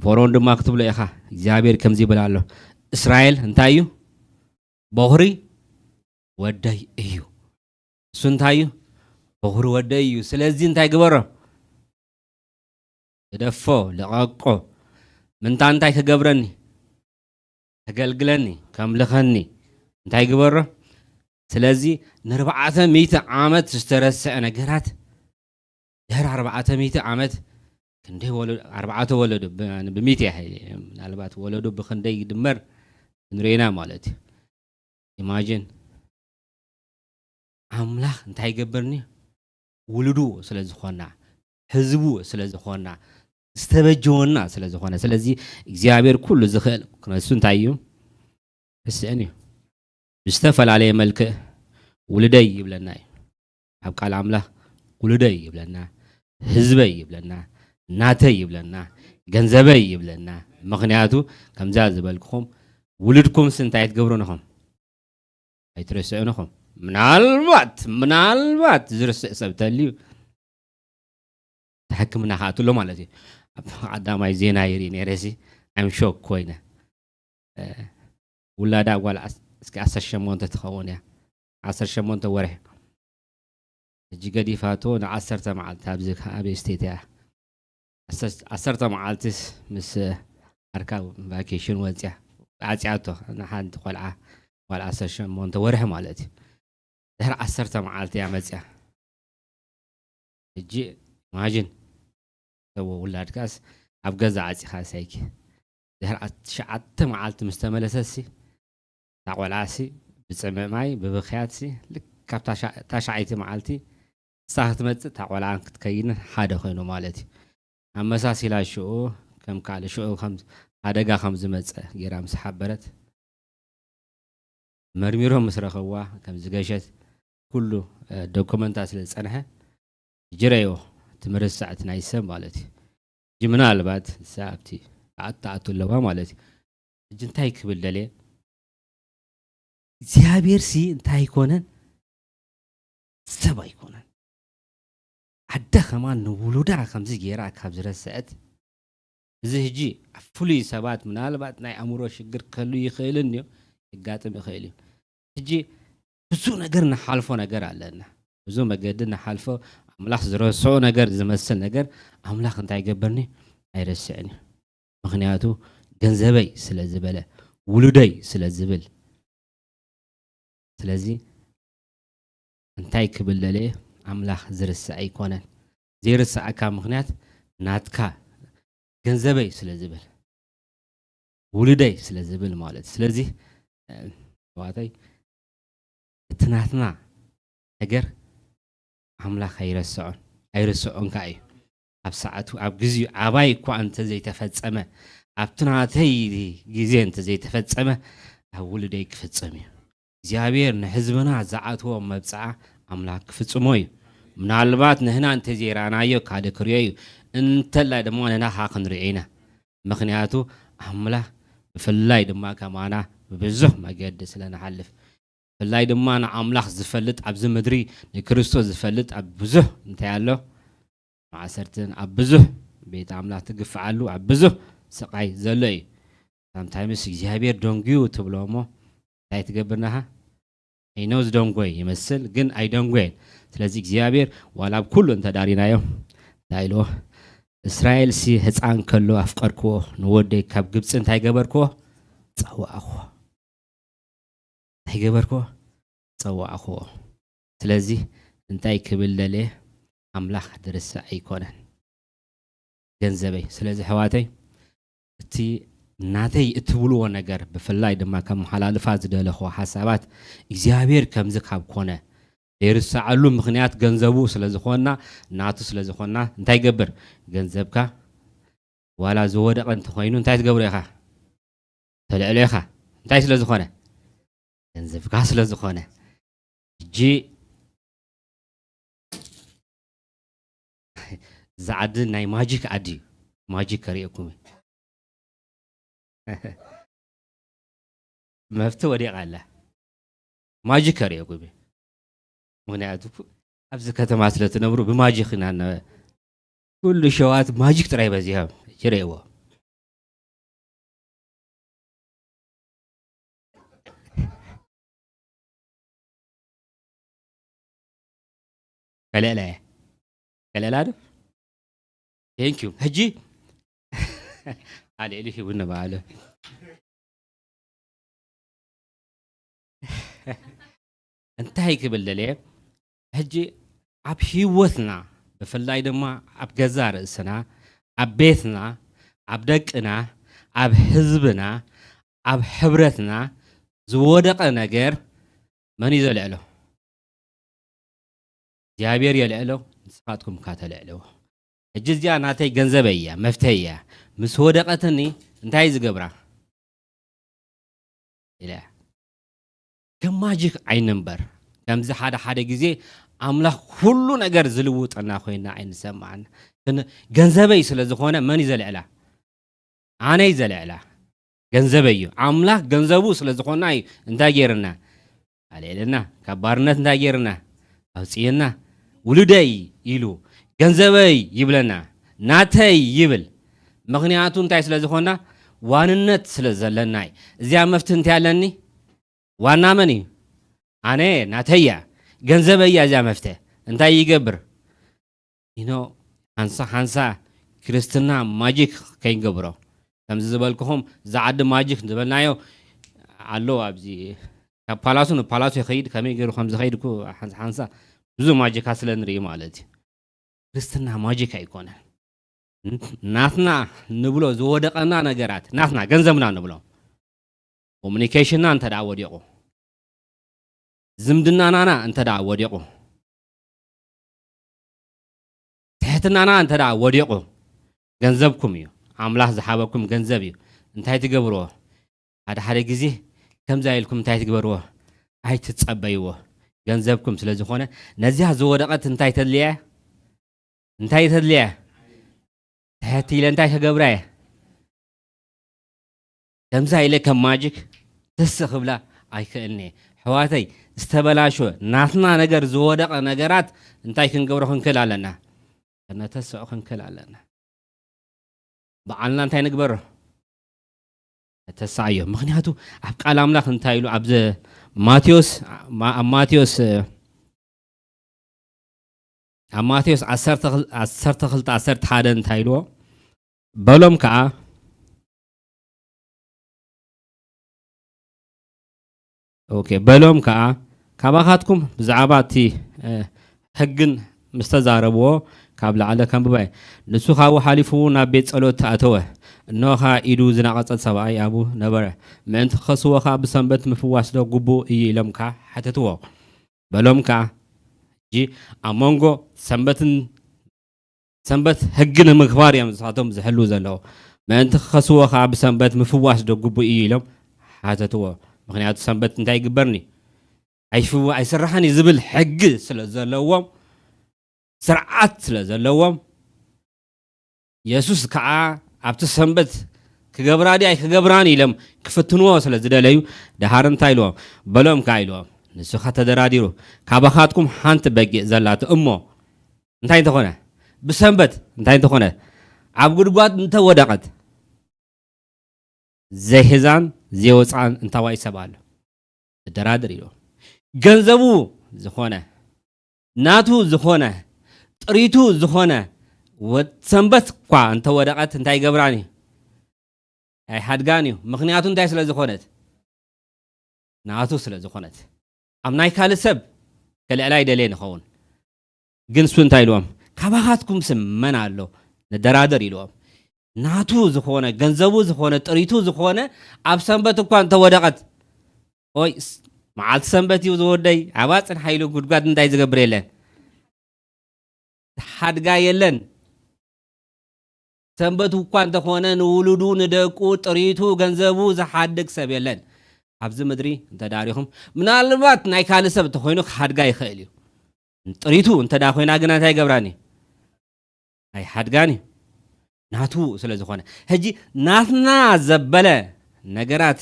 ፈርዖን ድማ ክትብሎ ኢኻ እግዚኣብሔር ከምዚ ይብል ኣሎ እስራኤል እንታይ እዩ በኹሪ ወደይ እዩ እሱ እንታይ እዩ በኹሪ ወደይ እዩ ስለዚ እንታይ ግበሮ ደፎ ለቐቆ ምንታይ ክገብረኒ ከገልግለኒ ከምልኸኒ እንታይ ግበሮ ስለዚ ን400 ዓመት ዝተረስዐ ነገራት ድሕሪ 400 ዓመት ክንደይ ወለዶ 4 ወለዶ ብ100 ምናልባት ወለዶ ብክንደይ ይድመር ንሪና ማለት እዩ ኢማጂን ኣምላኽ እንታይ ይገብርኒ ውልዱ ስለዝኾና ህዝቡ ስለዝኾና ዝተበጀወና ስለዝኾነ ስለዚ እግዚአብሔር ኩሉ ዝኽእል ክነሱ እንታይ እዩ እስእኒ ብዝተፈላለየ መልክዕ ውልደይ ይብለና እዩ ኣብ ቃል ኣምላኽ ውልደይ ይብለና ህዝበይ ይብለና ናተይ ይብለና ገንዘበይ ይብለና ምክንያቱ ከምዛ ዝበልክኹም ውልድኩም እንታይ ትገብሩንኹም ኣይትርስዑንኹም ምናልባት ዝርስዕ ሰብ ተልዩ ተሕክምና ካኣትሎ ማለት እዩ ቀዳማይ ዜና ይርኢ ነይረሲ ኣም ሾክ ኮይነ ውላዳ ጓል እስኪ 18 ትኸውን እያ 18 ወርሒ እጂ ገዲፋቶ ን10 መዓልቲ ኣብዚ ኣብ ስቴት እያ 10 መዓልትስ ምስ ኣርካ ቫኬሽን ወፅያ ኣፅያቶ ንሓንቲ ቆልዓ ጓል 18 ወርሒ ማለት እዩ ድሕሪ 10 መዓልቲ እያ መፅያ እጂ ኢማጂን ሰው ውላድካስ ኣብ ገዛ ዓፂኻ ሳይኪ ድሕሪ 9 መዓልቲ ምስ ተመለሰሲ ታቆልዓሲ ብፅምዕ ማይ ብብኽያትሲ ልክ ታሻዓይቲ መዓልቲ ሳህ ክትመፅእ ታቆልዓን ክትከይን ሓደ ኮይኑ ማለት እዩ ኣመሳሲላ ሽኡ ከም ካልእ ሽኡ ከም ሓደጋ ከም ዝመፀ ጌራ ምስ ሓበረት መርሚሮም ምስ ረኸብዋ ከም ዝገሸት ኩሉ ዶኩመንታት ስለ ዝፀንሐ ጅረዮ ትምርሳዕት ናይ ሰብ ማለት እዩ እጂ ምናልባት ሳብቲ ኣተኣቱ ኣለዋ ማለት እዩ እጂ እንታይ ክብል ደልየ እግዚአብሔር ሲ እንታይ ይኮነን ሰብ ኣይኮነን ዓደ ከማን ንውሉዳ ከምዚ ጌራ ካብ ዝረስዐት እዚ ሕጂ ፍሉይ ሰባት ምናልባት ናይ ኣእምሮ ሽግር ከሉ ይኽእልን እዩ ይጋጥም ይኽእል እዩ ሕጂ ብዙ ነገር ንሓልፎ ነገር ኣለና ብዙ መገዲ ንሓልፎ ኣምላኽ ዝረስዖ ነገር ዝመስል ነገር ኣምላኽ እንታይ ይገብርኒ ኣይረስዕኒ ምክንያቱ ገንዘበይ ስለ ዝበለ ውሉደይ ስለ ዝብል ስለዚ እንታይ ክብል ደልየ ኣምላኽ ዝርስዕ ኣይኮነን ዘይርስዓካ ምክንያት ናትካ ገንዘበይ ስለ ዝብል ውሉደይ ስለ ዝብል ማለት ስለዚ ዋታይ እቲ ናትና ነገር ኣምላኽ ኣይርስዖንካ እዩ ኣብ ሰዓቱ ኣብ ግዚኡ ዓባይ እኳ እንተ ዘይተፈፀመ ኣብቲ ናተይ ግዜ እንተ ዘይተፈፀመ ኣብ ውሉደይ ክፍፀም እዩ እግዚአብሔር ንሕዝብና ዝዓትዎ መብፅዓ ኣምላኽ ክፍፅሞ እዩ ምናልባት ንህና እንተ ዘይራናዮ ካደ ክርዮ እዩ እንተላ ድማ ንናኻ ክንሪኦ ኢና ምክንያቱ ኣምላኽ ብፍላይ ድማ ከማና ብብዙሕ መገዲ ስለንሓልፍ ብላይ ድማ ንኣምላኽ ዝፈልጥ ኣብዚ ምድሪ ንክርስቶስ ዝፈልጥ ኣብ ብዙሕ እንታይ ኣሎ ማዕሰርትን ኣብ ብዙሕ ቤት ኣምላኽ ትግፍዓሉ ኣብ ብዙሕ ስቃይ ዘሎ እዩ sometimes እግዚአብሔር ደንጉዩ ትብሎሞ እንታይ ትገብርናሃ I know ደንጎይ ይመስል ግን ኣይደንጎይን ስለዚህ እግዚአብሔር ዋላ ኩሉ እንተዳሪናዮ ታይሎ እስራኤል ሲ ህፃን ከሎ ኣፍቀርክዎ ንወደይ ካብ ግብጽ እንታይ ገበርክዎ ጸዋዕኽዎ እንታይ ገበርክዎ ጸዋዕኽዎ ስለዚህ እንታይ ክብል ለለ ኣምላኽ ድርሳ ኣይኮነን ገንዘበይ ስለዚህ ሕዋተይ እቲ ናተይ እትብልዎ ነገር ብፍላይ ድማ ከም ሓላልፋ ዝደለኹ ሓሳባት እግዚአብሔር ከምዚ ካብ ኮነ የርሳዓሉ ምክንያት ገንዘቡ ስለዝኾና ናቱ ስለዝኾና እንታይ ገበር ገንዘብካ ዋላ ዝወደቀ እንተ ኮይኑ እንታይ ትገብሩ ኢኻ ተልዕሎ ኢኻ እንታይ ስለዝኾነ ገንዘብካ ስለዝኾነ እጂ زعد ناي ماجيك عدي ماجيك كريكم مفتو ودي قاله ماجيك كريكم مغنياتو ابز ከተማ ስለተነብሩ በማጂክ ናና ሁሉ ሸዋት ማጂክ ጥራይ በዚያ ይሬው ከለላ Thank you. Haji. على إلهي ونا بعله. أنت هيك بالدليل. هجي عب هيوثنا بفلاي دما عب جزار السنة عب بيتنا عب دقنا عب حزبنا عب حبرتنا زودقنا غير من يزل له. جابير يلعله نسقاتكم كاتل له. الجزية ناتي جنزبية مفتية مسودة قتني انتهي زقبرة إله كم ماجيك عين نمبر كم زي حدا جزي عمله كله نجار زلوت أنا خوينا عين سمعنا كن جنزبي سلزخونة من يزل على أنا يزل على جنزبي عمله جنزبو سلزخونة انتهي جيرنا على لنا كبارنا انتهي جيرنا أو سينا ولدي يلو ገንዘበይ ይብለና ናተይ ይብል ምክንያቱ እንታይ ስለዝኾና ዋንነት ስለዘለናይ እዚያ መፍትንት ያለኒ ዋና መኒ አኔ ናተያ ገንዘበይ ያዚያ መፍተ እንታይ ይገብር ሃንሳ ክርስትና ማጂክ ከይንገብሮ ከምዚ ዝበልኩኹም ዛዓድ ማጂክ ዝበልናዮ አሎ ኣብዚ ፓላሱ ይኸይድ ከመይ ገይሩ ከም ዝኸይድኩ ሃንሳ ብዙ ማጂካ ስለንርኢ ማለት እዩ ክርስትና ማጂክ አይኮነ ናትና ንብሎ ዝወደቀና ነገራት ናትና ገንዘብና ንብሎ ኮሙኒኬሽንና እንተዳ ወዲቁ ዝምድናናና እንተዳ ወዲቁ ትሕትናና እንተዳ ወዲቁ ገንዘብኩም እዩ አምላኽ ዝሓበኩም ገንዘብ እዩ እንታይ ትገብርዎ ሓደ ግዜ ከምዛ ኢልኩም እንታይ ትገብርዎ ኣይትጸበይዎ ገንዘብኩም ስለዝኾነ ነዚያ ዝወደቀት እንታይ ተድልያ እንታይ ተድልያ ታቲ ለንታይ ከገብራየ ከምዛ ኢለ ከም ማጂክ ተስኽብላ ኣይከእልኒ ሕዋተይ ዝተበላሾ ናትና ነገር ዝወደቀ ነገራት እንታይ ክንገብሮ ክንክል ኣለና ከነተስዖ ክንክል ኣለና በዓልና እንታይ ንግበር ተሳዮ ምክንያቱ ኣብ ቃል ኣምላኽ እንታይ ኢሉ ኣብ ማቴዎስ 10:11 እንታይ ኢልዎ በሎም ከዓ በሎም ከዓ ካባኻትኩም ብዛዕባ እቲ ሕግን ምስተዛረብዎ ካብ ላዕለ ከምብባይ ንሱ ካብኡ ሓሊፉ ናብ ቤት ጸሎት ተኣተወ እነሆ ኢዱ ዝናቐጸት ሰብኣይ ኣቡ ነበረ ምእንቲ ክኸስዎኻ ብሰንበት ምፍዋስ ዶ ግቡእ እዩ ኢሎም ከዓ ሓተትዎ በሎም ከዓ جي أمانغو سنبت هجن مغفار يا مساتهم زحلو زلوا ما أنت خسوا خاب سنبت مفواس دو جبوا إيلهم حتى توا مخنيات سنبت انتاي جبرني أيفوا أي سرحني زبل حق سلزلوام سرعات سلزلوام يسوس كع عبت سنبت كجبراني أي كجبراني لم كفتنوا سلزدليو ده هارن تايلوا بلوم كايلوا ንስኻ ተደራዲሩ ካባኻትኩም ሓንቲ በጊዕ ዘላቱ እሞ እንታይ እንተኾነ ብሰንበት እንታይ እንተኾነ ኣብ ጉድጓድ እንተወደቐት ዘይህዛን ዘይወፃን እንታዋይ ሰባሉ ተደራድር ኢሎ ገንዘቡ ዝኾነ ናቱ ዝኾነ ጥሪቱ ዝኾነ ሰንበት እኳ እንተወደቐት እንታይ ገብራኒ ኣይ ሓድጋን እዩ ምክንያቱ እንታይ ስለ ዝኾነት ናቱ ስለ ዝኾነት ኣብ ናይ ካልእ ሰብ ከልዕላ ይደልየ ንኸውን ግን እሱ እንታይ ኢልዎም ካባኻትኩም ስመና ኣሎ ንደራደር ኢልዎም ናቱ ዝኾነ ገንዘቡ ዝኾነ ጥሪቱ ዝኾነ ኣብ ሰንበት እኳ እንተወደቐት ኦይ መዓልቲ ሰንበት እዩ ዝወደይ ኣባፅን ሓይሉ ጉድጓድ እንታይ ዝገብር የለን ሓድጋ የለን ሰንበት እኳ እንተኾነ ንውሉዱ ንደቁ ጥሪቱ ገንዘቡ ዝሓድግ ሰብ የለን ኣብዚ ምድሪ እንተዳሪኹም ምናልባት ናይ ካልእ ሰብ እንተኮይኑ ሓድጋ ይኽእል እዩ ጥሪቱ እንተዳ ኮይና ግና እንታይ ገብራኒ ኣይ ሓድጋኒ ናቱ ስለ ዝኾነ ሕጂ ናትና ዘበለ ነገራት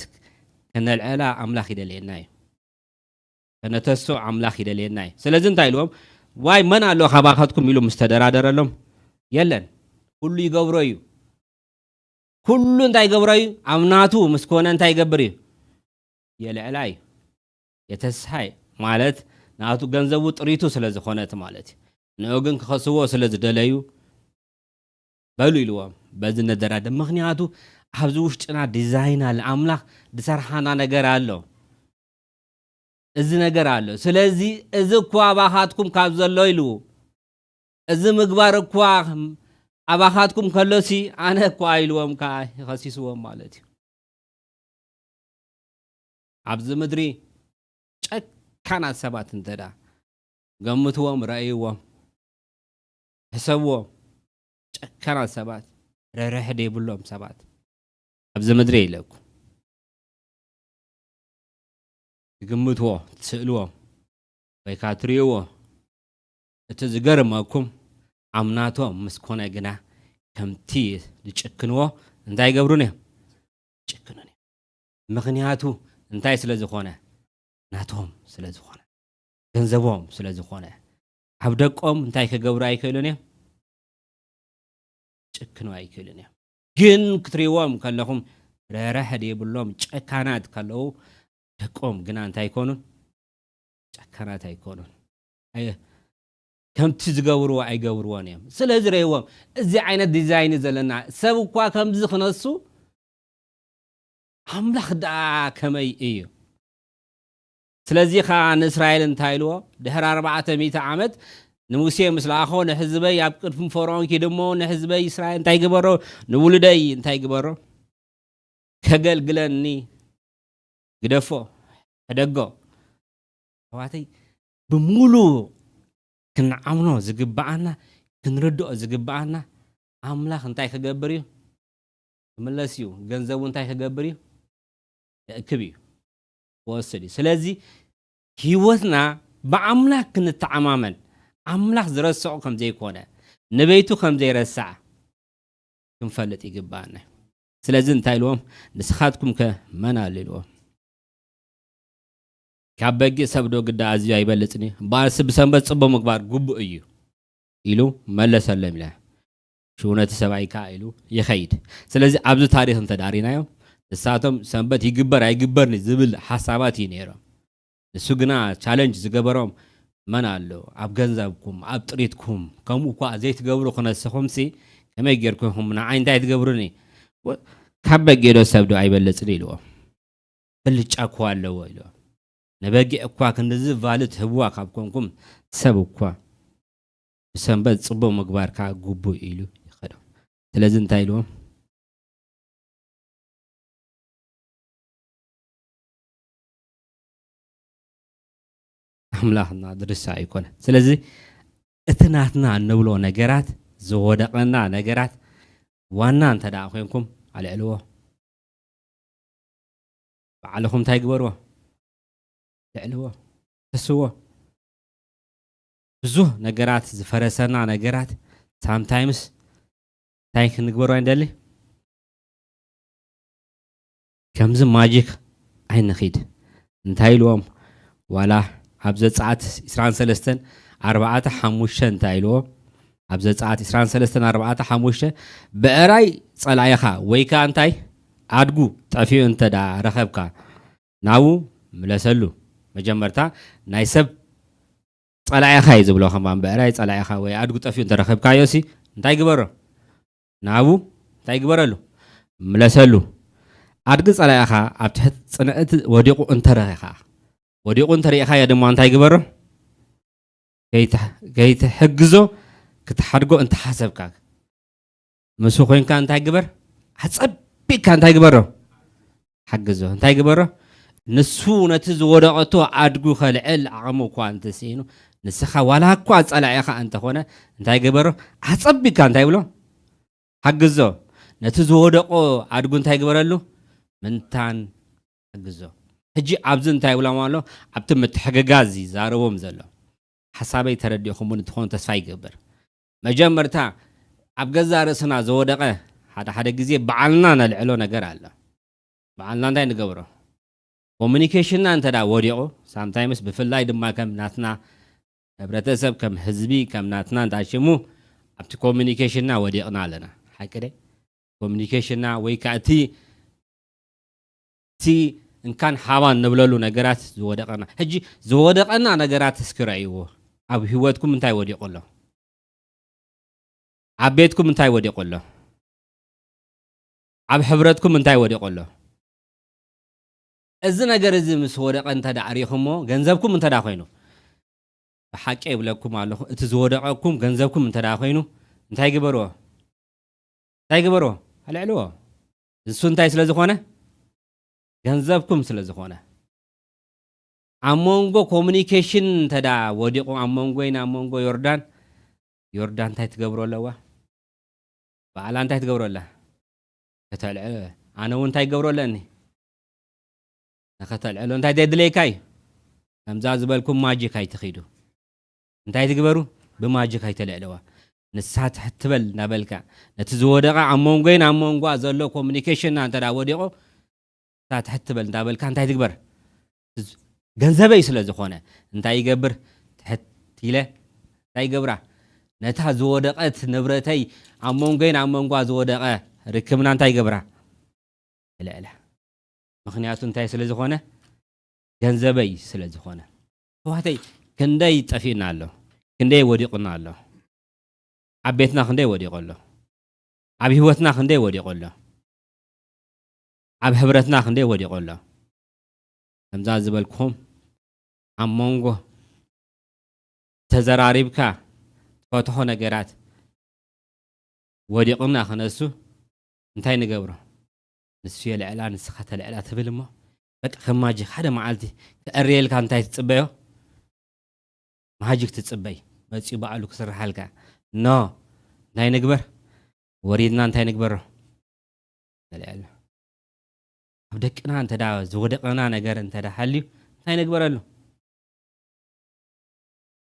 ከነልዕላ ኣምላኽ ይደልየና እዩ ከነተሶ ኣምላኽ ይደልየና እዩ ስለዚ እንታይ ኢልዎም ዋይ መን ኣሎ ካባኻትኩም ኢሉ ምስ ተደራደረሎም የለን ኩሉ ይገብሮ እዩ ኩሉ እንታይ ይገብሮ እዩ ኣብ ናቱ ምስ ኮነ እንታይ ይገብር እዩ የልዕላ እዩ የተስሓይ ማለት ናቱ ገንዘቡ ጥሪቱ ስለ ዝኾነት ማለት እዩ ንኡ ግን ክኸስዎ ስለ ዝደለዩ በሉ ኢልዎም በዚ ነደራደር ምክንያቱ ኣብዚ ውሽጥና ዲዛይን አለ ኣምላኽ ዝሰርሓና ነገር ኣሎ እዚ ነገር ኣሎ ስለዚ እዚ እኳ ኣባኻትኩም ካብ ዘሎ ኢሉ እዚ ምግባር እኳ ኣባኻትኩም ከሎሲ ኣነ እኳ ኢልዎም ከዓ ይኸሲስዎም ማለት እዩ ኣብዚ ምድሪ ጨካናት ሰባት እንተዳ ገምትዎም ረእይዎም ሕሰብዎም ጨካናት ሰባት ረርሕ ደይብሎም ሰባት ኣብዚ ምድሪ የለኩ ትግምትዎ ትስእልዎ ወይ ከዓ ትሪእዎ እቲ ዝገርመኩም ኣምናቶም ምስ ኮነ ግና ከምቲ ዝጭክንዎ እንታይ ይገብሩን እዮም ጭክኑን እዮም ምክንያቱ እንታይ ስለ ዝኾነ ናቶም ስለ ዝኾነ ገንዘቦም ስለ ዝኾነ ኣብ ደቆም እንታይ ክገብሩ ኣይክእሉን እዮም ጭክኑ ኣይክእሉን እዮም ግን ክትሪእዎም ከለኹም ረርሕ ደይብሎም ጨካናት ከለዉ ደቆም ግና እንታይ ይኮኑን ጨካናት ኣይኮኑን ከምቲ ዝገብርዎ ኣይገብርዎን እዮም ስለዚ ረእይዎም እዚ ዓይነት ዲዛይን ዘለና ሰብ እኳ ከምዚ ክነሱ ኣምላኽ ዳ ከመይ እዩ ስለዚ ከዓ ንእስራኤል እንታይ ኢልዎ ድሕሪ 400 ዓመት ንሙሴ ምስ ለኣኾ ንህዝበይ ኣብ ቅድሚ ፈርዖን ኪድሞ ንህዝበይ እስራኤል እንታይ ግበሮ ንውልደይ እንታይ ግበሮ ከገልግለኒ ግደፎ ሕደጎ ኣዋተይ ብሙሉእ ክንዓምኖ ዝግባኣና ክንርድኦ ዝግባኣና ኣምላኽ እንታይ ክገብር እዩ ክምለስ እዩ ገንዘቡ እንታይ ክገብር እዩ يأكل وصلي سلازي هيوتنا بأملاك كنت عمامل أملاك زرسعو كم زي كونه نبيتو كم زي رسع كم فلت يجبانا سلازي نتايلوم نسخاتكم كمنا للوم كابجي سبدو قد عزيز يبلتني بار سبسمبت صب مكبار جب أيو إلو ملا سلم له شو نتسبعي كائلو يخيد سلازي أبدو تاريخ أنت دارينا يوم الساعتم سنبت يجبر يجبرني زبل حساباتي نيرا السجنا challenge زجبرهم منالو أب جنزبكم أب طريقكم كم وقع زيت جبرو خنا السخمسي كم يجركم من عين ده تجبرني كحب جيرو سبدو يبلتني لو بلش أقوى لو إلو نبغي أقوى كنزي فالت هوا كابكم سبوا سنبت صبوا مكبار كعجبو إلو يخدم تلازم تايلو أملاحنا درس يكون سلزي اتناتنا نبلو نجارات زودقنا نجارات وانا انت داخلكم على علوه علىكم تايقبروا تعلوه تسوه بزوه نجارات زفرسنا نجارات sometimes تايك نقبروا عندلي كمز ماجيك عين نخيد نتايلوهم ولا عبز ساعات 23 4 5 انتايلو عبز ساعات 23 4 5 بقراي صلايخا ويكا انتاي عدغو طفيو انت دا رخبكا ناو ملسلو مجمرتا نايسب صلايخا يزبلو خمان بقراي صلايخا وي عدغو طفيو انت رخبكا يوسي انتاي غبرو ناو انتاي غبرلو ملسلو عدغ صلايخا ابتحت صنعت وديقو انت رخا وديقو انت رخا يا دمو انتاي غبرو كيت حجزو كتحرقو انت حسبك مسو خوينكا انتاي غبر حصبيك انتاي غبرو حجزو انتاي غبرو نسو نتز ودقتو عدغو خلعل عمو كو انت سينو نسخا ولا كو صلايخا انت هونه انتاي غبرو حصبيك انتاي بلو حجزو نتز ودقو عدغو انتاي غبرلو منتان حجزو هجي ابز انتاي بلا مالو ابت متحغغازي زاربوم زلو حسابي ترديكم من تكون تسفاي غبر مجمرتا ابغزا رسنا زودقه حدا غزي بعلنا نلعلو ነገር አለ بعلنا እንዳይ ንገብሮ ኮሙኒኬሽን አንተ ዳ ወዲቆ ሳምታይምስ በፍላይ ድማ ከም ናትና ህብረተሰብ ከም ህዝቢ ከም ናትና እንዳሽሙ ኣብቲ ኮሙኒኬሽንና ወዲቅና ኣለና ሓቀደ ኮሙኒኬሽንና ወይ ካቲ ቲ እንካን ሓባን ንብለሉ ነገራት ዝወደቀና ሕጂ ዝወደቀና ነገራት እስክራይዎ ኣብ ህይወትኩም እንታይ ወዲቆሎ ኣብ ቤትኩም እንታይ ወዲቆሎ ኣብ ሕብረትኩም እንታይ ወዲቆሎ እዚ ነገር እዚ ምስ ወደቀ እንተ ዳዕሪኹሞ ገንዘብኩም እንተ ዳ ኮይኑ በሓቂ ይብለኩም ኣለኹ እቲ ዝወደቀኩም ገንዘብኩም እንተ ዳ ኮይኑ እንታይ ግበርዎ አልዕልዎ እሱ እንታይ ስለ ዝኾነ ገንዘብኩም ስለ ዝኾነ አሞንጎ ኮሙኒኬሽን እንተ ዳ ወዲቁ አሞንጎይና አሞንጎ ዮርዳን እንታይ ትገብሮለዋ ባዓላ እንታይ ትገብሮላ ከተልዕ ኣነው እንታይ ትገብሮለኒ نختلعلو انتاي ديدليكاي همزا زبلكم ماجيكاي تخيدو انتاي تغبرو بماجيكاي تلعلوا نسات حتبل نابلكا نتزودقا عمونغين عمونغوا زلو كومونيكيشن انت دا وديقو سات حتبل نابلكا انتاي تغبر ገንዘበይ ስለዝኾነ እንታይ ይገብር ትሕቲለ እንታይ ይገብራ ነታ ዝወደቀት ንብረተይ አሞንጎይን አሞንጓ ዝወደቀ ርክብና እንታይ ይገብራ ለለ ምክንያቱ እንታይ ስለዝኾነ ገንዘበይ ስለዝኾነ ተዋተይ ክንደይ ጠፊና ኣሎ ክንደይ ወዲቅና ኣሎ ኣብ ቤትና ክንደይ ወዲቆሎ ኣብ ህይወትና ክንደይ ወዲቆሎ ኣብ ሕብረትና ክንደይ ወዲቆሎ ከምዛ ዝበልኩም አሞንጎ ተዘራሪብካ ተፈትሖ ነገራት ወዲቅና ክነሱ እንታይ ንገብሮ ንሱ የልዕላ ንስኻ ተልዕላ ትብል እሞ በቃ ከማጂ ሓደ መዓልቲ ከእርየልካ እንታይ ትፅበዮ ማጂክ ትፅበይ መፂ በዓሉ ክስርሓልካ ኖ እንታይ ንግበር ወሪድና እንታይ ንግበሮ ተልዕላ ኣብ ደቅና እንተዳ ዝወደቀና ነገር እንተዳ ሓልዩ እንታይ ንግበረሉ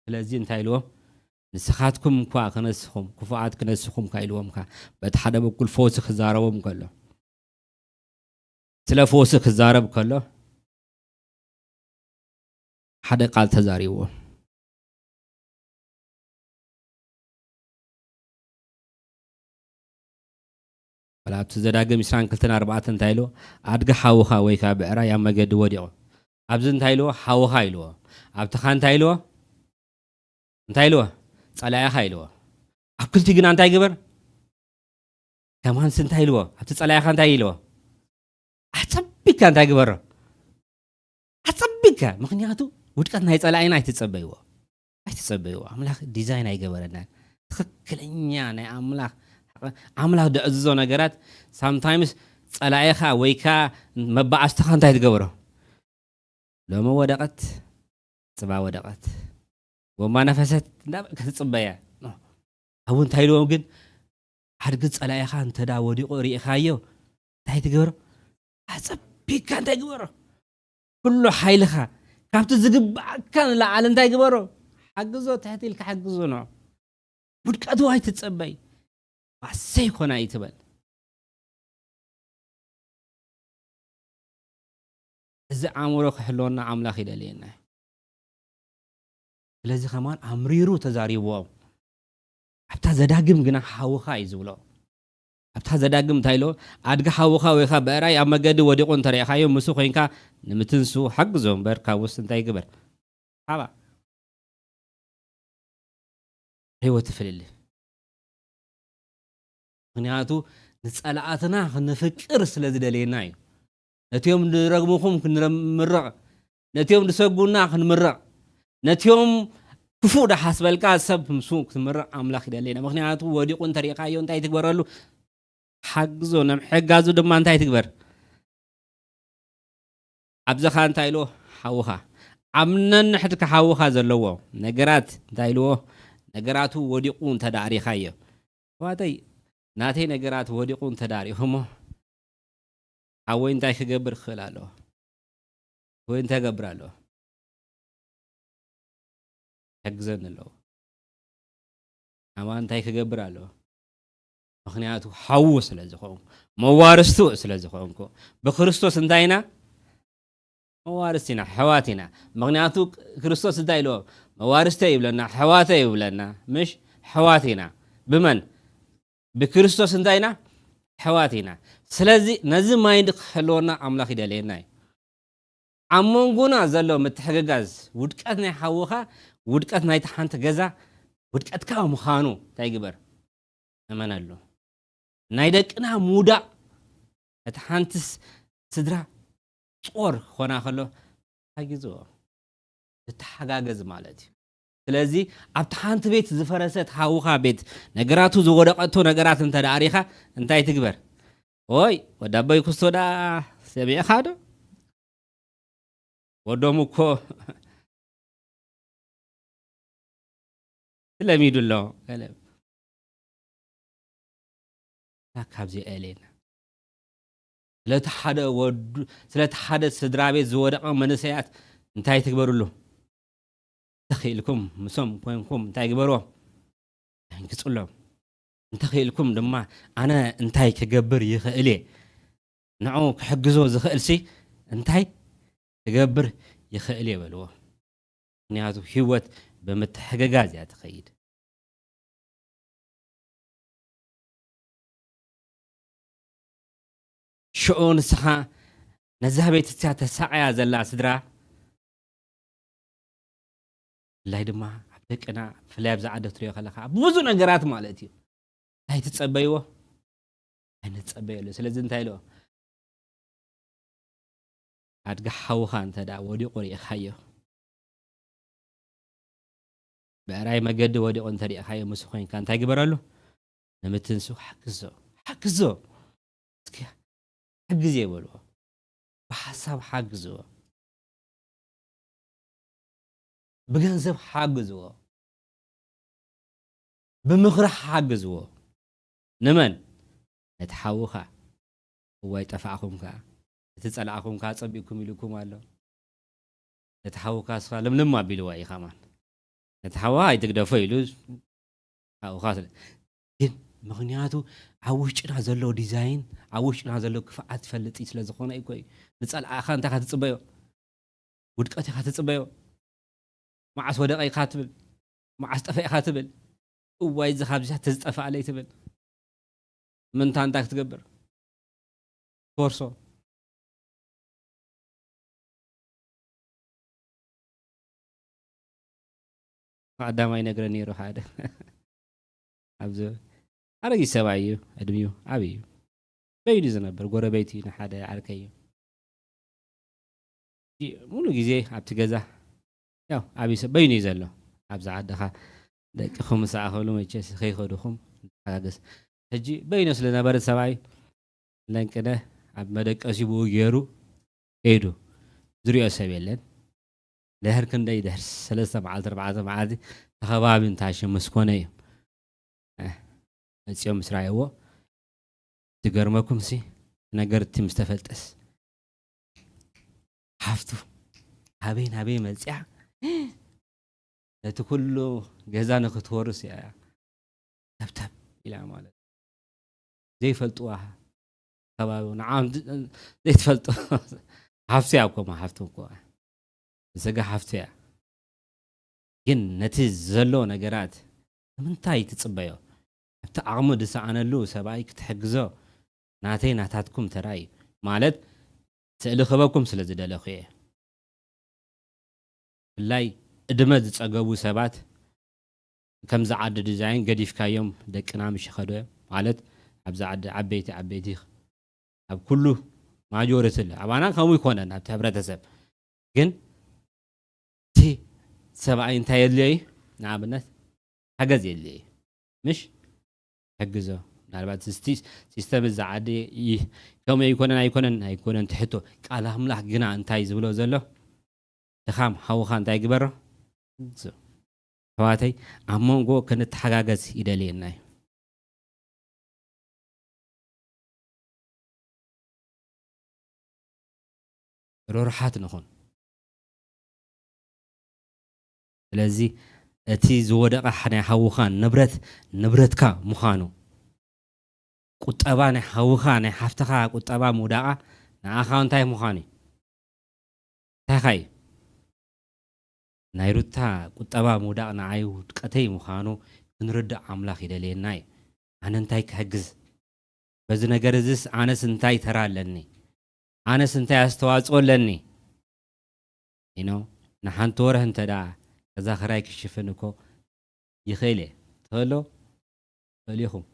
ስለዚህ እንታይ ኢልዎም ንስኻትኩም እኳ ክነስኹም ክፉዓት ክነስኹም ካኢልዎምካ በቲ ሓደ በኩል ፎሲ ክዛረቦም ከሎ ስለ ፎሲ ክዛረብ ከሎ ሓደ ቃል ተዛሪብዎ ወላብቲ ዘዳግም 22:4 እንታይ ኢልዎ ኣድጋ ሓውኻ ወይ ከዓ ብዕራ ያ መገዲ ወዲቑ ኣብዚ እንታይ ኢልዎ ሓውኻ ኢልዎ ኣብቲ ኻ እንታይ ኢልዎ እንታይ ኢልዎ ጸላያኻ ኢልዎ ኣብ ክልቲ ግና እንታይ ግበር ከማንስ እንታይ ኢልዎ ኣብቲ ጸላያኻ እንታይ ኢልዎ ኣጸቢካ እንታይ ግበሮ ኣጸቢካ ምክንያቱ ውድቀት ናይ ጸላይና ኣይትጸበይዎ ኣምላኽ ዲዛይን ኣይገበረናን ትክክለኛ ናይ አምላኽ ደዕዝዞ ነገራት ሳምታይምስ ጸላይኻ ወይካ መባዓስትኻ እንታይ ትገብሮ ሎሞ ወደቀት ጽባ ወደቀት ወማ ነፈሰት እንዳበ ከጽበያ አሁን ታይሎ ግን አድግ ጸላይኻ እንተዳ ወዲቆ ሪኢኻዮ እንታይ ትገብሮ አጸቢካ እንታይ ትገብሮ ኩሉ ሓይልኻ ካብቲ ዝግባእካ ንላዕሊ እንታይ ትገብሮ ሓግዞ ተህቲልካ ሓግዞ ነው ውድቀቱ ኣይትጸበይ ባሰይ ኮና ይትበል እዚ ኣእምሮ ክሕልወና ኣምላኽ ይደልየና ስለዚህ ከማን አምሪሩ ተዛሪቦም ኣብታ ዘዳግም ግና ሓውኻ እዩ ዝብሎ ኣብታ ዘዳግም ታይሎ ኣድጋ ሓውኻ ወይኻ በራይ ኣብ መገዲ ወዲቑ እንተሪእኻዮ ምስ ኮይንካ ንምትንሱ ሓግዞ እምበር ካብ ውስጥ እንታይ ይግበር ሓባ ህይወት ፍልል ምክንያቱ ንጸላኣትና ክንፍቅር ስለ ዝደልየና እዩ ነቲዮም ንረግሙኹም ክንምረቕ ነቲዮም ንሰጉና ክንምረቕ ነቲዮም ክፉእ ዳሓስበልካ ሰብ ምሱ ክትምረቕ ኣምላኽ ይደልየና ምክንያቱ ወዲቑ እንተሪእኻዮ እንታይ ትግበረሉ ሓግዞ ንምሕጋዙ ድማ እንታይ ትግበር ኣብዘኻ እንታይ ኢልዎ ሓውኻ ዓምነን ንሕድካ ሓውኻ ዘለዎ ነገራት እንታይ ኢልዎ ነገራቱ ወዲቑ እንተዳሪኻዮ ዋተይ ናተይ ነገራት ወዲቑ እንተዳሪኹሞ ሓወይ እንታይ ክገብር ክኽእል ኣለዎ ወይ እንታይ ገብር ኣለዎ ሕግዘን ኣለዎ ኣማን እንታይ ክገብር ኣለዎ ምክንያቱ ሓው ስለ ዝኾንኩ መዋርስቱ ስለ ዝኾንኩ ብክርስቶስ እንታይ ኢና መዋርስቲና ሕዋቲና ምክንያቱ ክርስቶስ እንታይ ኢልዎ መዋርስተ ይብለና ሕዋተ ይብለና ምሽ ሕዋቲና ብመን ብክርስቶስ እንታይ ኢና ሕዋቲና ስለዚ ነዚ ማይንድ ክህልወና ኣምላኽ ይደልየና እዩ ኣብ መንጎና ዘሎ ምትሕግጋዝ ውድቀት ናይ ሓውኻ ውድቀት ናይቲ ሓንቲ ገዛ ውድቀትካ ምዃኑ እንታይ ይግበር እመነሉ ናይ ደቅና ሙዳእ እቲ ሓንቲ ስድራ ጾር ክኾና ከሎ ሓጊዝዎ እተሓጋገዝ ማለት እዩ ስለዚ ኣብቲ ሓንቲ ቤት ዝፈረሰት ሓውኻ ቤት ነገራቱ ዝወደቐቶ ነገራት እንተዳሪኻ እንታይ ትግበር ወይ ወዳበይ ክስቶዳ ሰሚዕኻ ዶ ወዶም እኮ ስለሚዱ ኣሎ ካብዚ ኤሌና ስለቲ ሓደ ስድራ ቤት ዝወደቐ መንእሰያት እንታይ ትግበሩሉ እንተኽኢልኩም ምሶም ኮይንኩም እንታይ ግበርዎም እንግፅሎም እንተኽኢልኩም ድማ ኣነ እንታይ ክገብር ይኽእል እየ ንዑ ክሕግዞ ዝኽእልሲ እንታይ ክገብር ይኽእል እየ በልዎ ምክንያቱ ህይወት ብምትሕግጋዝ እያ ትኸይድ ሽዑ ንስኻ ነዛ ቤተሰብያ ተሳቅያ ዘላ ስድራ ላይ ድማ ኣብ ደቅና ፍላይ ኣብዛ ዓደ ትሪኦ ከለካ ብዙ ነገራት ማለት እዩ እንታይ ትጸበይዎ ኣይንጸበየሉ ስለዚ እንታይ ኢልዎ ኣድጋ ሓውኻ እንተዳ ወዲቑ ሪኢኻዮ ብዕራይ መገዲ ወዲቑ እንተሪኢኻዮ ምስ ኮይንካ እንታይ ግበረሉ ንምትንሱ ሓግዞ እስኪ حجز يبلو بحساب حجزوا بجنزب حجزوا بمخرح حجزوا نمن نتحوخا هو يتفعكم كا تتسألعكم كا تصبيكم يلكم الله نتحوخا صار لما بيلوا أي خمان نتحوها يتقدفوا يلوز أو خاطر مغنياتو عوشنا زلو ديزاين عوشنا زلو كفاءات فلتي ስለዝኾነ እዩ ኮይ ንጸል ኣኻ እንታ ከተጽበዮ ውድቀት ኢኻ ተጽበዮ ማዓስ ወደቀ ኢኻ ትብል ማዓስ ጠፈ ኢኻ ትብል እዋይ ዝኻብዛ ተዝጠፋ ኣለይ ትብል ምንታ እንታ ክትገብር ኮርሶ قدامي نقرني روح هذا أبزو أرجع سبايو أدميو أبيو بيدي زنبر قرا بيتي نحدا عركيو منو جزء أبتجزا يا أبي سبيني زلوا أبز عدها دك خمسة أخلو ما يجلس خي خدوهم هذا هجي بينوس لنا برد سباي لين كده أب مدك أسيبو يرو إيدو زريا سبيلن لهر كندا يدرس ثلاثة معاد أربعة معاد تخباب انتعش مسكوني اليوم مسرعي هو تقرمكم سي نقرت مستفلتس حفتو هابين مزيع لتكله جزانا خطورس يا تبتب إلى مالك زي فلتوها خباب نعم زي تفلتو حفتي أبكم حفتوكم زجا حفتيا ግን ነቲ ዘሎ ነገራት ምንታይ ትጽበዮ ኣብቲ ኣቕሙ ድሰኣነሉ ሰብኣይ ክትሕግዞ ናተይ ናታትኩም ተራይ ማለት ስእሊ ክበኩም ስለ ዝደለኹ እየ ብላይ ዕድመ ዝጸገቡ ሰባት ከምዚ ዓዲ ዲዛይን ገዲፍካዮም ደቅና ምሽኸዶ ማለት ኣብዛ ዓዲ ዓበይቲ ኣብ ኩሉ ማጆሪቲ ኣባና ከምኡ ይኮነን ኣብቲ ሕብረተሰብ ግን እቲ ሰብኣይ እንታይ የድልዮ ንኣብነት ሓገዝ የድልዮ ምሽ ሕግዞ ምናልባት ሲስተም እዛ ዓዲ ከምኡ ኣይኮነን ትሕቶ ቃል ኣምላኽ ግና እንታይ ዝብሎ ዘሎ ድኻም ሓውኻ እንታይ ግበሮ ሕዋተይ ኣብ መንጎ ክንተሓጋገዝ ይደልየና እዩ ሮርሓት ንኹን ስለዚ እቲ ዝወደቐ ናይ ሓውኻ ንብረትካ ምዃኑ ቁጠባ ናይ ሓውኻ ናይ ሓፍትኻ ቁጠባ ምውዳቓ ንኣኻ እንታይ ምዃኑ እንታይ እዩ ናይ ሩታ ቁጠባ ምውዳቕ ንዓይ ውድቀተይ ምዃኑ ክንርዳእ ኣምላኽ ይደልየና እዩ ኣነ እንታይ ክሕግዝ በዚ ነገር እዚስ ኣነስ እንታይ ተራ ኣለኒ ኣነስ እንታይ ኣስተዋፅኦ ኣለኒ ንሓንቲ ወርህ እንተዳ ከዛ ክራይ ክሽፍን እኮ ይኽእል እየ ትኽእሎ እሊኹም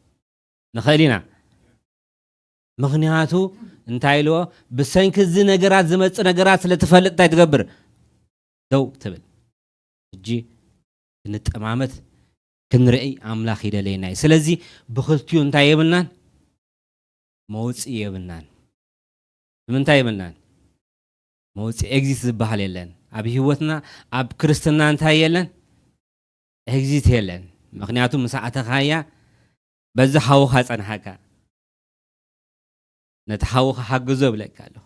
ንኽእል ኢና ምኽንያቱ እንታይ ኢልዎ ብሰንኪ እዚ ነገራት ዝመፅእ ነገራት ስለ ትፈልጥ እንታይ ትገብር ደው ትብል እጂ ክንጠማመት ክንርኢ ኣምላኽ ይደለየና እዩ ስለዚ ብክልቲኡ እንታይ የብልናን መውፅእ የብልናን ብምንታይ የብልናን መውፅእ ኤግዚት ዝበሃል የለን ኣብ ህይወትና ኣብ ክርስትና እንታይ የለን ኤግዚት የለን ምክንያቱ ምሳዓተኻያ በዚ ሓውኻ ፀንሓካ ነቲ ሓውኻ ሓግዞ ብለካ ኣለኹ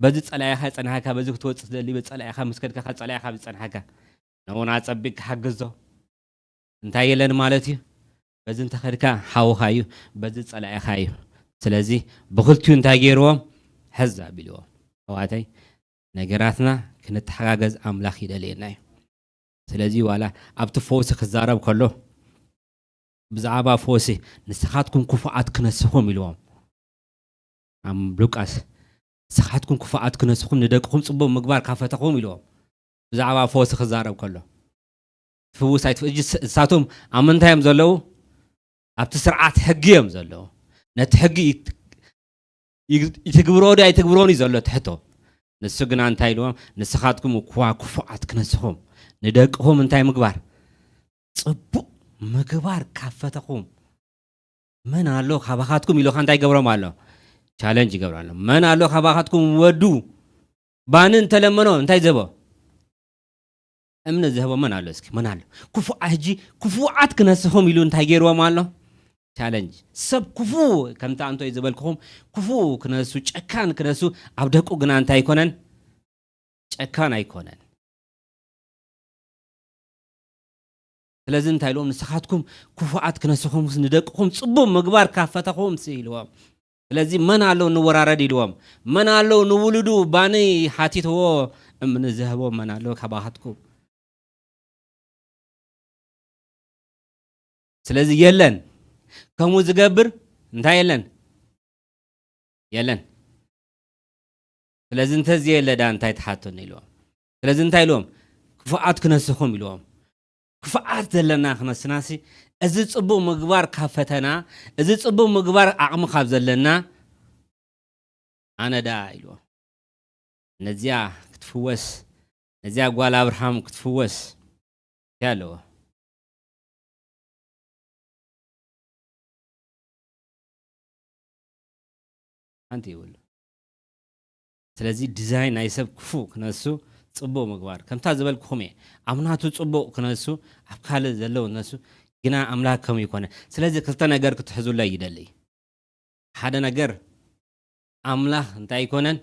በዚ ፀላኢኻ ፀንሓካ በዚ ክትወፅእ ትደሊ በፀላኢኻ ምስከድካ ፀላኢኻ ብፀንሓካ ነውና ፀቢቅ ክሓግዞ እንታይ የለን ማለት እዩ በዚ እንተኸድካ ሓውኻ እዩ በዚ ፀላኢኻ እዩ ስለዚ ብክልቲኡ እንታይ ገይርዎም ሕዝ ኣቢልዎም ሕዋተይ ነገራትና ክንተሓጋገዝ ኣምላኽ ይደልየና እዩ ስለዚ ዋላ ኣብቲ ፈውሲ ክዛረብ ከሎ ብዛዕባ ፈውሲ ንስኻትኩም ክፉኣት ክነስኹም ኢልዎም ኣብ ሉቃስ ንስኻትኩም ክፉኣት ክነስኹም ንደቅኹም ፅቡቅ ምግባር ካፈተኹም ኢልዎም ብዛዕባ ፈውሲ ክዛረብ ከሎ ፍውስ ኣይትፍእጂ እሳቶም ኣብ ምንታይ እዮም ዘለዉ ኣብቲ ስርዓት ሕጊ እዮም ዘለዉ ነቲ ሕጊ ይትግብሮ ዶ ኣይትግብሮን እዩ ዘሎ ትሕቶ ንሱ ግና እንታይ ኢልዎም ንስኻትኩም እኳ ክፉኣት ክነስኹም ንደቅኹም እንታይ ምግባር ፅቡቅ ምግባር ካፈተኹም መን ኣሎ ካባኻትኩም ኢሉኻ እንታይ ገብሮም ኣሎ ቻለንጅ ይገብሮ ኣሎ መን ኣሎ ካባኻትኩም ወዱ ባን እንተለመኖ እንታይ ዘቦ እምነት ዝህቦ መን ኣሎ እስኪ መን ኣሎ ክፉዓት ክነስኹም ኢሉ እንታይ ገይርዎም ኣሎ ቻለንጅ ሰብ ክፉ ከምታ እንቶ ይዝበልክኹም ክፉ ክነሱ ጨካን ክነሱ ኣብ ደቁ ግና እንታይ ኣይኮነን ጨካን ኣይኮነን ስለዚ እንታይ ኢልዎም ንስኻትኩም ክፉዓት ክነስኹም ንደቅኹም ፅቡቅ ምግባር ካፈተኹም ኢልዎም ስለዚ መን ኣለው ንወራረድ ኢልዎም መን ኣለው ንውልዱ ባኒ ሓቲትዎ እምኒ ዝህቦ መን ኣለው ካባኻትኩም ስለዚ የለን ከምኡ ዝገብር እንታይ የለን ስለዚ እንተዚ የለዳ እንታይ ተሓቶን ኢልዎም ስለዚ እንታይ ኢልዎም ክፉዓት ክነስኹም ኢልዎም ክፉዓት ዘለና ክነስናሲ እዚ ፅቡቅ ምግባር ካብ ፈተና እዚ ፅቡቅ ምግባር ዓቕሚ ካብ ዘለና ኣነዳ ኢልዎም ነዚያ ክትፍወስ ነዚያ ጓል ኣብርሃም ክትፍወስ ያለዎ ኣንቲ ይብሉ ስለዚ ዲዛይን ናይ ሰብ ክፉ ክነሱ ፅቡቅ ምግባር ከምታ ዝበልክኹም እየ ኣብናቱ ፅቡቅ ክነሱ ኣብ ካልእ ዘለው ነሱ ግና ኣምላክ ከም ይኮነ ስለዚ ክልተ ነገር ክትሕዙለ ይደሊ ሓደ ነገር ኣምላኽ እንታይ ይኮነን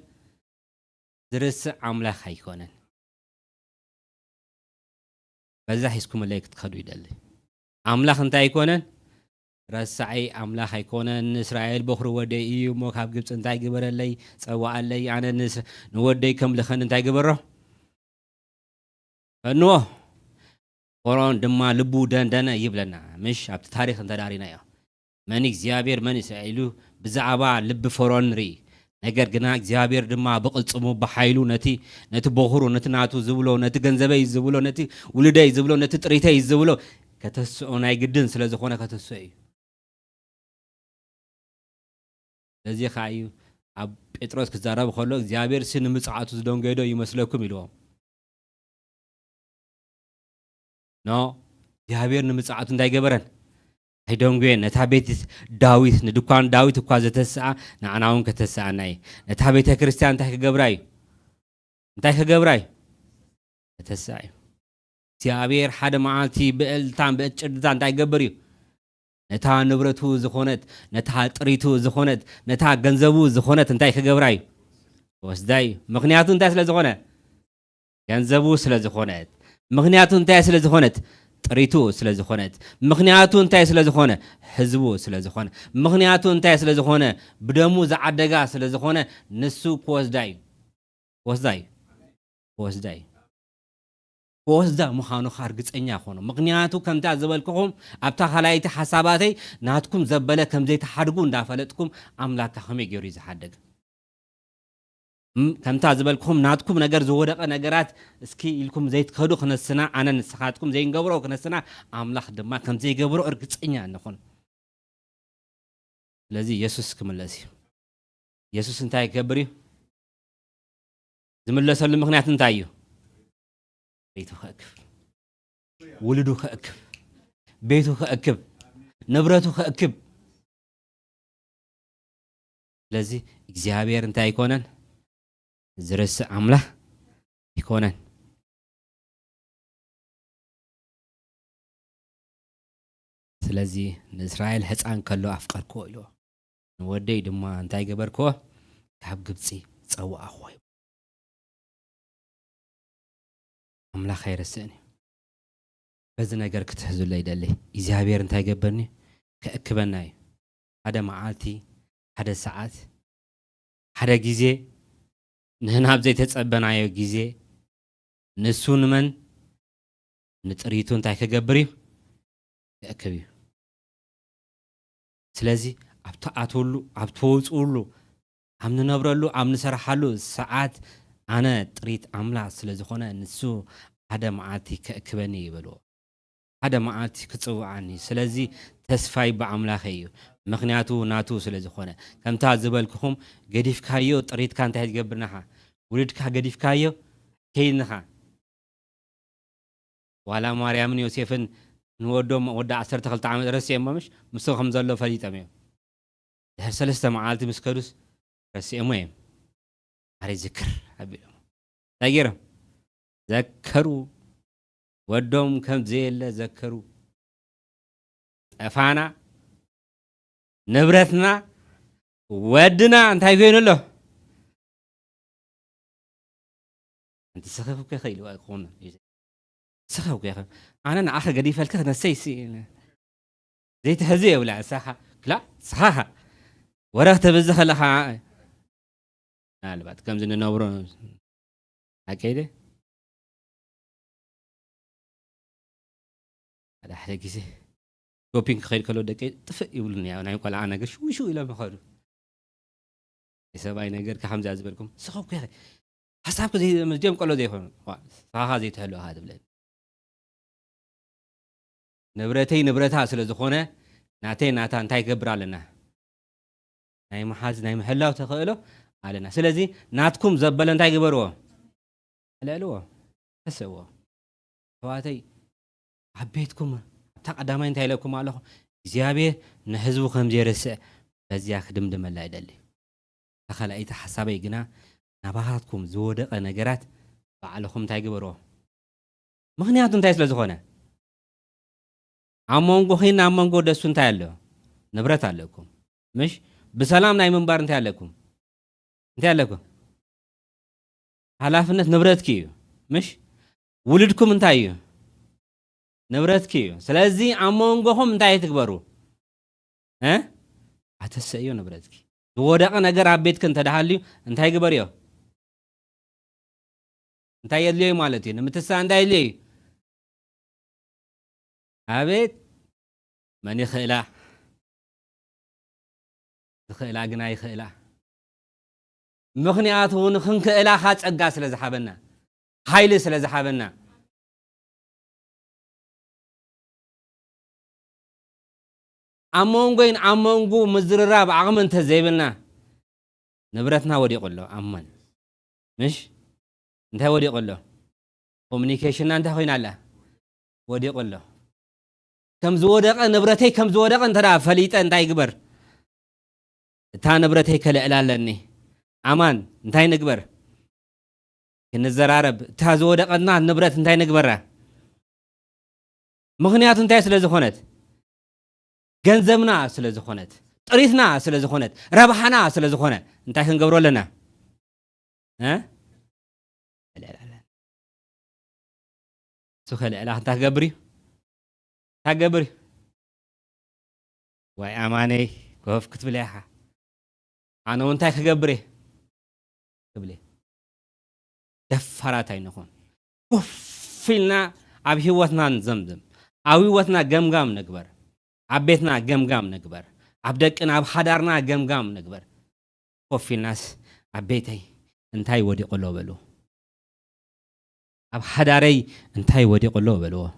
ዝርስዕ ኣምላኽ ኣይኮነን በዛ ሒዝኩም ለይ ክትከዱ ይደሊ ኣምላኽ እንታይ ይኮነን ረሳዓይ ኣምላኽ ኣይኮነን እስራኤል በኽሪ ወደይ እዩ እሞ ካብ ግብፂ እንታይ ግበረለይ ፀዋዓለይ ኣነ ንወደይ ከም ልኸን እንታይ ግበሮ እንዎ ፈርዖን ድማ ልቡ ደንደነ ይብለና ምሽ ኣብቲ ታሪክ እንተዳሪና ዮ መን እግዚአብሔር መን ይስዒሉ ብዛዕባ ልብ ፈርዖን ርኢ ነገር ግና እግዚአብሔር ድማ በቅልጽሙ በኃይሉ ነቲ በኹሩ ነቲ ናቱ ዝብሎ ነቲ ገንዘበይ ዝብሎ ነቲ ውልደይ ዝብሎ ነቲ ጥሪተይ ዝብሎ ከተስኦ ናይ ግድን ስለ ዝኾነ ከተስኦ እዩ ለዚ ኻዩ ኣብ ጴጥሮስ ክዛረብ ከሎ እግዚአብሔር ስን ምጽዓቱ ዝደንገዶ ይመስለኩም ኢልዎም ኖ እግዚአብሔር ንምጽዓቱ እንዳይገበረን አይደንገን ነታ ቤት ዳዊት ንድኳን ዳዊት እኳ ዘተሰዓ ንዓናውን ከተሰዓናይ ነታ ቤተ ክርስቲያን እንታይ ከገብራይ ተሰዓይ እግዚአብሔር ሓደ መዓልቲ ብእልታን በጭድታን እንታይ ገበር እዩ ነታ ንብረቱ ዝኾነት ነታ ጥሪቱ ዝኾነት ነታ ገንዘቡ ዝኾነት እንታይ ከገብራይ ወስዳይ ምክንያቱ እንታይ ስለ ዝኾነ ገንዘቡ ስለ ዝኾነት ምክንያቱ እንታይ ስለ ዝኾነት ጥሪቱ ስለ ዝኾነት ምክንያቱ እንታይ ስለ ዝኾነ ህዝቡ ስለ ዝኾነ ምክንያቱ እንታይ ስለ ዝኾነ ብደሙ ዘዓደጋ ስለ ዝኾነ ንሱ ወስዳ ምዃኑ ኻርግፀኛ ኾኖ ምክንያቱ ከምታ ዝበልክኹም ኣብታ ኻላይቲ ሓሳባተይ ናትኩም ዘበለ ከም ዘይተሓድጉ እንዳፈለጥኩም ኣምላክ ከመይ ገይሩ ዝሓደግ ከምታ ዝበልክኹም ናትኩም ነገር ዝወደቀ ነገራት እስኪ ኢልኩም ዘይትከዱ ክነስና ኣነ ንስኻትኩም ዘይንገብሮ ክነስና ኣምላኽ ድማ ከም ዘይገብሮ እርግፀኛ ንኾን ስለዚ ኢየሱስ ክምለስ እዩ ኢየሱስ እንታይ ይገብር እዩ ዝምለሰሉ ምክንያት እንታይ እዩ ቤቱ ከእክብ ውልዱ ከእክብ ቤቱ ከእክብ ንብረቱ ከእክብ ስለዚ እግዚአብሔር እንታይ ይኮነን ዝረስዕ ኣምላኽ ይኮነን ስለዚ ንእስራኤል ህፃን ከሎ ኣፍቀርክዎ ኢልዎ ንወደይ ድማ እንታይ ገበርክዎ ካብ ግብፂ ፀዋዕኽዎ ኣምላኽ ኣይረስዕኒ በዚ ነገር ክትሕዝሎ ይደሊ እግዚአብሔር እንታይ ገበርኒ ከእክበና እዩ ሓደ መዓልቲ ሓደ ሰዓት ሓደ ግዜ ንህና ኣብ ዘይተጸበናዮ ግዜ ንሱ ንመን ንጥሪቱ እንታይ ከገብር እዩ ከእክብ እዩ ስለዚ ኣብ ተኣትወሉ ኣብ ተወፅኡሉ ኣብ ንነብረሉ ኣብ ንሰርሓሉ ሰዓት ኣነ ጥሪት ኣምላኽ ስለ ዝኾነ ንሱ ሓደ መዓልቲ ከእክበኒ ይበልዎ ሓደ መዓልቲ ክጽውዓኒ ስለዚ ተስፋይ ብኣምላኽ እዩ ምክንያቱ ናቱ ስለ ዝኾነ ከምታ ዝበልክኹም ገዲፍካዮ ጥሪትካ እንታይ ትገብርናኻ ውልድካ ገዲፍካዮ ከይንኻ ዋላ ማርያምን ዮሴፍን ንወዶም ወዳ 12 ዓመት ረሲኦም ምሽ ምስኹም ዘሎ ፈሊጦም እዮም ድሕሪ 3 መዓልቲ ምስ ከዱስ ረሲኦም እዮም ኣረ ዝክር ኣቢሎም ታይገሮም ዘከሩ ወዶም ከም ዘየለ ዘከሩ ጠፋና ንብረትና ወድና እንታይ ኮይኑሎ انت سخف كخيل واخون سخف كخ انا ناخ قدي فلك نسيسي زي تهزي ولا صحه لا صحه ورغت بزخ لها قال بعد كم زين نورو اكيد هذا حاجه كيسي شوبينغ خير كلو دقي طفئ يقولني انا يقول انا شو الى مخدو يسباي ነገር ከሐምዛ ዝብልኩም سخف كخ حسابك زي مزجم قالوا زي هون صاحا زي تهلو هذا بلاد نبرتها سلا زخونه ناتا انتاي كبرالنا ناي محاز ناي محلاو تخيلو علينا سلازي ناتكم زبل انتاي كبروا لالو تسوا فواتي حبيتكم تقدامي انتاي لكم الله እግዚአብሔር ንህዝቡ ከም ዘረስዕ በዚያ ክድምድም ላይ አይደል ተኸላይተ ሐሳበይ ግና ናባሃትኩም ዝወደቀ ነገራት ባዕልኹም እንታይ ግበሮ ምክንያቱ እንታይ ስለ ዝኾነ ኣሞንጎ ኺና ኣሞንጎ ደሱ እንታይ ኣሎ ንብረት ኣለኩም ምሽ ብሰላም ናይ መንባር እንታይ ኣለኩም ሓላፍነት ንብረትኪ እዩ ምሽ ውልድኩም እንታይ እዩ ንብረትኪ እዩ ስለዚ ኣሞንጎኹም እንታይ ትግበሩ ኣተሰዩ ንብረትኪ ዝወደቀ ነገር ኣብ ቤትክ እንተዳሃልዩ እንታይ ግበር እዩ እንታይ የድልዮ ማለት እዩ ንምትሳ እንታይ የድልዮ عبيد من يخيلا خيلا جناي خيلا مخنياته نخنك إلى خاص أجاس لزحابنا هايلس لزحابنا أمونغو مزرراب عمن تزيبنا نبرتنا ودي قلو أمن مش انت ودي قلو communication انت خوين الله ودي قلو كم زودق نبرتي كم زودق انت را فليت انت يقبر تا نبرتي كلا إلالني أمان انتاي نقبر كنزرارب تا زودقنا نبرت انتاي نقبره مغنيات انتاي سلازخونت ገንዘብና ስለዝኾነት ጥሪትና ስለዝኾነት ረባሕና ስለዝኾነ እንታይ ክንገብሮ ኣለና سخل إله تقبري واي أماني كوف كتب ليها أنا وانتاي كقبري قبلي دفراتي نخون فينا أبي هوتنا نزمزم أبي هوتنا قم نقبر عبيتنا قم نقبر عبدك أنا بحضرنا قم نقبر وفي الناس عبيتي انتاي ودي قلو بلو أب حداري انتاي ودي قلو بلو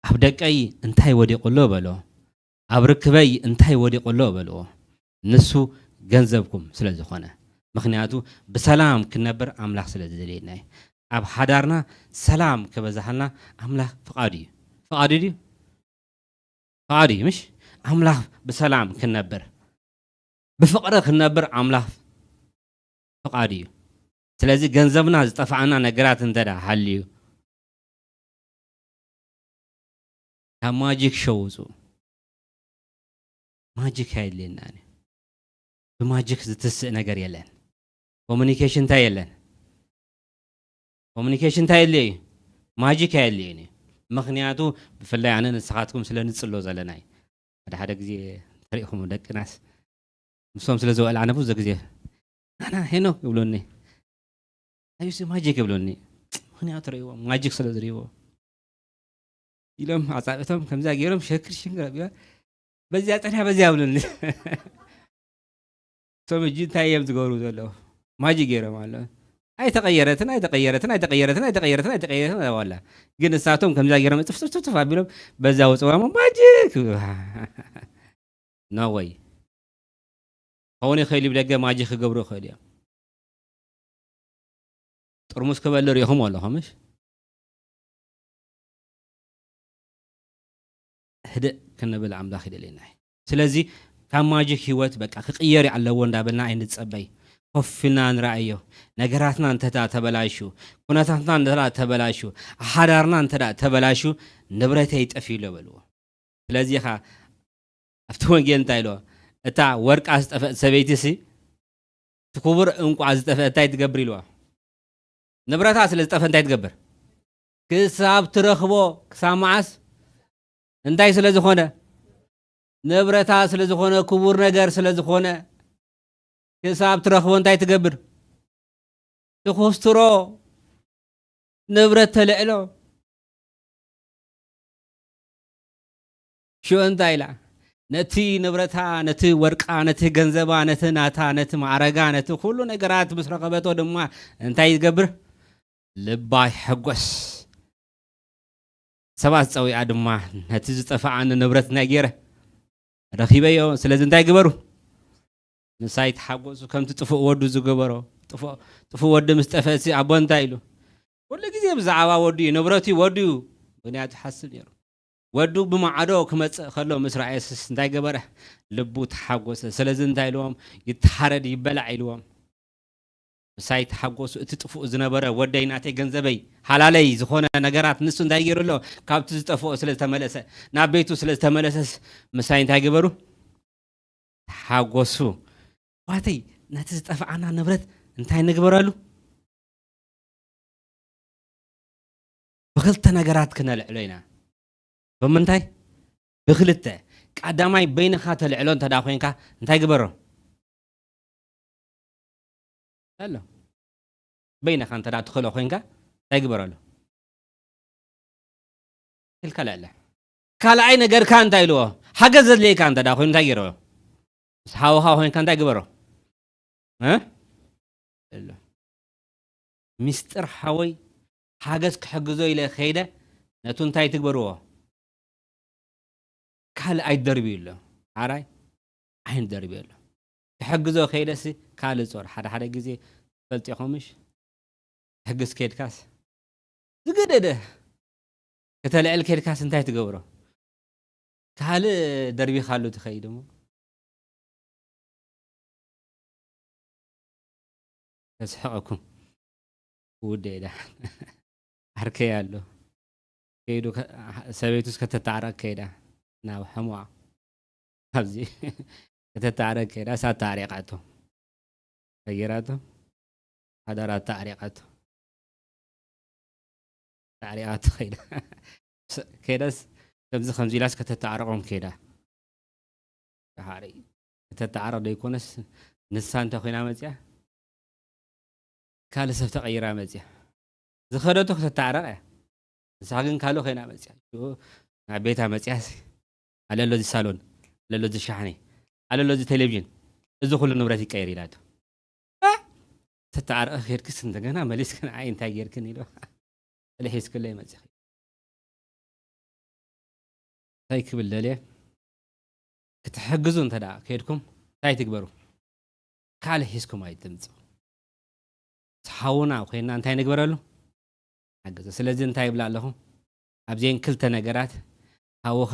عبدك أي انتاي ودي قلو بلو أب ركبي انتاي ودي قلو بلو نسو جنزبكم سلازخونه مخنياتو بسلام كنبر أملاح سلازلينا أب حدارنا سلام كبزحلنا أملاح فقادي مش أملاح بسلام كنبر بفقر كنبر أملاح فقادي سلازي جنزبنا زطفعنا نقرات انتدا حليو ماجيك شوزو ماجيك هاي اللي ناني بماجيك زتسق نقر يلن communication تا يلن communication تا يلي ماجيك هاي اللي يعني مخنياتو بفلاي عنا نسخاتكم سلا نتصلو زلناي هذا كزي طريقهم دك ناس مسوم سلا زوال عنا بوزا كزي أنا هنا يقولوني أيوسي ماجيك يقولوني مخنياتو ريوا ماجيك سلا ريوا يلهم عصابتهم كم زاق يلهم شكر شنقر بيا بزيات أنا بزيا يقولوني سوم جين تايم تقولوا زلوا ماجيك يرم الله أي تغيرتنا ولا قلنا ساعتهم كم زاق يرم تف عبيلهم بزيا وصوام ماجيك no way هوني خيلي بلقى ماجيك قبره خيلي ترمس كبل ريهم ولا خمش هدأ كنا بالعم داخل لنا سلازي كان ماجيك هوت بقى خياري على وندا بلنا عند تصبي وفينا نرأيه نجراتنا أنت تبلاشو كناتنا أنت تبلاشو حرارنا أنت تبلاشو نبرته يتأفيله بلو سلازي خا أفتون جين تايلو أتا ورك أست سبيتسي تكبر أنكو عزت تايت قبريلو نبرتها سلازي تفن تايت قبر كساب ترخبو كسامعس انتاي سلازي خونه نبرتها سلازي خونه كبر نجار سلازي خونه كساب ترخبو انتاي تقبر تخسترو نبرت تلعلو شو انتاي لا نتي نبرتها نتي ورقا نتي جنزبا نتي ناتا نتي معرقا نتي كلو نقرات مسرقبتو دما انتاي تقبر لباي حقوس سبات سوي عدما نتي زطفعنا نبرت ناجيره رخيبيو سلازي انتاي قبرو نسايت حقوس كم تطفو ودو زقبرو طفو ود مستفسي ابو انتايلو كل غزي بزعوا ودي نبرتي ودو بنيات حسب يرو ودو بمعدو كمص خلو مسرعيس انتاي قبره لبو تحقوس سلازي انتايلوم يتحرد يبلع يلوم سايت حقوس اتطفو زنبره وديناتي ገንዘበይ حلالي زخونه ነገራት ንሱ እንታይ ገይሩሎ ካብቲ ዝጠፍኦ ስለ ተመለሰ ናብ ቤቱ ስለ ተመለሰስ መሳይ እንታይ ገበሩ ሓጎሱ ዋተይ ነቲ ዝጠፍዓና ንብረት እንታይ ንግበረሉ በክልተ ነገራት ክነልዕሎ ኢና በምንታይ በክልተ ቀዳማይ በይንኻ ተልዕሎ እንተዳ ኮይንካ እንታይ ግበሮ هلا بينك أنت لا تدخل أخوينك تجبر له تلك لا ካልኣይ ነገርካ እንታይ ኢልዎ ሓገዝ ዘድልየካ እንተ ዳ ኮይኑ እንታይ ገይሮ ሃውኻ ኮይንካ እንታይ ግበሮ ሚስጥር ሓወይ ሓገዝ ክሕግዞ ኢለ ከይደ ነቱ እንታይ ትግበርዎ ካልኣይ ደርቢ ኣሎ ሓራይ ዓይን ደርቢ ኣሎ ክሕግዞ ከይደሲ ካልእ ጾር ሓደ ግዜ ፈልጢኹምሽ ሕግዝ ከይድካስ ዝገደደ ከተልዕል ከይድካስ እንታይ ትገብሮ ካልእ ደርቢ ካሉ ትኸይድ እሞ ተስሕቐኩም ውደዳ ዓርከይ ኣሎ ከይዱ ሰበይቱስ ከተታዕረቕ ከይዳ ናብ ሕሙዋ ኣብዚ ከተታዕረቕ ከይዳ እሳት ታዕሪቓቶ ቀይራቶ ሓዳራት ታዕሪቓቶ ከይዳ ከይዳስ ከምዚ ኢላስ ከተታዕረቖም ከይዳ ከተታዕረቕ ደይኮነስ ንሳ እንተ ኮይና መፅያ ካልእ ሰብ ተቐይራ መፅያ ዝኸደቶ ከተታዕረቕ እያ ንሳ ግን ካልእ ኮይና መፅያ ናብ ቤታ መፅያስ ኣለሎ እዚ ሳሎን ኣለሎ እዚ ሻሕኒ ኣለሎ እዚ ቴሌቭዥን እዚ ኩሉ ንብረት ይቀይር ኢላቶ ተታዕረቕ ከይድክስ እንደገና መሊስክን ዓይ እንታይ ጌርክን ኢሎ ለሒዝክለ ይመፅእ እንታይ ክብል ደልየ ክትሕግዙ እንተ ደኣ ከይድኩም እንታይ ትግበሩ ካልእ ሒዝኩም ኣይትምፁ ሓውና ኮይና እንታይ ንግበረሉ ሓገዘ ስለዚ እንታይ ይብላ ኣለኹ ኣብዚአን ክልተ ነገራት ሃውኻ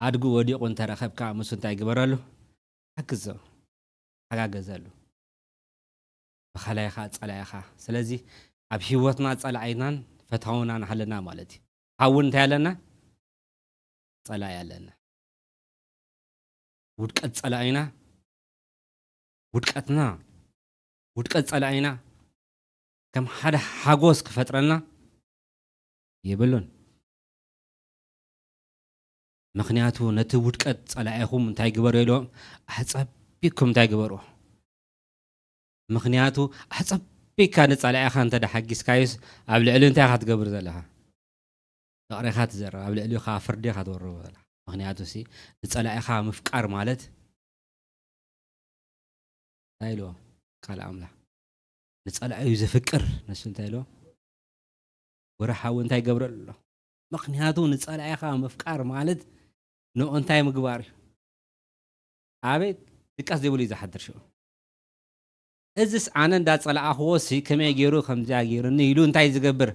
ኣድጉ ወዲቑ እንተረኸብካ ምስ እንታይ ግበረሉ ሓግዞ ሓጋገዘሉ ብኸላይኻ ጸላይኻ ስለዚ ኣብ ሂወትና ጸላይናን ፈታውናን ኣለና ማለት እዩ ሓውን እንታይ ኣለና ጸላይ ኣለና ውድቀት ጸላይና ውድቀትና ውድቀት ጸላይና ከም ሓደ ሓጎስ ክፈጥረልና ይብሉን ምክንያቱ ነቲ ውድቀት ጸላይኹም እንታይ ግበሩ ኢሎም ኣጸቢኩም እንታይ ግበሩ ምክንያቱ ኣጸቢካ ንጸላይኻ እንተ ደሓጊስካዮስ ኣብ ልዕሊ እንታይ ኢኻ ትገብር ዘለኻ ፍቅሪኻ ትዘርብ ኣብ ልዕሊኻ ፍርዲኻ ትወርብ ዘለኻ ምክንያቱ ሲ ንጸላይኻ ምፍቃር ማለት እንታይ ኢልዎ ቃል ኣምላኽ ንጸላእዩ ዝፍቅር ነሱ እንታይ ኢልዎ ወረሓዊ እንታይ ገብረሉ ኣሎ ምክንያቱ ንጸላእኻ ምፍቃር ማለት ንኡ እንታይ ምግባር እዩ ኣበይ ድቃስ ዘይብሉ እዩ ዝሓድር ሽዑ እዚስ ኣነ እንዳጸላእኽዎ ሲ ከመይ ገይሩ ከምዚያ ገይሩኒ ኢሉ እንታይ ዝገብር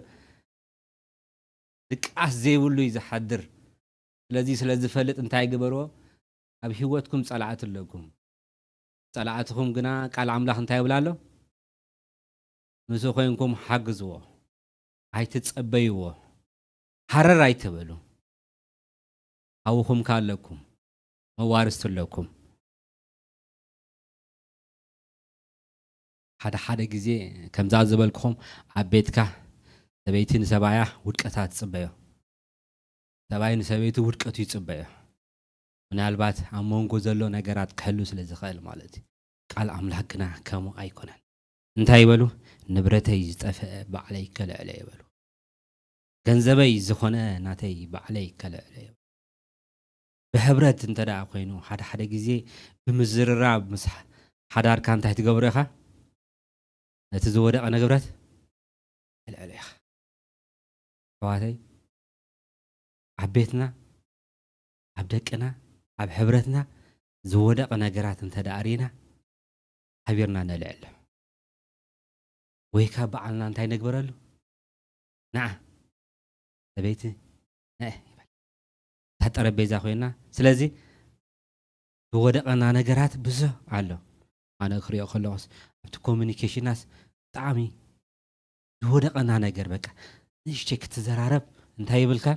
ድቃስ ዘይብሉ እዩ ዝሓድር ስለዚ ስለዝፈልጥ እንታይ ግበርዎ ኣብ ሂወትኩም ጸላእት ኣለኩም ጸላእትኩም ግና ቃል ኣምላኽ እንታይ ይብላ ኣሎ ምስ ኮይንኩም ሓግዝዎ ኣይትጸበይዎ ሓረር ኣይትበሉ ሃውኹም ካለኩም መዋርስቲ ኣለኩም ሓደ ግዜ ከምዛ ዝበልክኹም ኣብ ቤትካ ሰበይቲ ንሰባያ ውድቀታት ትጽበዮ ሰባይ ንሰበይቲ ውድቀቱ ይጽበዮ ምናልባት ኣብ መንጎ ዘሎ ነገራት ክሕሉ ስለ ዝኽእል ማለት እዩ ቃል ኣምላኽ ግና ከምኡ ኣይኮነን እንታይ ይበሉ ንብረተይ ዝጠፍአ ባዕለይ ከልዕለ ይበሉ ገንዘበይ ዝኾነ ናተይ ባዕለይ ከልዕለ ይበሉ ብሕብረት እንተ ደኣ ኮይኑ ሓደ ግዜ ብምዝርራብ ምስ ሓዳርካ እንታይ ትገብሮ ኢኻ ነቲ ዝወደቐ ንብረት ከልዕለ ኢኻ ኣሕዋተይ ኣብ ቤትና ኣብ ደቅና ኣብ ሕብረትና ዝወደቐ ነገራት እንተ ደኣ ሪና ሓቢርና ነልዕል ወይ ካብ በዓልና እንታይ ነግበረሉ ንዓ ሰበይቲ ይበል እታ ጠረጴዛ ኮይና ስለዚ ዝወደቐና ነገራት ብዙሕ ኣሎ ኣነ ክሪኦ ከለኹስ ኣብቲ ኮሚኒኬሽናስ ብጣዕሚ ዝወደቐና ነገር በቃ ንእሽተይ ክትዘራረብ እንታይ ይብልካ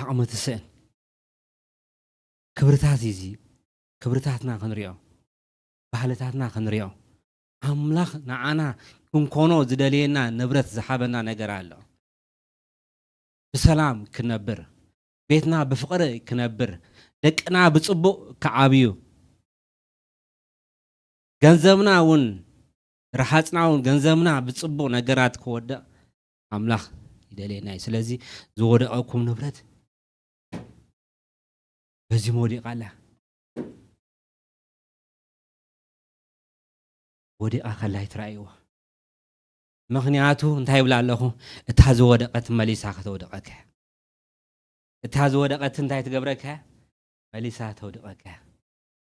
ዓቕሚ ትስእን ክብርታት እዙ ክብርታትና ክንሪኦ ባህልታትና ክንሪኦ ኣምላኽ ንዓና ክንኮኖ ዝደልየና ንብረት ዝሓበና ነገር ኣሎ ብሰላም ክነብር ቤትና ብፍቕሪ ክነብር ደቅና ብጽቡቕ ክዓብዩ ገንዘብና እውን ረሓፅና እውን ገንዘብና ብጽቡቕ ነገራት ክወድቕ ኣምላኽ يدلينا سلازي زودقكم نبرت بزي مودي قالا ودي أخلا يترأيوه مغنياتو انتهي بلا لهو اتهازو ودقت مليسا ختودقك اتهازو ودقت انتهي تقبرك مليسا تودقك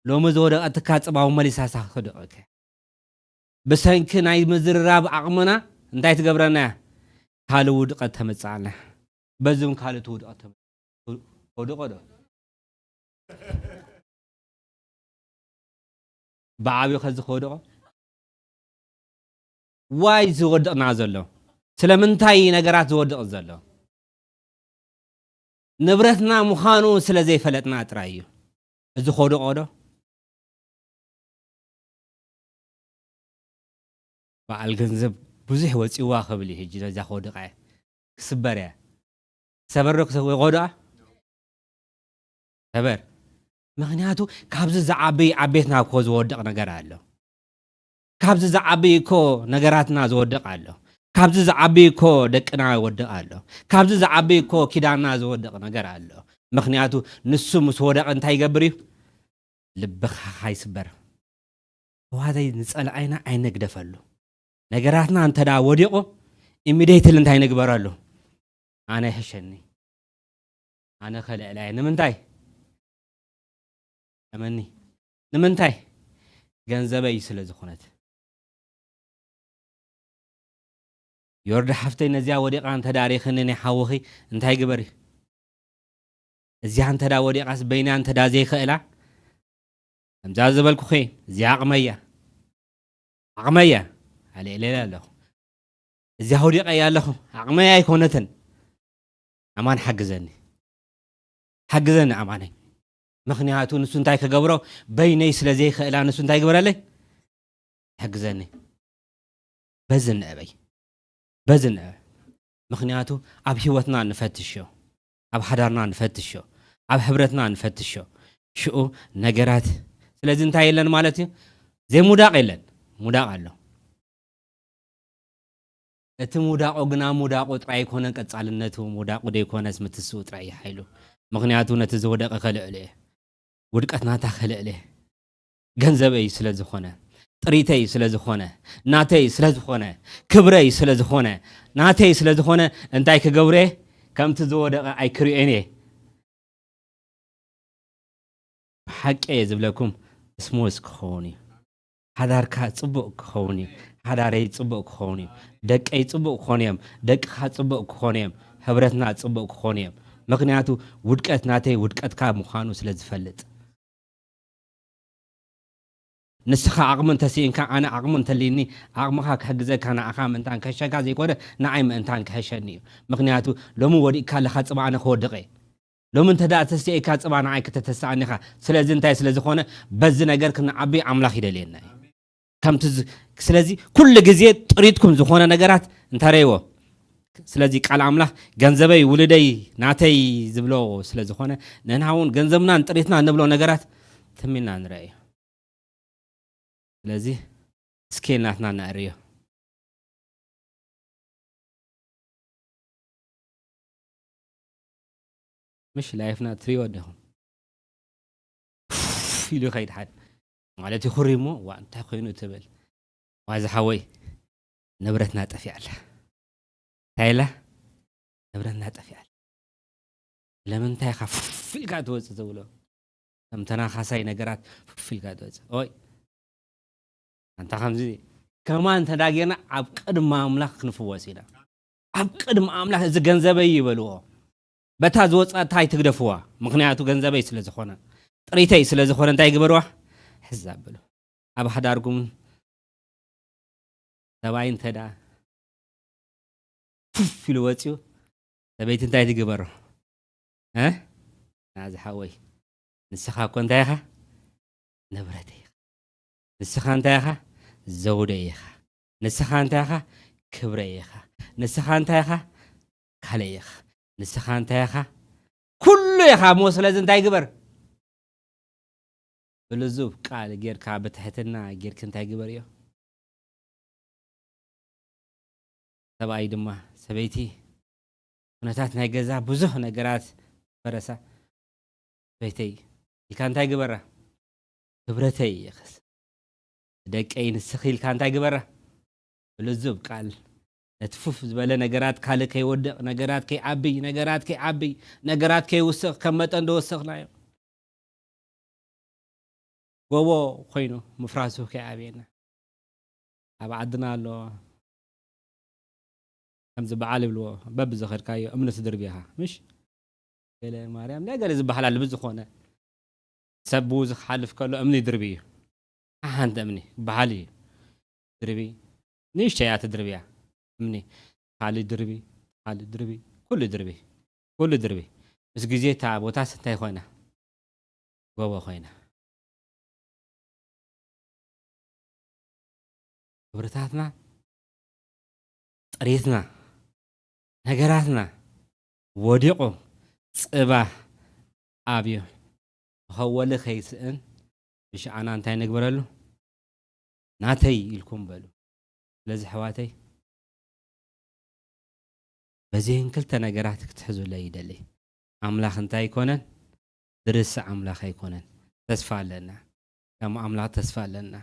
لو مزو ودقت كاتباو مليسا ختودقك بس هنكن اي مزرراب عقمنا انتهي تقبرنا كالو ودقت تمصعنا بزم كالو تودقت ودقدو بعابي خز خودقو واي زودقنا زلو سلامنتاي نغرات زودق زلو نبرتنا مخانو سلازي فلتنا ترايو از خودقو دو بعل ገንዘብ ብዙሕ ወፂዋ ኸብል ሕጂ ለዛ ኸወድቃ ክስበር እያ ሰበሮ ክሰወይ ኸወድቃ ሰበር ምክንያቱ ካብዚ ዝዓበይ ዓቤትና እኮ ዝወድቕ ነገር ኣሎ ካብዚ ዝዓበይ እኮ ነገራትና ዝወድቕ ኣሎ ካብዚ ዝዓበይ እኮ ደቅና ይወድቕ ኣሎ ካብዚ ዝዓበይ እኮ ኪዳና ዝወድቕ ነገር ኣሎ ምክንያቱ ንሱ ምስ ወደቐ እንታይ ይገብር እዩ ልብኻ ይስበር ዋዘይ ንጸልዓይና ኣይነግደፈሉ ነገራትና እንተዳ ወዲቆ ኢሚዲየትሊ እንታይ ንግበረሉ ኣነ ይሕሸኒ ኣነ ኸልዕላይ ንምንታይ ኣመኒ ንምንታይ ገንዘበይ ስለ ዝኾነት يورد حفتي نزيا وديق عن تداري خنني حوخي انتهي قبري زي عن تدا وديق عس بيني عن تدا زي خيلا امجاز بالكو خي زي عقمية علي لا له زي وديق يا له عقمية يكونتن امان حجزني اماني مخنياتو نسو انتهي كقبرو بيني سلا زي خيلا نسو انتهي قبر لي حجزني بزن ابي بزن مخنياتو اب هيوتنا نفتشو اب حدارنا نفتشو اب حبرتنا نفتشو شو نغرات سلازي انت يلن مالتي زي موداق يلن موداق الله ات موداقو غنا موداقو طراي كونن قصالنتو موداقو دي كونس متسو طراي حيلو مخنياتو نت زودق خلعله ودقتنا تا خلعله ገንዘበይ ስለዝኾነ ጥሪተይ ስለዝኾነ ናተይ ስለዝኾነ ክብረይ ስለዝኾነ ናተይ ስለዝኾነ እንታይ ክገብረ ከምቲ ዝወደቀ ኣይክሪኤኔ ሓቂ ዝብለኩም ስሙስ ክኾኒ ሓዳርካ ጽቡቕ ክኾኒ ሓዳረይ ጽቡቕ ክኾኒ ደቀይ ጽቡቕ ክኾንዮም ደቅኻ ጽቡቕ ክኾንዮም ሕብረትና ጽቡቕ ክኾንዮም ምክንያቱ ውድቀት ናተይ ውድቀትካ ምዃኑ ስለዝፈልጥ نسخة عقمن تسين كان أنا عقمن تليني عقمها كهجزة كان عقام أنتان كهشة زي كده نعيم أنتان كهشني مقنعته لو مو ودي كله خاص معنا خود دقي لو من تدا تسي كاص معنا عيك تتسعني خا سلازين تاي سلازخونه بزنا جر كنا عبي عملاخ يدلينا كم تز سلازي كل جزية طريقكم زخونه نجارات أنت ريوه سلازي قال عملاخ جنزبي ولدي ناتي زبلو سلازخونه ننهون جنزبنا طريقنا نبلو نجارات ثمينا نرأي لذي سكيناتنا ناريو مش لايفنا تري ودهم في له خير حد مالتي خريمو وانت خوينو تبل وهذا حوي نبرتنا تفعل هايله نبرتنا تفعل لمن انت خف في القعد وز زولو تمتنا خاصاي نغرات في القعد وز اوي انت خمزي كمان تداغينا عبقد ما املاك نفوسينا عبقد ما املاك اذا ገንዘበይ ይበልዎ በታዝ ወጻታይ ትግደፍዋ ምክንያቱ ገንዘበይ ስለዝኾነ ጥሪተይ ስለዝኾነ እንታይ ይግበርዋ ሕዛብ ብሎ ኣብ ሓዳርኩም ሰባይን ተዳ ፊሉ ወፂው ሰበይት እንታይ ትግበሮ ናዝ ሓወይ ንስኻ እኮ እንታይ ኢኻ ንብረተይ ንስኻ እንታይ ኢኻ زودي يخا نسخان تاخا كبري يخا نسخان تاخا كالي يخا نسخان تاخا كل يخا موصل لازم تاي قبر بلزوب قال غير كعبة تحتنا غير كنت تاي قبر يو سباي دما سبيتي ኩነታት ናይ ገዛ ብዙሕ ነገራት ፈረሳ በይተይ ኢልካ እንታይ ግበራ ክብረተይ ይኸስ ደቀይ ንስኺ ኢልካ እንታይ ግበራ ብልዙብ ቃል ነትፉፍ ዝበለ ነገራት ካልእ ከይወድቕ ነገራት ከይዓብይ ነገራት ከይውስኽ ከም መጠን እንደወሰኽናዮ ጎቦ ኮይኑ ምፍራሱ ከይዓብየና ኣብ ዓድና ኣሎ ከምዚ በዓል ይብልዎ በብ ዘኸድካዮ እምነት ድርብኻ ምሽ ገለ ማርያም ነገር ዝበሃል ኣሎ ብዝኾነ ሰብ ዝሓልፍ ከሎ እምኒ ድርቢ እዩ ሓንቲ እምኒ በዓል እዩ ድርቢ ንእሽተይ እያ ትድርብያ እምኒ ካልእ ድርቢ ኩሉ ድርቢ ምስ ግዜ እታ ቦታስ እንታይ ኮይና ጎቦ ኮይና ክብርታትና ጥሪትና ነገራትና ወዲቑ ጽባ ኣብዮ ክኸወለ ከይስእን ብሽዓና እንታይ ነግበረሉ ናተይ ኢልኩም በሉ ስለዚ ሕዋተይ በዚህን ክልተ ነገራት ክትሕዙለይ ይደሊ ኣምላኽ እንታይ ይኮነን ድርስዕ ኣምላኽ ኣይኮነን ተስፋ ኣለና ከም ኣምላኽ ተስፋ ኣለና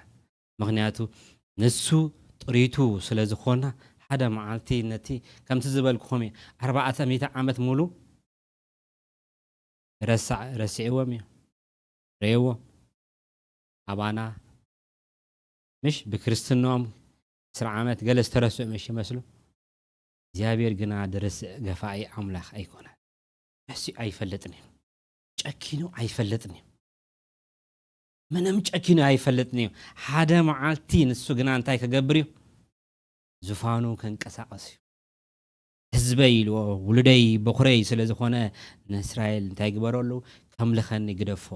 ምክንያቱ ንሱ ጥሪቱ ስለ ዝኾና ሓደ መዓልቲ ነቲ ከምቲ ዝበልኩኹም 400 ዓመት ሙሉ ረሲዕዎም እዮም ረየዎ ኣባና مش بكريستنوم 10 ዓመት ገለ ዝተረስዑ مش ይመስሉ እግዚአብሔር ግና ድረስ ገፋይ አምላኽ አይኮነ እሱ አይፈለጥኒ ጨኪኑ አይፈለጥኒ ምንም ጨኪኑ አይፈለጥኒ ሓደ መዓልቲ ንሱ ግና እንታይ ከገብር ዙፋኑ ከንቀሳቀስ ህዝበይ ኢልዎ ውልደይ በኩረይ ስለዝኾነ ንእስራኤል እንታይ ግበረሉ ከምልኸኒ ግደፎ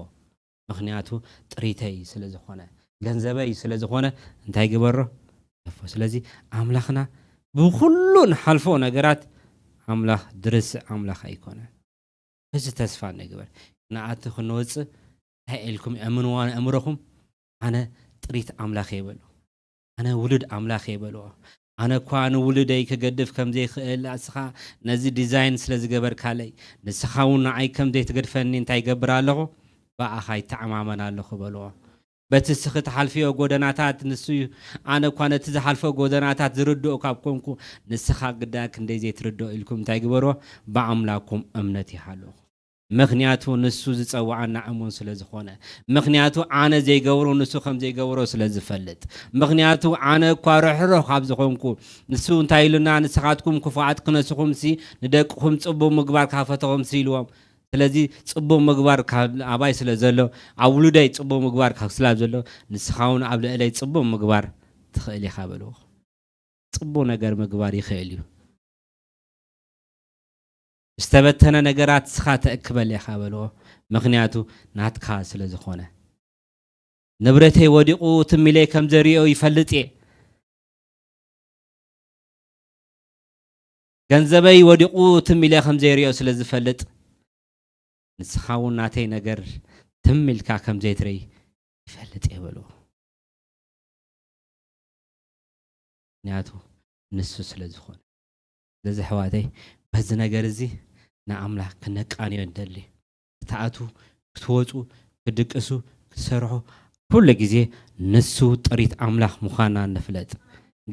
ምክንያቱ ጥሪተይ ስለዝኾነ ገንዘበይ ስለዝኾነ እንታይ ግበሮ ስለዚ አምላኽና بكلون حلفو نجارات أملاخ درس أملاخ أيكونه بس تسفى نجبر نعت خنوز هايلكم أمنوان أمركم أنا تريت أملاخ يبلو أنا ولد أملاخ يبلو أنا كوان ولدي كجدف كم زي الأسخا نزي ديزاين سلز جبر كالي نسخاون عي كم زي تقدر فنين تاي جبر له بقى خاي تعمامنا له خبلو بتسخت حلفيه غودناتات نسو انا كانت حلفه غودناتات زردو كابكمكو نسخا قداك እንደዚህ ትርዶ ኢልኩም ታይግበሮ በአምላኩም እምነት ይሃሉ ምክንያቱ ንሱ ዝጸዋዓና እሙን ስለዝኾነ ምክንያቱ አነ ዘይገብሮ ንሱ ከም ዘይገብሮ ስለዝፈልጥ ምክንያቱ አነ ኳረሕሮ ካብ ዝኾንኩ ንሱ እንታይሉና ንስኻትኩም ክፉዓት ክነስኹም ሲ ንደቅኹም ጽቡቕ ምግባር ካፈተኹም ሲልዎም ስለዚህ ጽቡቕ ምግባር አባይ ስለዘሎ አውሉዳይ ጽቡቕ ምግባር ካስላዘሎ ንስኻውን ኣብ ለእለይ ጽቡቕ ምግባር ትኽእል ኢኻ በልዎ ጽቡቕ ነገር ምግባር ይኽእል እዩ ዝተበተነ ነገራት ስኻ ተእክበል ኢኻ በልዎ ምክንያቱ ናትካ ስለዝኾነ ንብረተይ ወዲቑ ትሚለይ ከም ዘሪኦ ይፈልጥ ገንዘበይ ወዲቑ ትሚለይ ከም ዘሪኦ ስለዝፈልጥ ንስኻውን ናተይ ነገር ትምልካ ከም ዘይትረይ ይፈልጥ ይበልዎ ንያቱ ንሱ ስለዝኾነ ለዚ ሕዋተይ በዚ ነገር እዚ ንኣምላኽ ክነቃንዮ እንደሊ ተኣቱ ክትወፁ ክድቅሱ ክሰርሑ ኩሉ ግዜ ንሱ ጥሪት ኣምላኽ ምዃና ነፍለጥ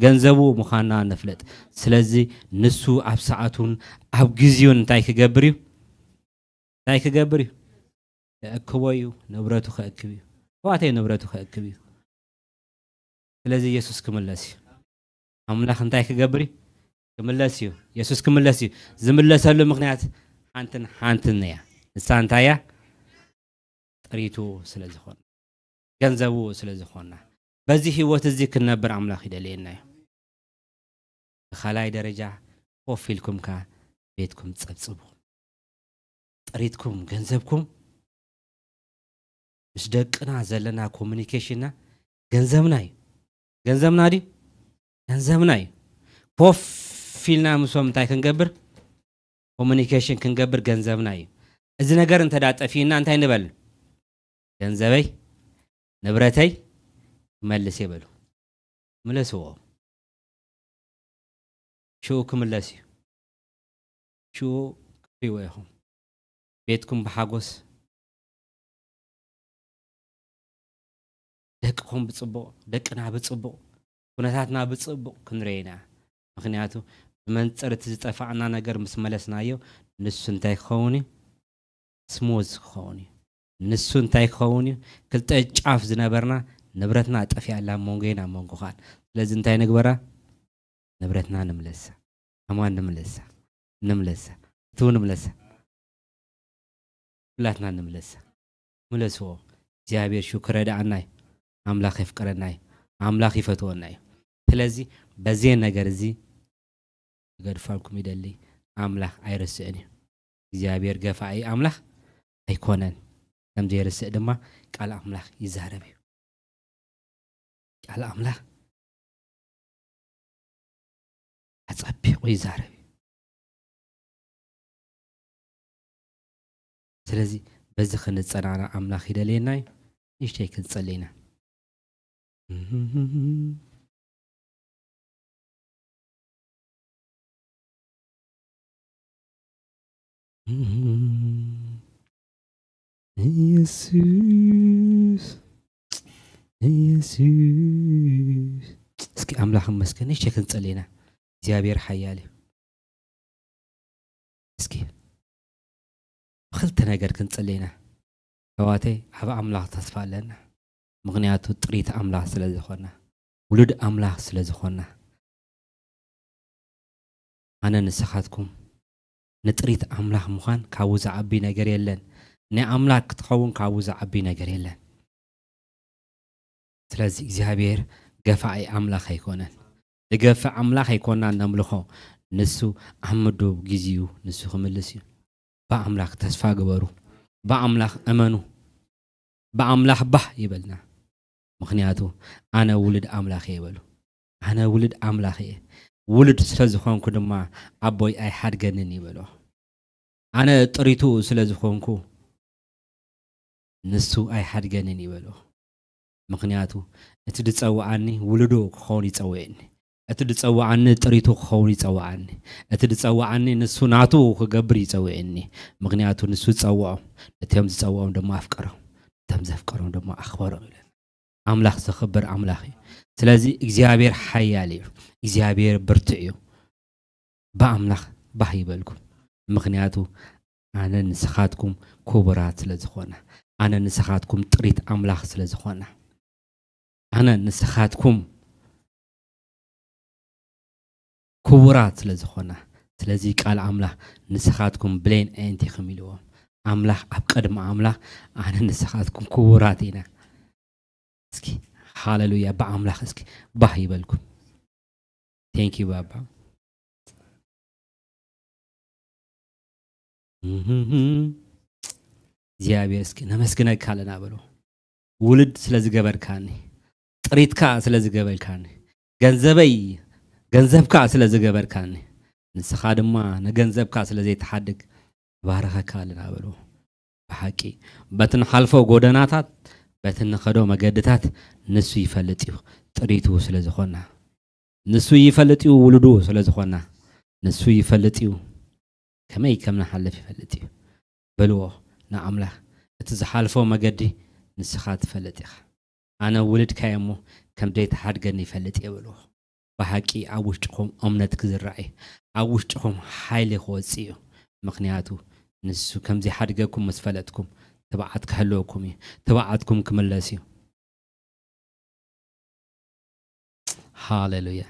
ገንዘቡ ምዃና ነፍለጥ ስለዚ ንሱ ኣብ ሰዓቱን ኣብ ግዜውን እንታይ ክገብር እዩ እንታይ ክገብር እዩ ክእክቦዩ ንብረቱ ክእክብ እዩ ዋተይ ንብረቱ ክእክብ እዩ ስለዚ ኢየሱስ ክምለስ እዩ ኣምላኽ እንታይ ክገብር እዩ ክምለስ እዩ ኢየሱስ ክምለስ እዩ ዝምለሰሉ ምክንያት ሓንትን እያ ንሳ እንታይ እያ ጥሪቱ ስለዝኾነ ገንዘቡ ስለዝኾነ በዚ ህይወት እዚ ክንነብር ኣምላኽ ይደልየና እዩ ብኻልኣይ ደረጃ ኮፍ ኢልኩምካ ቤትኩም ፀብፅቡ ጥሪትኩም ገንዘብኩም ምስ ደቅና ዘለና ኮሙኒኬሽንና ገንዘብና እዩ ገንዘብና ዲ ገንዘብና እዩ ኮፍ ኢልና ምሶም እንታይ ክንገብር ኮሙኒኬሽን ክንገብር ገንዘብና እዩ እዚ ነገር እንተዳጠፊና እንታይ ንበል ገንዘበይ ንብረተይ መልስ ይበሉ ምለስዎ ሽኡ ክምለስ እዩ شو كفيوهم بيتكم بحاجوس دقكم بتصبق دقنا بتصبق كناتنا بتصبق كنرينا مخنياتو من صرت زطفعنا ነገር ምስ መለስናዮ ንሱ እንታይ ኾውኒ ስሙዝ ኾውኒ ንሱ እንታይ ኾውኒ ክልተ ጫፍ ዝነበርና ንብረትና ጠፊ ያላ ሞንጌና ሞንጎኻን ስለዚህ እንታይ ንግበራ ንብረትና ንምለሳ አማን ንምለሳ ቱ ንምለሳ ሁላትና ንምለሳ ምለስዎ እግዚአብሔር ሽክር ረዳናይ አምላክ ይፍቀረናይ አምላክ ይፈትወናይ ስለዚህ በዚህ ነገር እዚ ገድፋልኩም ይደሊ አምላክ አይረስእኒ እግዚአብሔር ገፋይ አምላክ አይኮነን ከምዚ የርስእ ድማ ቃል አምላክ ይዛረብ ቃል አምላክ አጸብቆ ይዛረብ ስለዚህ በዚህ ክንጸናና አምላክ ይደለናይ ይሽተይ ክንጸለይና ኢየሱስ እስኪ አምላክ መስገን ይሽተይ ክንጸለይና እግዚአብሔር ኃያል እስኪ خلت ነገር ክንጸለይና ህዋተይ አብ አምላክ ተስፋ አለና ምክንያቱ ጥሪት አምላክ ስለዝኾና ውሉድ አምላክ ስለዝኾና አነ ንስኻትኩም ንጥሪት አምላክ ምዃን ካብኡ ዝዓቢ ነገር የለን ንአምላክ ክትኸውን ካብኡ ዝዓቢ ነገር የለን ስለዚህ እግዚአብሔር ገፋይ አምላክ አይኮነን ለገፋ አምላክ አይኮና ነምልኾ ንሱ አምዶ ግዚኡ ንሱ ክምልስ እዩ በአምላክ ተስፋ ግበሩ በአምላክ እመኑ በአምላክ ባህ ይበልና ምክንያቱ አነ ውልድ አምላክ ይበሉ አነ ውልድ አምላክ ውልድ ስለዝኾንኩ ድማ አቦይ አይ ሓድገንን ይበሉ አነ ጥሪቱ ስለዝኾንኩ ንሱ አይ ሓድገንን ይበሉ ምክንያቱ እቲ ድጸዋዓኒ ውልዶ ክኾን ይጸውዕኒ እቲ ድጸዋዓኒ ጥሪቱ ክኸውን ይጸውዓኒ እቲ ድጸዋዓኒ ንሱ ናቱ ክገብር ይጸውዕኒ ምክንያቱ ንሱ ጸውዖ እቶም ዝጸውዖም ድማ አፍቀሮም እቶም ዘፍቀሮም ድማ አኽበሮም ይለን አምላክ ዘኽብር አምላክ ስለዚህ እግዚአብሔር ኃያል እዩ እግዚአብሔር ብርቱዕ እዩ በአምላክ ባህ ይበልኩም ምክንያቱ አነ ንስኻትኩም ክቡራት ስለዝኾነ አነ ንስኻትኩም ጥሪት አምላክ ስለዝኾነ አነ ንስኻትኩም ክቡራት ስለዝኾነ ስለዚህ ቃል አምላክ ንስኻትኩም ብሌን አይንቲኹም ኢልዎ አምላክ አብ ቀድሞ አምላክ አነ ንስኻትኩም ክቡራት ኢና እስኪ ሃሌሉያ በአምላክ እስኪ ባህ ይበልኩም ቴንክ ዩ ባባ እግዚአብሔር እስኪ ነመስግነካ ለና በሎ ውልድ ስለዝገበርካኒ ጥሪትካ ስለዝገበርካኒ ገንዘብካ ስለዝገበርካኒ ንስኻ ድማ ንገንዘብካ ስለዘይተሓድግ ባረኸካ ለና በሎ በሐቂ በትን ሓልፎ ጎደናታት በትን ኸዶ መገድታት ንሱ ይፈልጥ እዩ ጥሪቱ ስለዝኾና ንሱ ይፈልጥ እዩ ውልዱ ስለዝኾና ንሱ ይፈልጥ እዩ ከመይ ከምና ሓለፍ ይፈልጥ እዩ በልዎ ንአምላክ እቲ ዝሓልፎ መገዲ ንስኻ ትፈልጥ ኢኻ አነ ውልድካ እሞ ከምደይ ተሓድገኒ ይፈልጥ እዩ በልዎ በሐቂ ኣብ ውሽጥኹም እምነት ክዝራእ ኣብ ውሽጥኹም ሓይሊ ክወፅእ እዩ ምክንያቱ ንሱ ከምዚ ሓድገኩም ምስ ፈለጥኩም تبعت كهلوكم تبعتكم كملاسي هاليلويا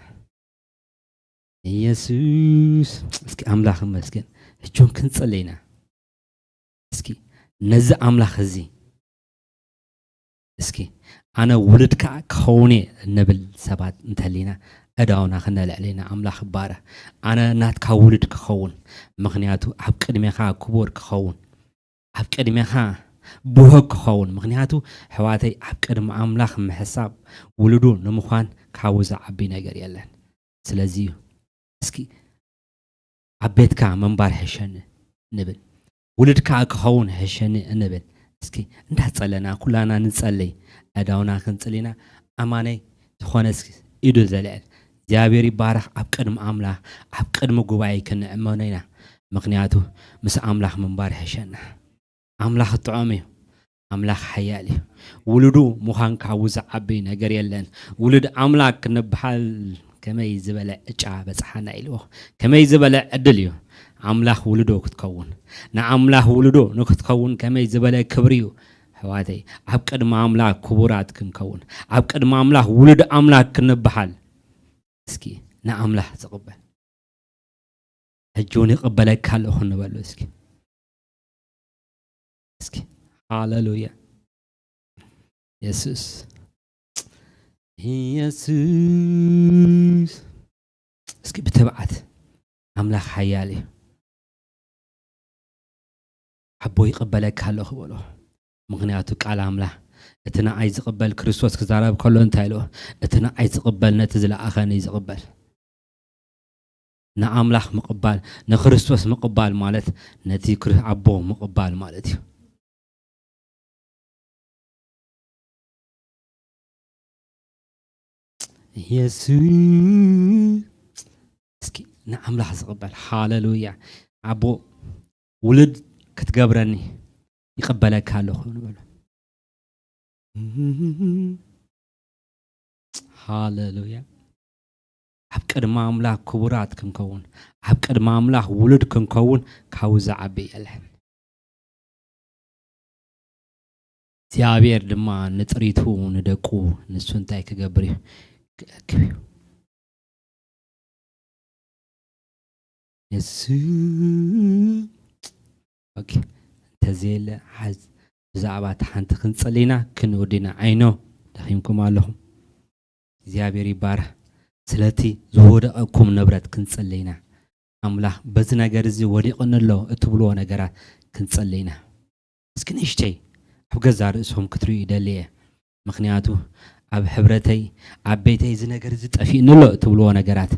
يسوس اسكي املاخ مسكن اجون كنصلينا اسكي نز املاخ زي اسكي انا ولدك كوني نبل سبات انتلينا اداونا خنال علينا املاخ باره انا ناتك ولدك كون مخنياتو عب قدميخا كبور كون عب قدميخا بوهك خون مغنياتو حواتي عب قدم املاخ محساب ولدو نمخوان كاوز عبي نجر يلن سلازيو اسكي عبيتك منبار حشن نبل ولدك كخون حشن نبل اسكي انت تصلينا كلنا نصلي اداونا كنصلينا اماني تخون اسكي ايدو زلال እግዚአብሔር ይባረክ አብ ቀድም አምላክ አብ ቀድም ጉባኤ ከነእመነና ምክንያቱ ምስ ኣምላኽ ምንባር ይሕሸና ኣምላኽ ጥዑም እዩ ኣምላኽ ሓያል እዩ ውሉዱ ምዃን ካብ ዝዓበይ ነገር የለን ውሉድ ኣምላክ ክንበሃል ከመይ ዝበለ እጫ በፅሓና ኢልዎ ከመይ ዝበለ ዕድል እዩ ኣምላኽ ውሉዶ ክትከውን ንኣምላኽ ውሉዶ ንክትከውን ከመይ ዝበለ ክብሪ እዩ ሕዋተይ ኣብ ቅድሚ ኣምላኽ ክቡራት ክንከውን ኣብ ቅድሚ ኣምላኽ ውሉድ ኣምላክ ክንበሃል እስኪ ንኣምላኽ ዝቕበል ሕጂውን ይቕበለካ ኣለኹ ንበሉ እስኪ ሃሌሉያ ኢየሱስ እስኪ ብትብዓት ኣምላኽ ሓያል እዩ ዓቦ ይቕበለካ ኣለኹ በሎ ምክንያቱ ቃል ኣምላኽ እቲ ንኣይ ዝቕበል ክርስቶስ ክዛረብ ከሎ እንታይ ኢልዎ እቲ ንኣይ ዝቕበል ነቲ ዝለኣኸኒ ዝቕበል ንኣምላኽ ምቕባል ንክርስቶስ ምቕባል ማለት ነቲ ዓቦ ምቕባል ማለት እዩ ኢየሱስ እስኪ ንኣምላኽ ዝቕበል ሃሌሉያ ዓቦ ውሉድ ክትገብረኒ ይቕበለካ ኣለኹ ንበሉ ሃሌሉያ ኣብ ቅድሚ ኣምላኽ ክቡራት ክንከውን ኣብ ቅድሚ ኣምላኽ ውሉድ ክንከውን ካብኡ ዝዓቢ የለን እግዚአብሔር ድማ ንጥሪቱ ንደቁ ንሱ እንታይ ክገብር እዩ ክእክብ እዩ ኦኬ እንተዘየለ ሓዝ ብዛዕባ ሓንቲ ክንጸልይና ክንወዲና ዓይኖ ደኺምኩም ኣለኹም እግዚአብሔር ይባርክ ስለቲ ዝወደቐኩም ንብረት ክንጸልይና ኣምላኽ በዚ ነገር እዚ ወዲቕንሎ እትብልዎ ነገራት ክንጸልይና እስኪ ንእሽተይ ኣብ ገዛ ርእስኩም ክትርእዩ ይደልየ ምክንያቱ ኣብ ሕብረተይ ኣብ ቤተይ እዚ ነገር እዚ ጠፊእንሎ እትብልዎ ነገራት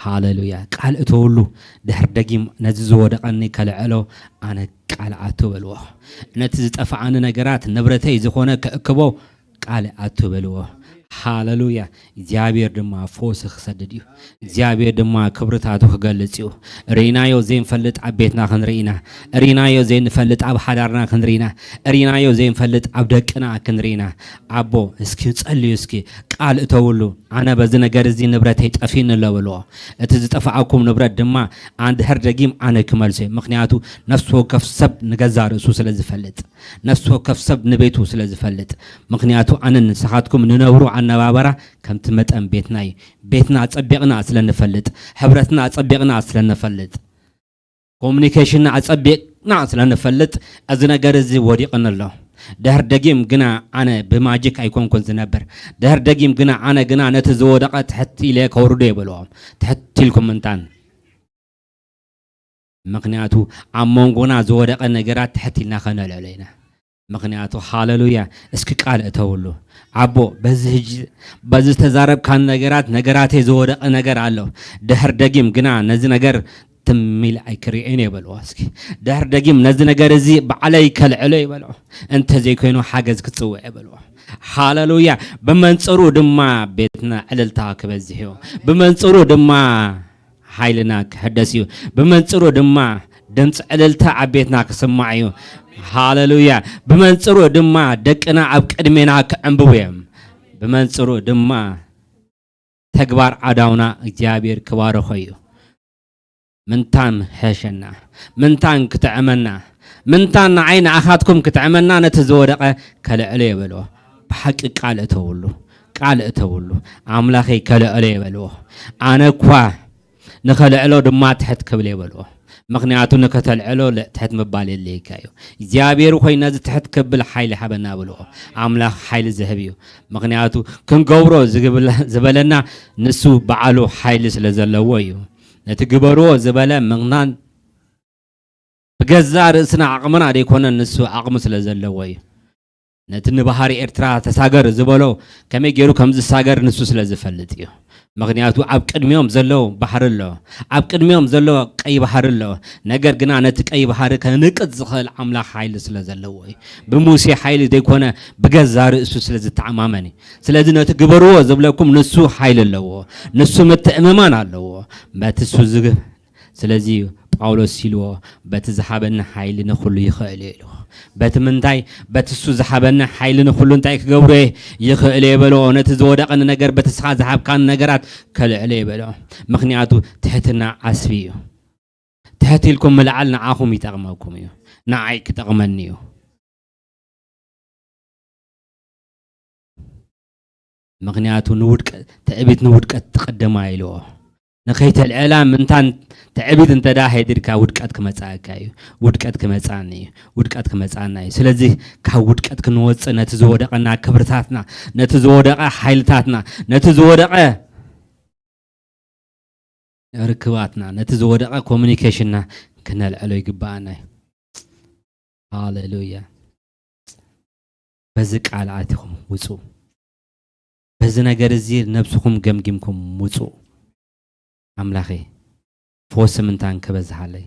ሃሌሉያ ቃል እተውሉ ድሕር ደጊም ነዚ ዝወደቐኒ ከልዕሎ ኣነ ቃል ኣትበልዎ ነቲ ዝጠፋኣኒ ነገራት ንብረተይ ዝኾነ ከእክቦ ቃል ኣትበልዎ ሃሌሉያ እግዚአብሔር ድማ ፎስ ክሰድድ እዩ እግዚአብሔር ድማ ክብርታቱ ክገልጽ እዩ ሪናዮ ዘይንፈልጥ ኣብ ቤትና ክንሪና ሪናዮ ዘይንፈልጥ ኣብ ሓዳርና ክንሪና ሪናዮ ዘይንፈልጥ ኣብ ደቅና ክንሪና ኣቦ እስኪ ጸልዩ እስኪ ቃል እተውሉ ኣነ በዚ ነገር እዚ ንብረተይ ጠፊን ለበልዎ እቲ ዝጠፋኣኩም ንብረት ድማ አንድሕር ደጊም ኣነ ክመልሶ ምክንያቱ ነፍስ ወከፍ ሰብ ንገዛ ርእሱ ስለ ዝፈልጥ ነፍስ ወከፍ ሰብ ንቤቱ ስለ ዝፈልጥ ምክንያቱ ኣነ ንስኻትኩም ንነብሩ አነባበራ ከምቲ መጠን ቤትና አጸቢቅና ስለንፈልጥ ሕብረትና አጸቢቅና ስለንፈልጥ ኮሙኒኬሽንና አጸቢቅና ስለንፈልጥ እዚ ነገር እዚ ወዲቕንሎ ድሕር ደጊም ግና ኣነ ብማጂክ ኣይኮንኩን ዝነበር ድሕር ደጊም ግና ኣነ ግና ነቲ ዝወደቐ ትሕቲ ኢለ ከውርዶ ይብልዎም ትሕቲ ኢልኩም እንታን ምክንያቱ ኣብ መንጎና ዝወደቐ ነገራት ትሕቲ ኢልና ከነልዕሎ ኢና ምክንያቱ ሃሌሉያ እስኪ ቃል እተውሉ አቦ በዚ ተዛረብካን ነገራት ዝወደቐ ነገር ኣሎ ድሕር ደጊም ግና ነዚ ነገር ትሚል ኣይክሪኤን ይበልዎ እስኪ ድሕር ደጊም ነዚ ነገር እዚ በዓለይ ከልዕሎ ይበልዎ እንተ ዘይኮይኑ ሓገዝ ክጽውዕ ይበልዎ ሃሌሉያ ብመንጽሩ ድማ ቤትና ዕልልታ ክበዝሕ እዩ ብመንጽሩ ድማ ሓይልና ክሕደስ እዩ ብመንጽሩ ድማ ድምፂ ዕልልታ ኣብ ቤትና ክስማዕ እዩ ሃሌሉያ ብመንጽሩ ድማ ደቅና ኣብ ቅድሜና ክዕንብቡ እዮም ብመንጽሩ ድማ ተግባር አዳውና እግዚአብሔር ክባረኾ እዩ ምንታን ሕሸና ምንታን ክትዕመና ምንታን ዓይን ኣኻትኩም ክትዕመና ነቲ ዝወደቐ ከልዕሎ ይበልዎ ብሓቂ ቃል እተውሉ ኣምላኸይ ከልዕሎ ይበልዎ ኣነ እኳ ንኸልዕሎ ድማ ትሕት ክብል ይበልዎ ምክንያቱ ንከተልዕሎ ትሕት ምባል የለይካ እዩ እግዚአብሔር ሆይ ነዚ ትሕት ክብል ሓይሊ ሓበና ብልዎ ኣምላኽ ሓይሊ ዝህብ እዩ ምክንያቱ ክንገብሮ ዝበለና ንሱ በዓሉ ሓይሊ ስለ ዘለዎ እዩ ነቲ ግበርዎ ዝበለ ምቕናን ብገዛ ርእስና ዓቕምና ደይኮነ ንሱ ዓቕሙ ስለ ዘለዎ እዩ ነቲ ንባህሪ ኤርትራ ተሳገር ዝበሎ ከመይ ገይሩ ከም ዝሳገር ንሱ ስለ ዝፈልጥ እዩ ምክንያቱ ኣብ ቅድሚኦም ዘሎ ባሕር ኣሎ ኣብ ቅድሚኦም ዘሎ ቀይ ባሕር ኣሎ ነገር ግና ነቲ ቀይ ባሕር ከንቅጽ ዝኽእል ኣምላኽ ሓይሊ ስለ ዘለዎ እዩ ብሙሴ ሓይሊ ደይኮነ ብገዛ ርእሱ ስለ ዝተዓማመን ስለዚ ነቲ ግበርዎ ዝብለኩም ንሱ ሓይሊ ኣለዎ ንሱ ምትእምማን ኣለዎ በቲ እሱ ስለዚህ ጳውሎስ ሲልዎ በቲ ዝሓበና ሓይሊ ንኹሉ ይኽእል ኢሉ በቲ ምንታይ በቲ እሱ ዝሓበና ሓይሊ ንኹሉ እንታይ ክገብሮ ይኽእል የበሎ ነቲ ዝወደቐኒ ነገር በቲ ስኻ ዝሓብካን ነገራት ከልዕለ የበሎ ምክንያቱ ትሕትና ዓስቢ እዩ ትሕት ኢልኩም ምልዓል ንዓኹም ይጠቕመኩም እዩ ንዓይ ክጠቕመኒ እዩ ምክንያቱ ንውድቀት ትዕቢት ንውድቀት ትቀደማ ኢልዎ نخيتلعلا منتان تعبيد انت دا هيدركا ودقات كمصاكا እዩ ودقات كمصان እዩ ودقات كمصان እዩ ስለዚህ ካብ ودقات ክንወጽ ነቲ ዝወደቀና ክብርታትና ነቲ ዝወደቀ ኃይልታትና ነቲ ዝወደቀ ርክባትና ነቲ ዝወደቀ ኮሙኒኬሽንና ክነልዕሎ ይግባአና ሃሌሉያ በዚ ቃልአትኩም ውጹ በዚ ነገር እዚ ነብስኩም ገምግምኩም ውጹ أملاخي فوس من تان كبزح علي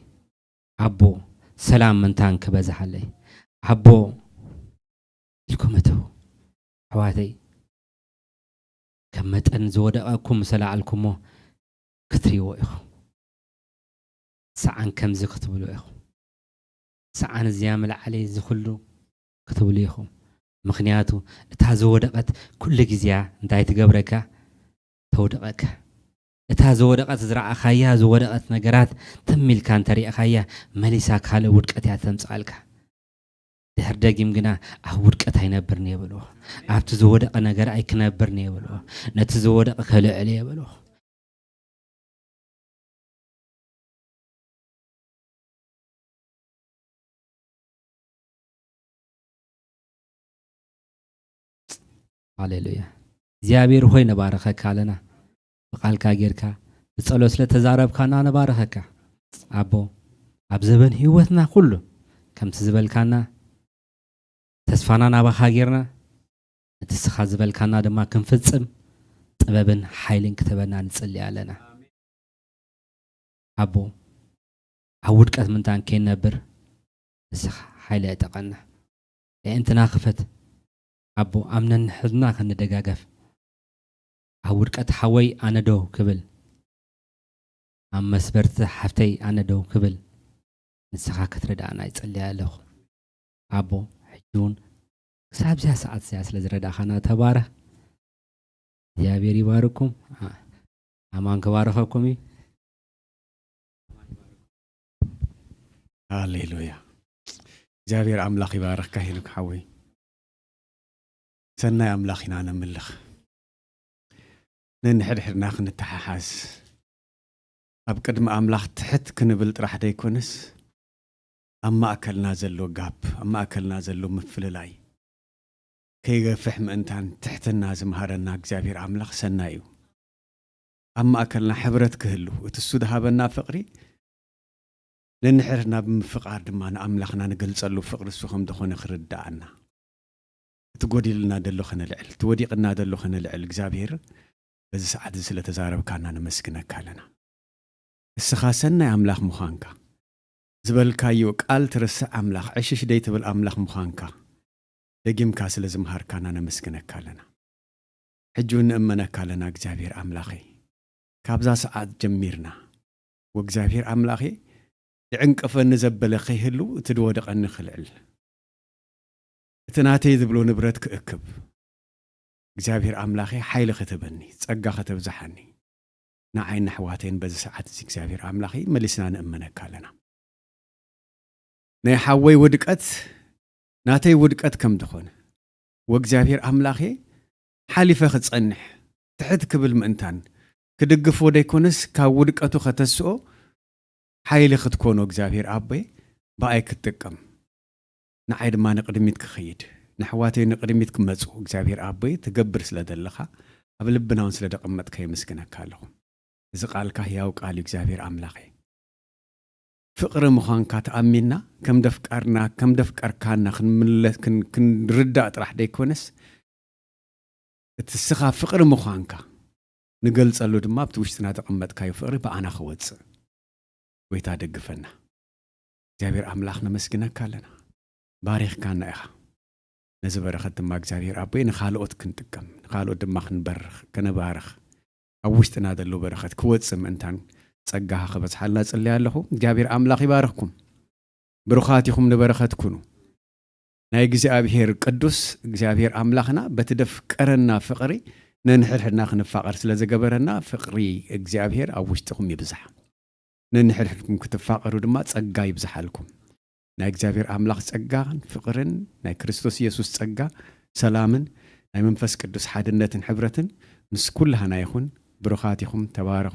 عبو سلام من تان كبزح علي عبو لكم تو حواتي كمت أن زودكم سلا عليكم كتريو إخو ساعن كم زي كتبوا إخو ساعن زيامل علي زخلو كتبوا إخو مخنياتو تازودقت كل جزيا انتي تجبرك تودقك اتا زودقت زرع خايا زودقت نجرات تميل كان طريق خايا مليسا كاله ودقت يا تمصالك دهردگيم غنا ودقت هينبرني يبلو ابت زودق نجر اي كنبرني يبلو نت زودق كلعلي يبلو هاليلويا زيابير هوي نبارخك علينا قال كاجركا بتصلو سلا تزاربكا انا نبارخك ابو ابزبن هيوتنا كله كم تزبلكانا تسفانا نباخاجرنا تسخازبلكانا دما كنفصم طببن حيلن كتبنا نصلي علينا ابو عودقت منتان كين نبر اسخ حيل يتقنا انتنا خفت ابو امنن حزنا كندغاغف عودقت حوي انا دو كبل ام مسبرت حفتي انا دو كبل نسخا كتردانا يصلي عليه ابو حجون حساب زي ساعات زي سلازردا خنا تباره يا بيري باركم امان كباركم هاليلويا جابير املاخ يبارك كهينك حوي سنة املاخنا نملخ ننحرحرنا خنتحاحاز اب قدم املاخ تحت كنبل طرح ديكونس اما اكلنا زلو غاب اما اكلنا زلو مفللاي كيغفح انتان تحتنا زمهارنا اغزابير املاخ سنايو اما اكلنا حبرت كهلو اتسود هابنا فقري ننحرنا بمفقار دما املاخنا نغلصلو فقر سوخم دخون خردانا تقودي لنا دلو خنلعل توديقنا دلو خنلعل اغزابير بز ساعات سلا تزارب كانا نمسكنك لنا السخاسنا املاخ مخانكا زبلكايو قال ترسع املاخ عشش ديت بالاملاخ مخانكا دقيم كاس لزمهار كانا نمسكنك لنا حجون امنك لنا اغزابير املاخي كابزا ساعات جميرنا واغزابير املاخي يعنقفن زبل خيهلو تدودق نخلعل تناتي ذبلو نبرت كأكب እግዚአብሔር አምላኬ ኃይል ከተበኒ ጸጋ ከተብዛሐኒ ናዓይ ነሕዋቴን በዚ ሰዓት እግዚአብሔር አምላኬ መልስና ንእመነካለና ናይ ሓወይ ውድቀት ናተይ ውድቀት ከም ድኾነ ወእግዚአብሔር አምላኬ ሓሊፈ ክጸንሕ ትሕት ክብል ምእንታን ክድግፍ ወደይኮንስ ካብ ውድቀቱ ከተስኦ ኃይል ክትኮኖ እግዚአብሔር አበይ ባይ ክትጥቀም ናዓይ ድማ ንቅድሚት ክኸይድ نحواتي نقدميت كمصو እግዚአብሔር አበይ ትገብር ስለደለኻ ኣብ ልብናውን ስለደቀመጥከ ይመስገነካ ኣለኹ እዚ ቃልካ ያው ቃል እግዚአብሔር አምላኬ ፍቅር ምዃንካ ተኣሚና ከም ደፍቀርካና ክንርዳ ጥራሕ ደይኮነስ እትስኻ ፍቅር ምዃንካ ንገልጸሉ ድማ ኣብቲ ውሽጥና ተቀመጥካዮ ፍቅሪ በኣና ክወጽእ ወይታ ደግፈና እግዚአብሔር አምላኽ ነመስግነካ ኣለና ባሪኽካና ኢኻ نزل برخت ما እግዚአብሔር አበይ ንኻልኦት ክንጥቀም ንኻልኦት ድማ ክንበርኽ ከነባርኽ ኣብ ውሽጥና ዘሎ በረኸት ክወጽም እንታን ጸጋህ ክበጽሓልና ጽልይ ኣለኹ እግዚአብሔር አምላኽ ይባርኽኩም ብሩኻቲኹም ንበረኸት ኩኑ ናይ እግዚአብሔር ቅዱስ እግዚአብሔር አምላኽና በትደፍቀረና ፍቅሪ ነንሕድሕድና ክንፋቀር ስለ ዘገበረና ፍቅሪ እግዚአብሔር ኣብ ውሽጥኩም ይብዛሕ ነንሕድሕድኩም ክትፋቀሩ ድማ ጸጋ ይብዛሓልኩም ናይ እግዚአብሔር አምላኽ ጸጋን ፍቅርን ናይ ክርስቶስ ኢየሱስ ጸጋ ሰላምን ናይ መንፈስ ቅዱስ ሓድነትን ሕብረትን ምስ ኩልሃና ይኹን ብሩኻቲኹም ተባረኹ